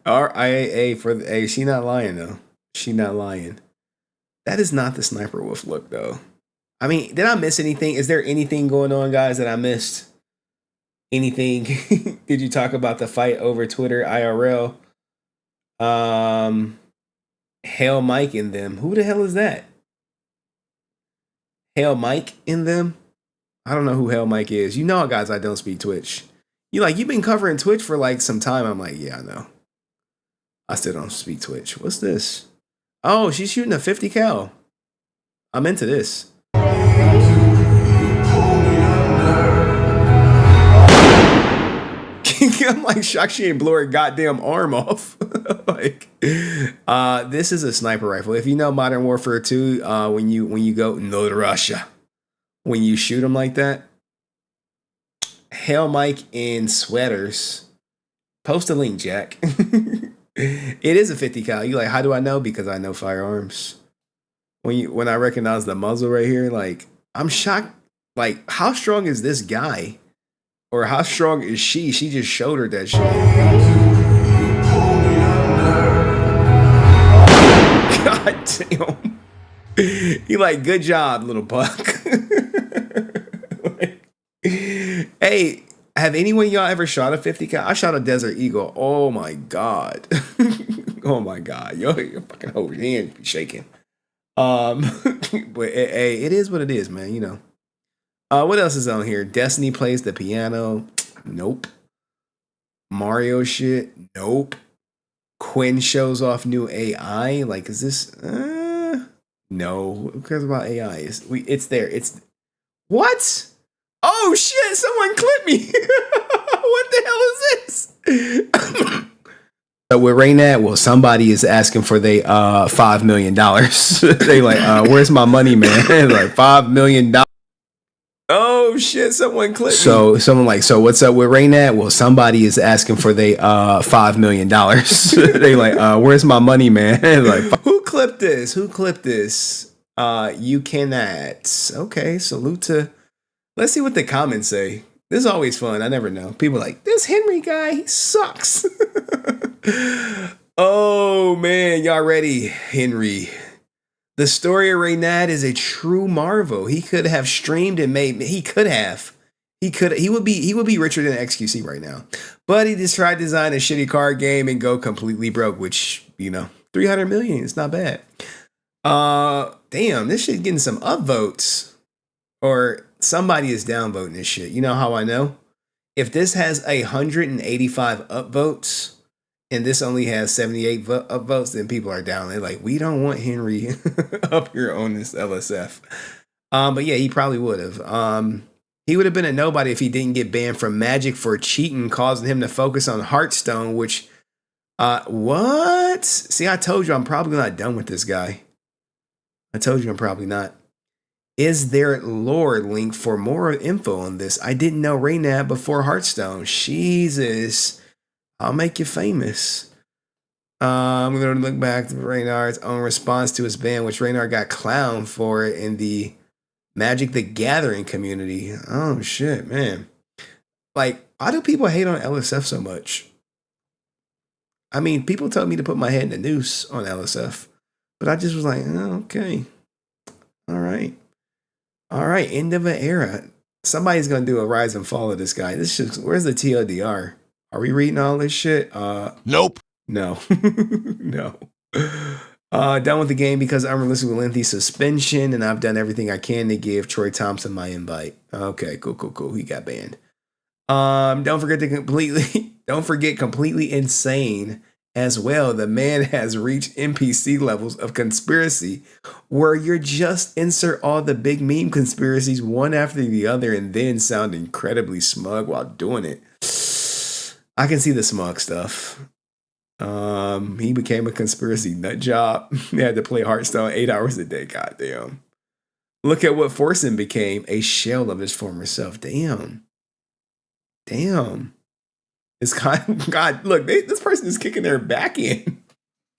[SPEAKER 2] RIAA for the A. She not lying though. She not lying. That is not the Sniper Wolf look though. I mean, did I miss anything? Is there anything going on, guys, that I missed? Anything? Did you talk about the fight over Twitter IRL? Hail Mike in them. Who the hell is that? Hail Mike in them? I don't know who Hail Mike is. You know, guys, I don't speak Twitch. You've been covering Twitch for like some time. I'm like, yeah, I know. I still don't speak Twitch. What's this? Oh, she's shooting a 50 cal. I'm into this. I'm like shocked she ain't blow her goddamn arm off. This is a sniper rifle. If you know Modern Warfare 2, when you go no to Russia, when you shoot them like that, Hail Mike in sweaters. Post a link, Jack. It is a 50 cal. You like, how do I know? Because I know firearms. When I recognize the muzzle right here, like I'm shocked. Like, how strong is this guy? Or how strong is she? She just showed her that shit. God damn. He like, good job, little buck. Hey, have anyone y'all ever shot a 50 cal? I shot a Desert Eagle. Oh my God. Oh my God. Yo, your fucking whole hand be shaking. But hey, it is what it is, man, you know. What else is on here? Destiny plays the piano. Nope. Mario shit. Nope. Quinn shows off new AI. Like, is this? No. Who cares about AI? It's there. It's what? Oh shit! Someone clipped me. What the hell is this? So with Reynad, well, somebody is asking for they $5 million. They like, where's my money, man? Like $5 million. Oh shit, someone clicked. So someone like, so what's up with Reynad? Well, somebody is asking for they $5 million. They like, where's my money, man? Like, who clipped this? Who clipped this? You cannot. Okay, salute to. Let's see what the comments say. This is always fun. I never know. People are like, this Henry guy, he sucks. Oh man, y'all ready? Henry. The story of Reynad is a true marvel. He could have streamed and made. He would be richer than XQC right now. But he just tried to design a shitty card game and go completely broke, which, you know, 300 million. It's not bad. Damn, this shit getting some upvotes. Or somebody is downvoting this shit. You know how I know? If this has 185 upvotes and this only has 78 upvotes, then people are down. They're like, we don't want Henry up here on this LSF. But yeah, he probably would have. He would have been a nobody if he didn't get banned from Magic for cheating, causing him to focus on Hearthstone, which, what? See, I told you I'm probably not done with this guy. I told you I'm probably not. Is there lore link for more info on this? I didn't know Reynad before Hearthstone. Jesus. I'll make you famous. I'm going to look back to Reynard's own response to his ban, which Reynad got clowned for in the Magic the Gathering community. Oh, shit, man. Like, why do people hate on LSF so much? I mean, people told me to put my head in the noose on LSF, but I just was like, oh, okay. All right. All right, end of an era. Somebody's going to do a rise and fall of this guy. This is, where's the TLDR? Are we reading all this shit? Nope. No. No. Done with the game because I'm releasing with lengthy suspension and I've done everything I can to give Troy Thompson my invite. Okay, cool. He got banned. Don't forget completely insane as well. The man has reached NPC levels of conspiracy where you're just insert all the big meme conspiracies one after the other and then sound incredibly smug while doing it. I can see the smug stuff. He became a conspiracy nut job. He had to play Hearthstone 8 hours a day. Goddamn. Look at what Forsen became, a shell of his former self. Damn. It's kind of, God, look, this person is kicking their back in.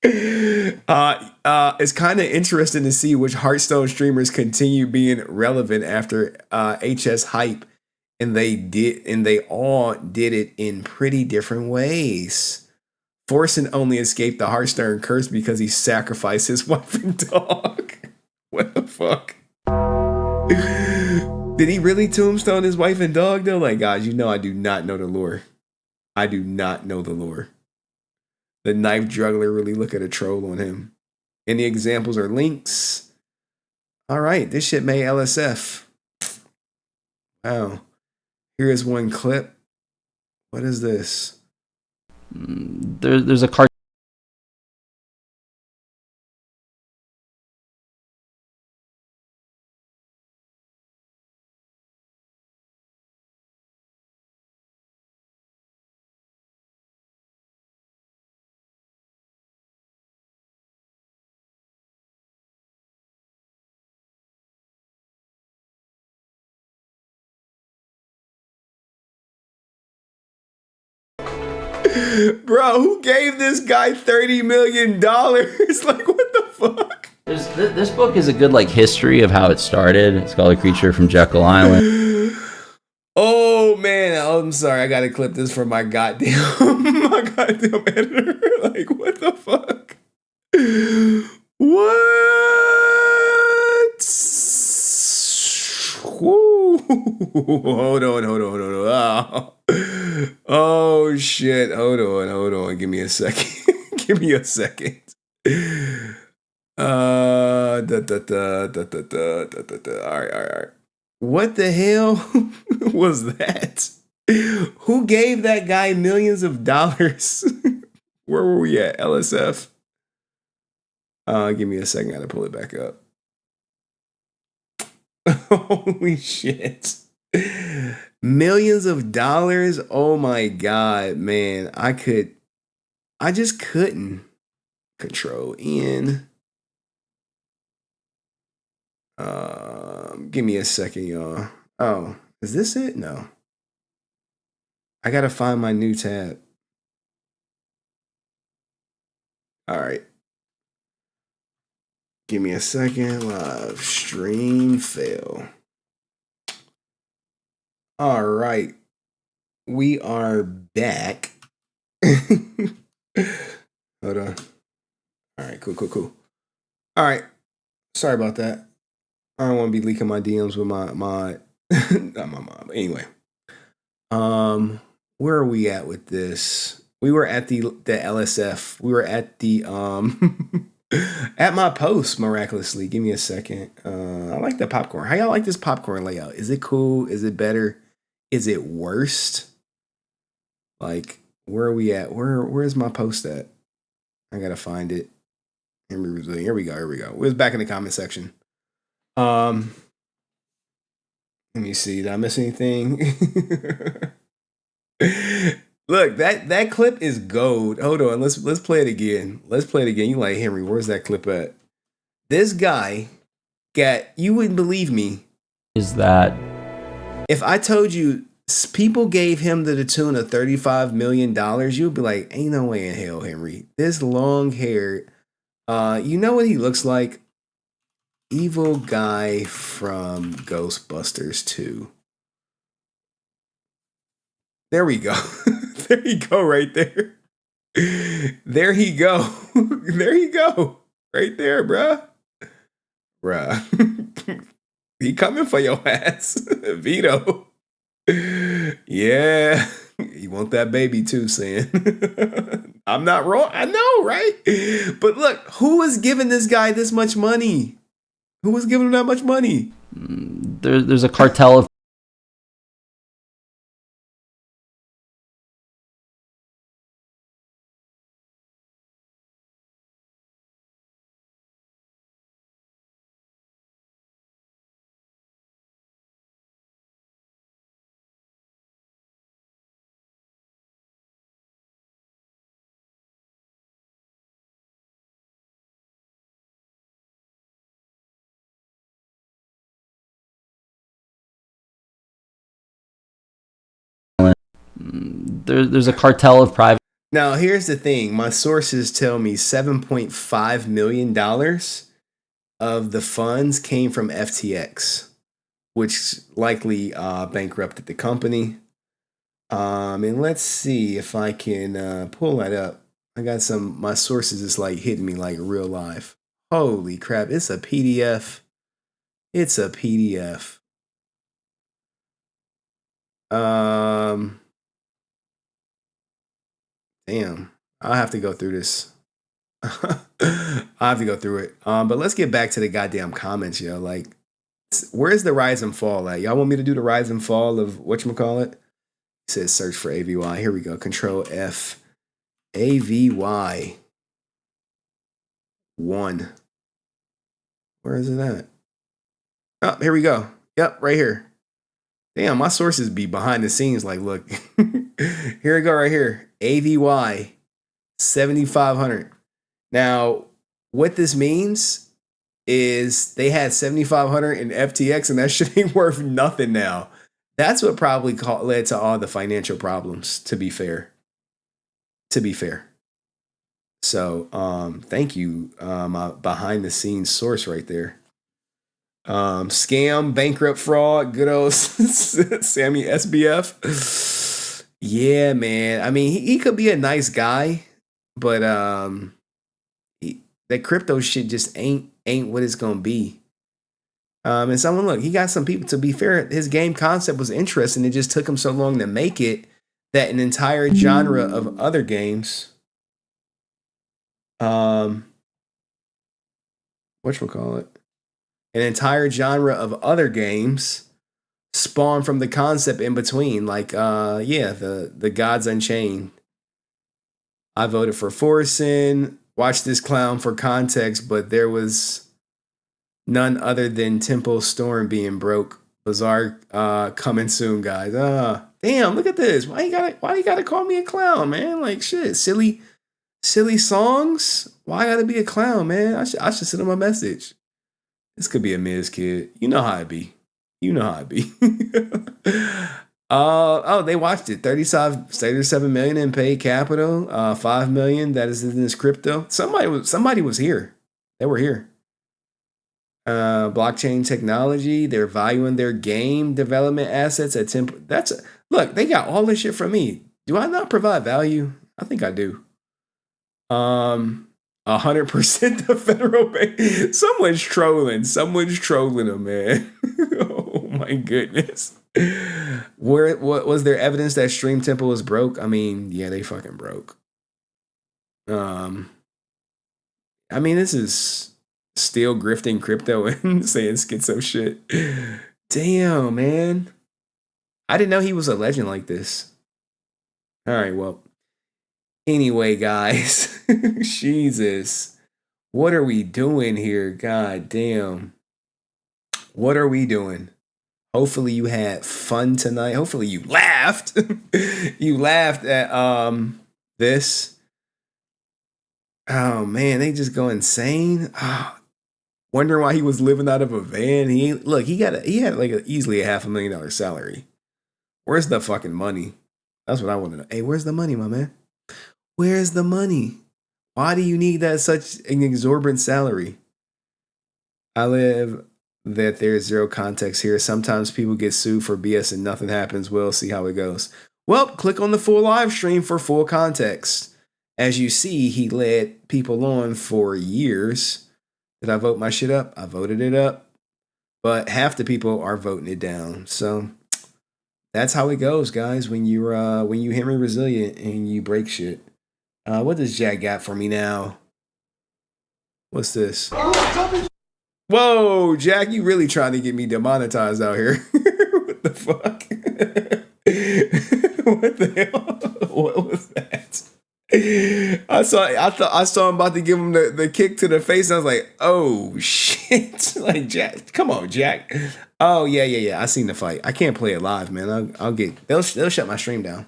[SPEAKER 2] It's kind of interesting to see which Hearthstone streamers continue being relevant after HS hype, and they all did it in pretty different ways. Forsen only escaped the Hearthstone curse because he sacrificed his wife and dog. What the fuck? Did he really tombstone his wife and dog though? Like, guys, you know I do not know the lore. I do not know the lore. The knife juggler really look at a troll on him. Any examples or links? All right, this shit made LSF. Wow. Here is one clip. What is this?
[SPEAKER 7] There's a card.
[SPEAKER 2] Bro, who gave this guy $30 million? Like, what the fuck?
[SPEAKER 7] This book is a good like history of how it started. It's called A Creature from Jekyll Island.
[SPEAKER 2] Oh man, I'm sorry. I gotta clip this for my goddamn editor. Like, what the fuck? What? Woo. Hold on. Oh shit. Hold on. Give me a second. All right. What the hell was that? Who gave that guy millions of dollars? Where were we at? LSF? Give me a second. I gotta pull it back up. Holy shit. Millions of dollars? Oh my god, man. I just couldn't. Control N. Give me a second, y'all. Oh, is this it? No. I gotta find my new tab. All right. Give me a second. Live stream fail. All right. We are back. Hold on. All right, cool. All right. Sorry about that. I don't want to be leaking my DMs with my not my mom. But anyway. Where are we at with this? We were at the LSF. We were at the at my post, miraculously. Give me a second. I like the popcorn. How y'all like this popcorn layout? Is it cool? Is it better? Is it worst? Like, where are we at? Where's my post at? I gotta find it. HenryResilient. Here we go. It was back in the comment section. Let me see. Did I miss anything? Look, that clip is gold. Hold on, let's play it again. You like, Henry, where's that clip at? This guy you wouldn't believe me.
[SPEAKER 7] Is that
[SPEAKER 2] if I told you people gave him to the tune of $35 million, you'd be like, ain't no way in hell, Henry. This long hair, you know what he looks like? Evil guy from Ghostbusters 2. There we go. There you go, right there. There he go. There you go. Right there, bruh. He coming for your ass. Vito. Yeah. You want that baby too, Sam. I'm not wrong. I know, right? But look, who was giving this guy this much money? Who was giving him that much money?
[SPEAKER 7] there's a cartel of there's a cartel of private
[SPEAKER 2] Now, here's the thing. My sources tell me $7.5 million of the funds came from FTX, which likely bankrupted the company. And let's see if I can pull that up. I got my sources is like hitting me like real live. Holy crap. It's a PDF. It's a PDF. Damn. I'll have to go through this. I'll have to go through it. But let's get back to the goddamn comments, yo. Like, where's the rise and fall at? Y'all want me to do the rise and fall of whatchamacallit? It says search for AVY. Here we go. Control F. AVY 1. Where is it at? Oh, here we go. Yep, right here. Damn, my sources be behind the scenes. Like, look, here we go right here. AVY 7,500. Now, what this means is they had 7,500 in FTX, and that shit ain't worth nothing now. That's what probably led to all the financial problems, to be fair. To be fair. So, thank you, my behind the scenes source right there. Scam, bankrupt, fraud, good old Sammy SBF. Yeah, man. I mean, he could be a nice guy, but that crypto shit just ain't what it's gonna be. And someone, look, he got some people. To be fair, his game concept was interesting. It just took him so long to make it that an entire genre of other games, whatchamacallit, an entire genre of other games spawned from the concept in between. Like, the Gods Unchained. I voted for Forsen. Watch this clown for context, but there was none other than Temple Storm being broke. Bizarre coming soon, guys. Damn, look at this. Why you gotta call me a clown, man? Like, shit, silly songs. Why I gotta be a clown, man? I should send him a message. This could be a Miz kid. You know how it be. They watched it. 37 million in paid capital. 5 million that is in this crypto. Somebody was here. They were here. Blockchain technology. They're valuing their game development assets at 10. Look, they got all this shit from me. Do I not provide value? I think I do. 100% the federal bank. Someone's trolling them, man. Oh my goodness. What was there evidence that Stream Temple was broke? I mean, yeah, they fucking broke. I mean, this is still grifting crypto and saying schizo shit. Damn, man. I didn't know he was a legend like this. All right, well. Anyway, guys. Jesus. What are we doing here? God damn. What are we doing? Hopefully you had fun tonight. Hopefully you laughed. You laughed at this. Oh man, they just go insane. Wondering why he was living out of a van. He had like easily a $500,000 salary. Where's the fucking money? That's what I want to know. Hey, where's the money, my man? Where's the money? Why do you need such an exorbitant salary? I live that there's zero context here. Sometimes people get sued for BS and nothing happens. We'll see how it goes. Well, click on the full live stream for full context. As you see, he led people on for years. Did I vote my shit up? I voted it up. But half the people are voting it down. So that's how it goes, guys, when you Henry Resilient and you break shit. What does Jack got for me now? What's this? Whoa, Jack, you really trying to get me demonetized out here. What the fuck? What the hell? What was that? I saw him about to give him the kick to the face. And I was like, oh shit. Like, Jack, come on, Jack. Oh yeah. I seen the fight. I can't play it live, man. They'll shut my stream down.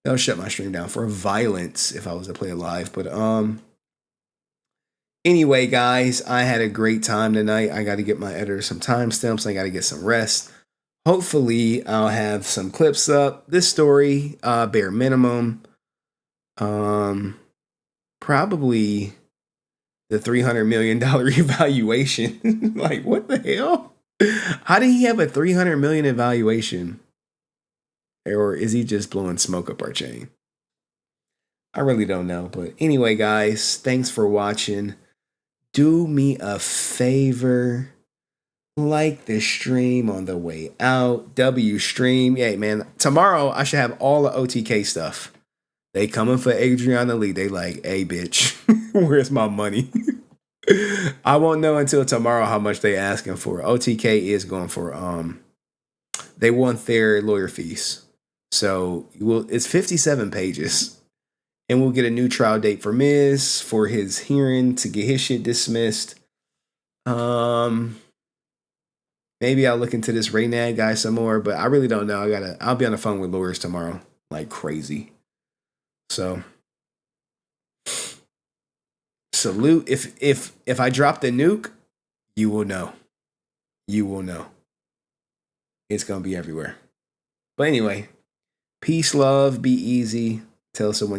[SPEAKER 2] They'll shut my stream down for violence if I was to play it live. But anyway, guys, I had a great time tonight. I got to get my editor some timestamps. I got to get some rest. Hopefully, I'll have some clips up. This story, bare minimum. Probably the $300 million evaluation. Like, what the hell? How did he have a $300 million evaluation? Or is he just blowing smoke up our chain? I really don't know. But anyway, guys, thanks for watching. Do me a favor. Like the stream on the way out. W stream. Yeah, man. Tomorrow, I should have all the OTK stuff. They coming for Adriana Lee. They like, hey, bitch, where's my money? I won't know until tomorrow how much they asking for. OTK is going for, they want their lawyer fees. So it's 57 pages. And we'll get a new trial date for Miz for his hearing to get his shit dismissed. Maybe I'll look into this Reynad guy some more, but I really don't know. I'll be on the phone with lawyers tomorrow, like crazy. So salute. If I drop the nuke, you will know. You will know. It's gonna be everywhere. But anyway, peace, love, be easy. Tell someone you